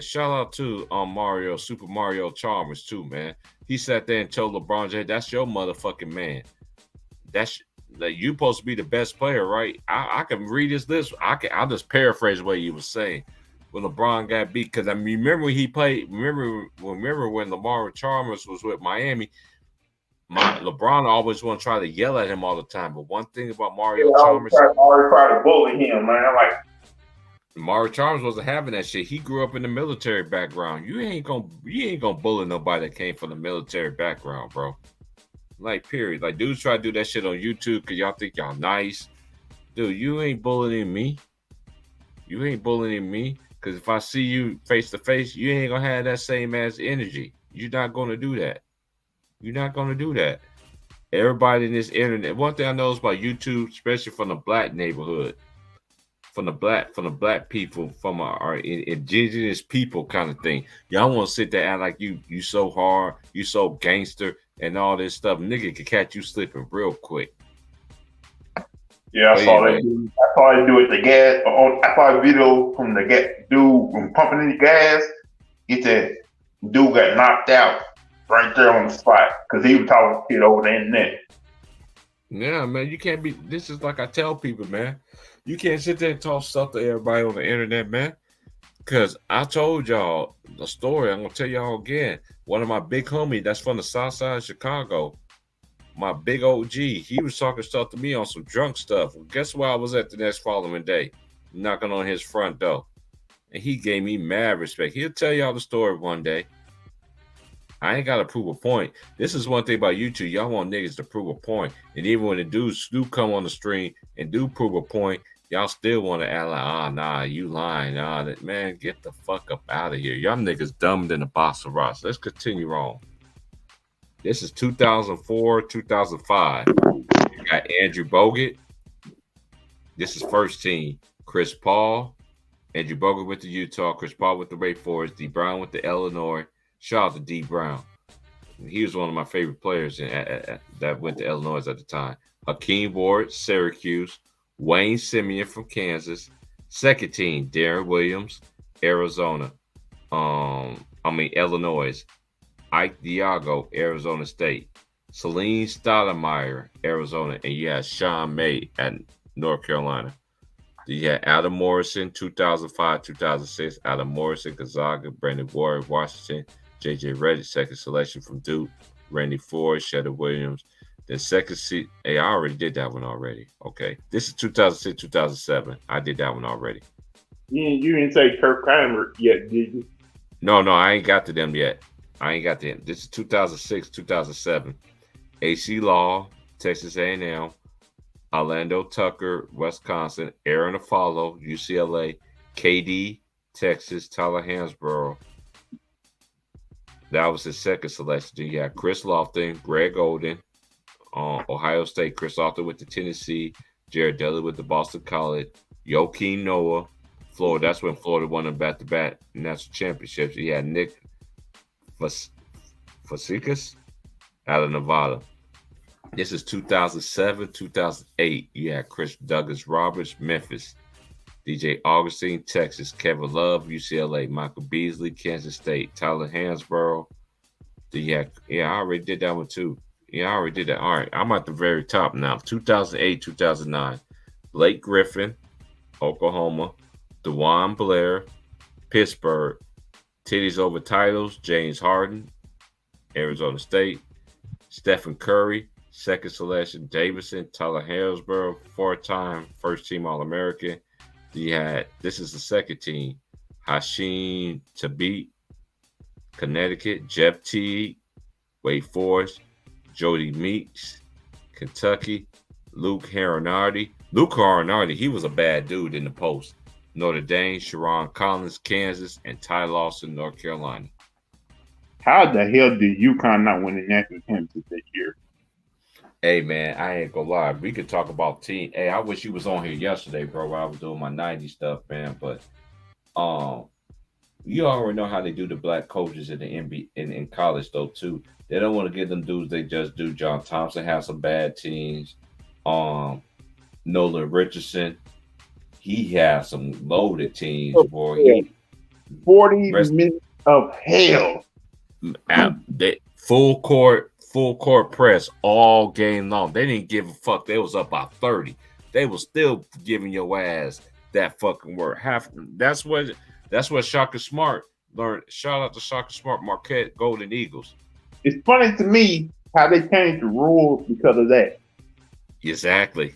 shout out to Super Mario Chalmers too, man. He sat there and told LeBron James, "That's your motherfucking man. That's like you supposed to be the best player, right?" I can read his list. I'll just paraphrase what he was saying. When LeBron got beat, because I mean, remember when he played. Remember when Lamar Chalmers was with Miami. LeBron always want to try to yell at him all the time. But one thing about Mario Chalmers,
always try to bully him, man. Like
Mario Chalmers wasn't having that shit. He grew up in the military background. You ain't gonna bully nobody that came from the military background, bro. Like, period. Like, dudes try to do that shit on YouTube because y'all think y'all nice. Dude, you ain't bullying me. You ain't bullying me. Because if I see you face to face, you ain't going to have that same ass energy. You're not going to do that. You're not going to do that. Everybody in this internet, one thing I know is about YouTube, especially from the black neighborhood, from the black people, from our indigenous people kind of thing. Y'all want to sit there and act like you so hard, you so gangster, and all this stuff. Nigga can catch you slipping real quick.
Yeah, I saw they do it. The gas. I saw a video from the dude pumping the gas. He said, dude got knocked out right there on the spot because he was talking shit over the internet.
Yeah, man, you can't be. This is like I tell people, man. You can't sit there and talk stuff to everybody on the internet, man. Because I told y'all the story. I'm gonna tell y'all again. One of my big homies that's from the South Side of Chicago. my big OG, he was talking stuff to me on some drunk stuff. Well, guess where I was at the next following day? Knocking on his front door. And he gave me mad respect. He'll tell y'all the story one day. I ain't got to prove a point. This is one thing about you two. Y'all want niggas to prove a point. And even when the dudes do come on the stream and do prove a point, y'all still want to act like, nah, you lying. Man, get the fuck up out of here. Y'all niggas dumber than a box of rocks. Let's continue on. This is 2004, 2005. You got Andrew Bogut. This is first team. Chris Paul. Andrew Bogut went to Utah. Chris Paul with the Wake Forest. D. Brown with the Illinois. Shout out to D. Brown. He was one of my favorite players that went to Illinois at the time. Hakeem Ward, Syracuse. Wayne Simeon from Kansas. Second team, Darren Williams, Arizona. Illinois. Ike Diago, Arizona State. Celine Stoudemire, Arizona. And you had Sean May at North Carolina. You had Adam Morrison, 2005, 2006. Adam Morrison, Gonzaga. Brandon Ward, Washington. J.J. Redick, second selection from Duke. Randy Ford, Sheldon Williams. Then second seat. Hey, I already did that one already. Okay. This is 2006, 2007. I did that one already.
You didn't say Kirk Kramer yet, did you?
No, I ain't got to them yet. This is 2006, 2007. AC Law, Texas A&M. Orlando Tucker, Wisconsin. Aaron Afalo, UCLA. KD, Texas. Tyler Hansborough. That was his second selection. Then you had Chris Lofton, Greg Oden, Ohio State. Chris Lofton with the Tennessee. Jared Dudley with the Boston College. Joakim Noah, Florida. That's when Florida won them back-to-back national championships. You had Nick Fazekas out of Nevada. This is 2007, 2008. You had Chris Douglas Roberts, Memphis. DJ Augustine, Texas. Kevin Love, UCLA. Michael Beasley, Kansas State. Tyler Hansborough. I already did that one too. Yeah, I already did that. All right, I'm at the very top now. 2008, 2009. Blake Griffin, Oklahoma. DeJuan Blair, Pittsburgh. Titties over titles, James Harden, Arizona State. Stephen Curry, second selection. Davidson, Tyler Hansborough, four-time first-team All-American. This is the second team. Hashim Thabit, Connecticut. Jeff Teague, Wake Forest. Jody Meeks, Kentucky. Luke Harnardi, he was a bad dude in the post. Notre Dame. Sharon Collins, Kansas. And Ty Lawson, North Carolina.
How the hell did UConn not win the national championship this year?
Hey, man, I ain't gonna lie. We could talk about team. Hey, I wish you was on here yesterday, bro, while I was doing my 90s stuff, man. But you already know how they do the black coaches in the NBA in college, though, too. They don't want to give them dudes they just do. John Thompson has some bad teams. Nolan Richardson, he has some loaded teams, boy.
40 minutes of hell.
Full court press all game long. They didn't give a fuck. They was up by 30. They was still giving your ass that fucking work. That's what Shaka Smart learned. Shout out to Shaka Smart, Marquette Golden Eagles.
It's funny to me how they changed the rules because of that.
Exactly.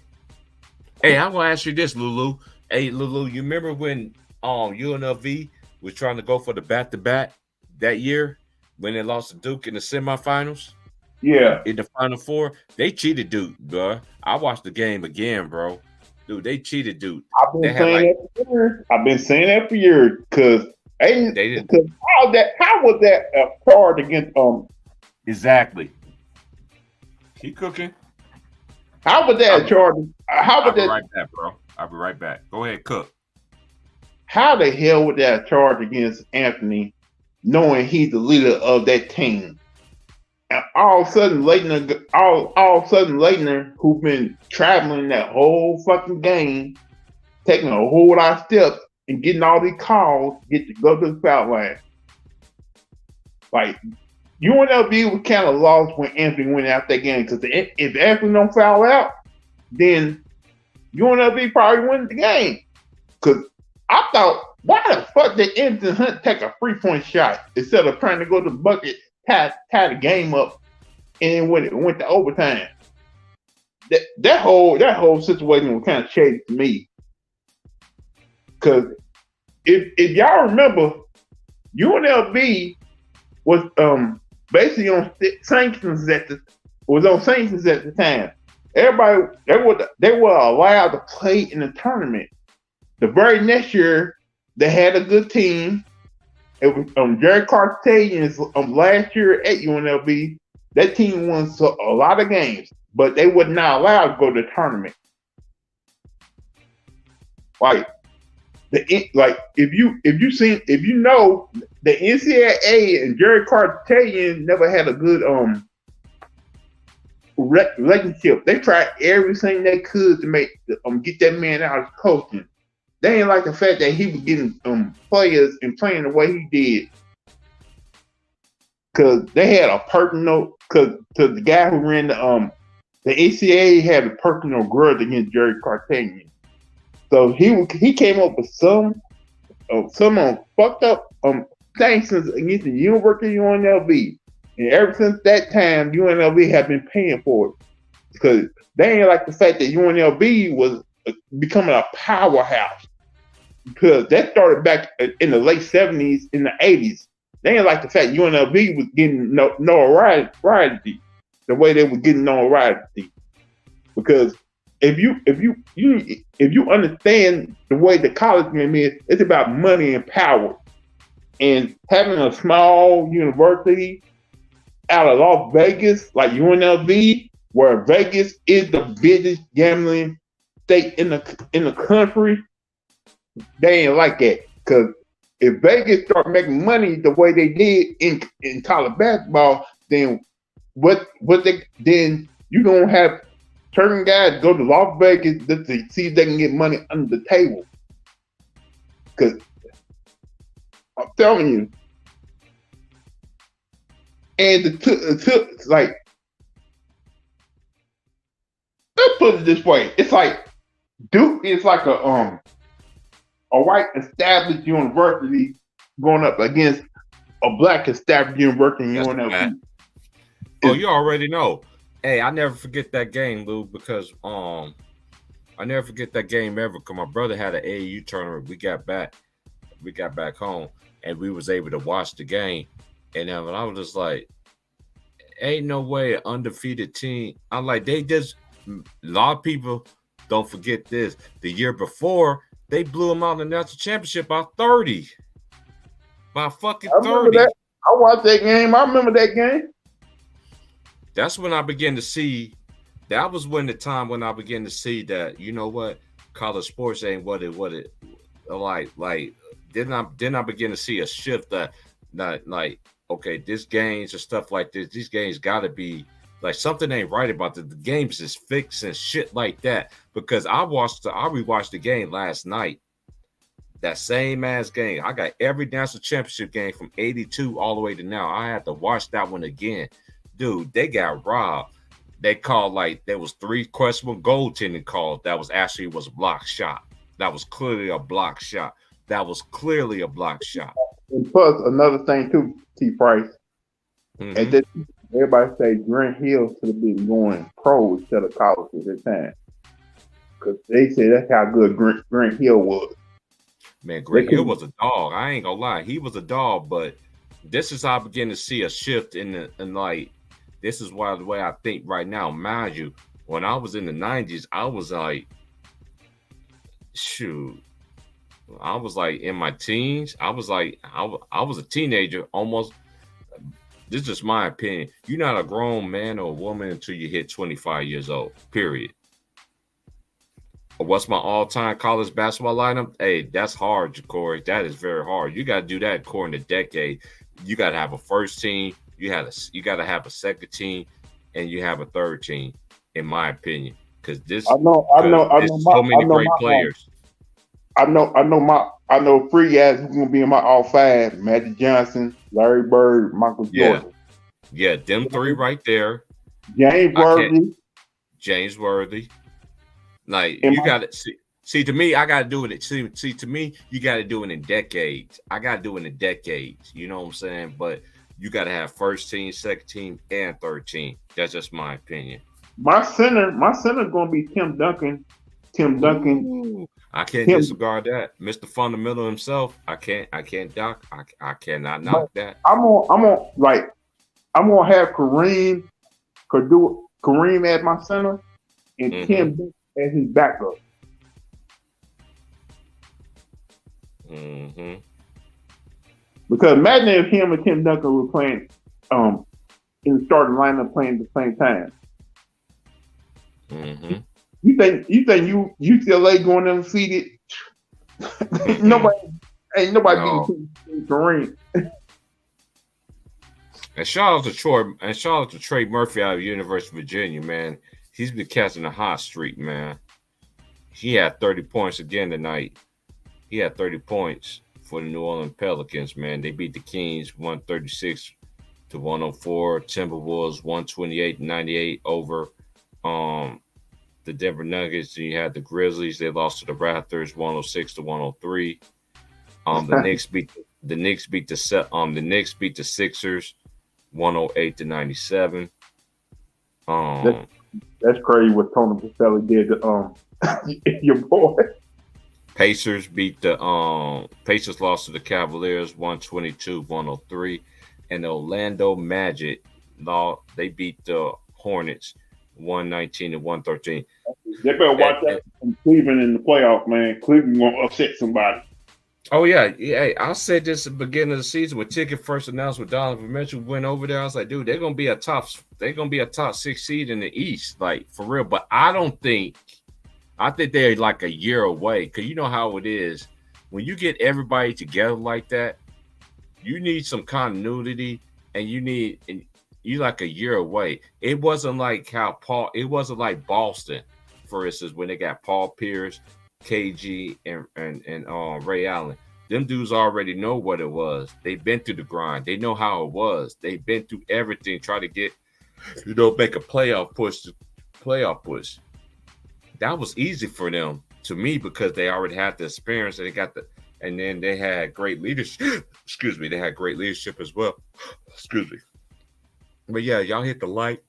Hey, I'm gonna ask you this, Lulu. Hey, Lulu, you remember when UNLV was trying to go for the back-to-back that year when they lost to Duke in the semifinals?
Yeah.
In the Final Four, they cheated Duke, bro. I watched the game again, bro. Dude, they cheated Duke.
I've been saying that for years because how was that a charge against
Exactly. Keep cooking.
How was that a charge?
I'll be right back, bro. I'll be right back. Go ahead, cook.
How the hell would that charge against Anthony, knowing he's the leader of that team? And all of a sudden, Leitner, who's been traveling that whole fucking game, taking a whole lot of steps and getting all these calls, get to go to the foul line. Like, UNLV was kind of lost when Anthony went out that game because if Anthony don't foul out, then UNLV probably win the game. Because I thought, why the fuck did Anthony Hunt take a 3-point shot instead of trying to go to the bucket, tie the game up, and when it went to overtime? that whole situation was kind of shady to me. Because if y'all remember, UNLV was basically on sanctions at the time. Everybody they were allowed to play in the tournament. The very next year, they had a good team. It was Jerry Cartesian's last year at UNLV. That team won a lot of games, but they were not allowed to go to the tournament. If you know the NCAA and Jerry Cartesian never had a good relationship. They tried everything they could to make get that man out of coaching. They ain't like the fact that he was getting players and playing the way he did. Cause they had a personal the guy who ran the NCAA had a personal grudge against Jerry Cartesian. So he came up with some fucked up sanctions against the University of UNLV. And ever since that time, UNLV have been paying for it. Because they ain't like the fact that UNLV was becoming a powerhouse. Because that started back in the late 70s, in the 80s. They ain't like the fact UNLV was getting notoriety the way they were getting notoriety. Because if you understand the way the college game is, it's about money and power. And having a small university out of Las Vegas, like UNLV, where Vegas is the biggest gambling state in the country, they ain't like that. Because if Vegas start making money the way they did in college basketball, then then you gonna have certain guys go to Las Vegas just to see if they can get money under the table. Because I'm telling you, and like, let's put it this way: it's like Duke is like a white established university going up against a black established university in UNLV.
Oh, you already know. Hey, I never forget that game, Lou, because I never forget that game ever. Because my brother had an AAU tournament. We got back home, and we was able to watch the game. And then I was just like, ain't no way an undefeated team. I'm like, a lot of people don't forget this. The year before, they blew them out in the national championship by 30. By fucking 30.
I watched that game. I remember that game.
That's when I began to see. That was when the time when I began to see that, you know what, college sports ain't what it like. Then I begin to see a shift that like, okay, this games and stuff like this. These games got to be like something ain't right about the games is fixed and shit like that. Because I rewatched the game last night. That same ass game. I got every national championship game from 82 all the way to now. I had to watch that one again. Dude, they got robbed. They called like there was 3 questionable goaltending calls. That was actually was a block shot. That was clearly a block shot.
And plus another thing too, T. Price. Mm-hmm. And then everybody say Grant Hill should have been going pro instead of college at that time. Because they say that's how good Grant Hill was.
Man, Grant Hill was a dog. I ain't gonna lie. He was a dog, but this is how I begin to see a shift in like, this is why the way I think right now. Mind you, when I was in the 90s, I was like, shoot. I was like in my teens. I was like, I was a teenager almost. This is just my opinion. You're not a grown man or a woman until you hit 25 years old, period. What's my all-time college basketball lineup? Hey, that's hard, Corey. That is very hard. You got to do that according to decade. You got to have a first team. You got to have a second team, and you have a third team, in my opinion. Because
I know
so many great players.
I know 3 guys who's gonna be in my all 5: Magic Johnson, Larry Bird, Michael Jordan.
Yeah, them 3 right there.
James Worthy.
Like, you got to see. To me, I got to do it. See, to me, you got to do it in decades. I got to do it in decades. You know what I'm saying? But you got to have first team, second team, and third team. That's just my opinion.
my center gonna be Tim Duncan. Tim Duncan.
Ooh, I can't disregard that, Mr. Fundamental himself. I can't knock. I cannot knock that.
I'm gonna have Kareem as my center and Tim Duncan as his backup.
Mm-hmm.
Because imagine if him and Tim Duncan were playing in the starting lineup playing at the same time.
Mm-hmm.
You think UCLA going undefeated? Ain't nobody beating Kareem.
And shout out to Trey Murphy out of University of Virginia, man. He's been catching a hot streak, man. He had 30 points again tonight. He had 30 points for the New Orleans Pelicans, man. They beat the Kings 136 to 104. Timberwolves 128-98 over the Denver Nuggets. And you had the Grizzlies. They lost to the Raptors 106 to 103. The Knicks beat the Sixers 108 to 97.
That's crazy what Tony Pacelli did to your boy.
Pacers lost to the Cavaliers 122-103, and the Orlando Magic they beat the Hornets 119-113.
They better watch that from Cleveland in the playoffs, man. Cleveland won't upset somebody.
Oh yeah. I said this at the beginning of the season when Ticket first announced with Donovan Mitchell went over there. I was like, dude, they're gonna be a top 6 seed in the East, like for real. But I think they're like a year away, because you know how it is when you get everybody together like that. You need some continuity, and you like a year away. It wasn't like Boston, for instance, when they got Paul Pierce, KG, and Ray Allen. Them dudes already know what it was. They've been through the grind. They know how it was. They've been through everything, try to get, make a playoff push. That was easy for them, to me, because they already had the experience and then they had great leadership. Excuse me. They had great leadership as well. Excuse me. But yeah, y'all hit the like.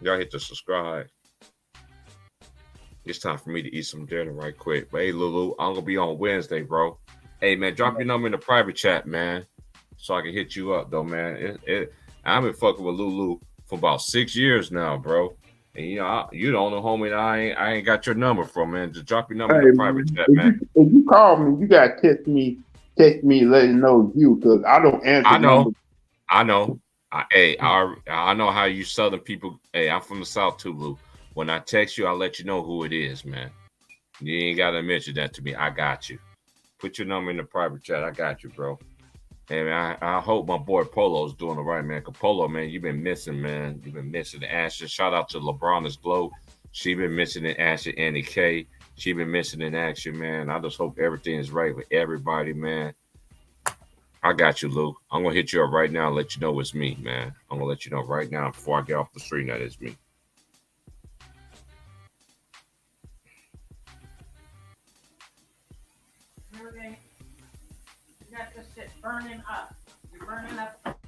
Y'all hit the subscribe. It's time for me to eat some dinner right quick. But hey, Lulu, I'm going to be on Wednesday, bro. Hey, man, drop your number in the private chat, man, so I can hit you up, though, man. I've been fucking with Lulu for about 6 years now, bro. And, you the only homie that I ain't got your number from, man. Just drop your number in the private chat, man.
If you call me, you got to text me, letting know you, because I don't answer.
I know. I know how you Southern people. Hey, I'm from the South too, Lou. When I text you, I'll let you know who it is, man. You ain't got to mention that to me. I got you. Put your number in the private chat. I got you, bro. And I hope my boy Polo's doing all right, man. Cause Polo, man, you've been missing, man. You've been missing the action. Shout out to LeBron's Glow. She been missing in action. Annie K. She been missing in action, man. I just hope everything is right with everybody, man. I got you, Lou. I'm gonna hit you up right now and let you know it's me, man. I'm gonna let you know right now before I get off the street that it's me.
You got this shit burning up. You're burning up.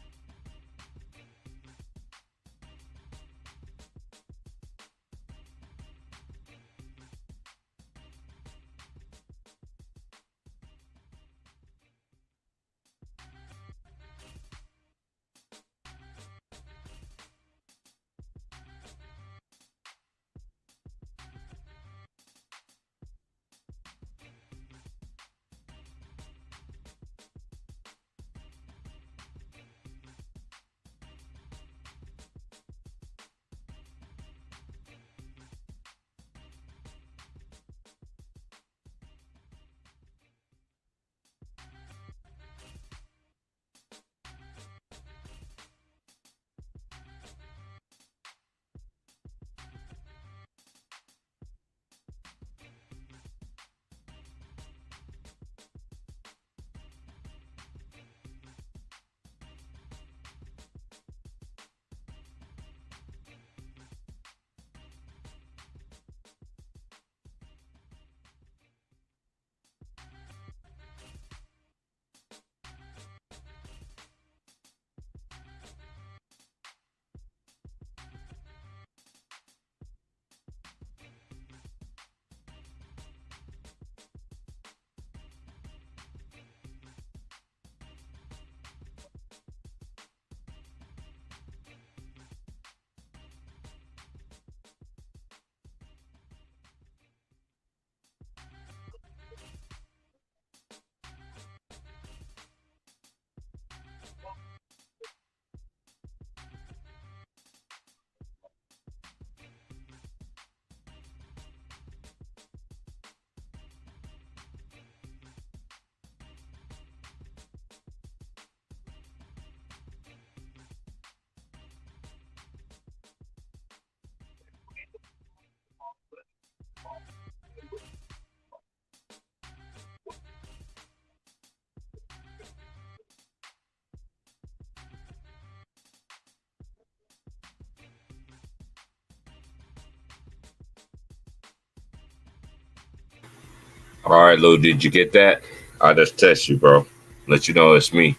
All right, Lou, did you get that? I just text you, bro. Let you know it's me.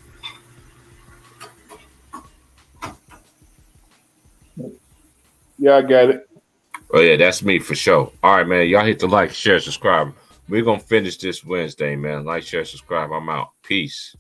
Yeah, I got it.
Oh, yeah, that's me for sure. All right, man. Y'all hit the like, share, subscribe. We're going to finish this Wednesday, man. Like, share, subscribe. I'm out. Peace.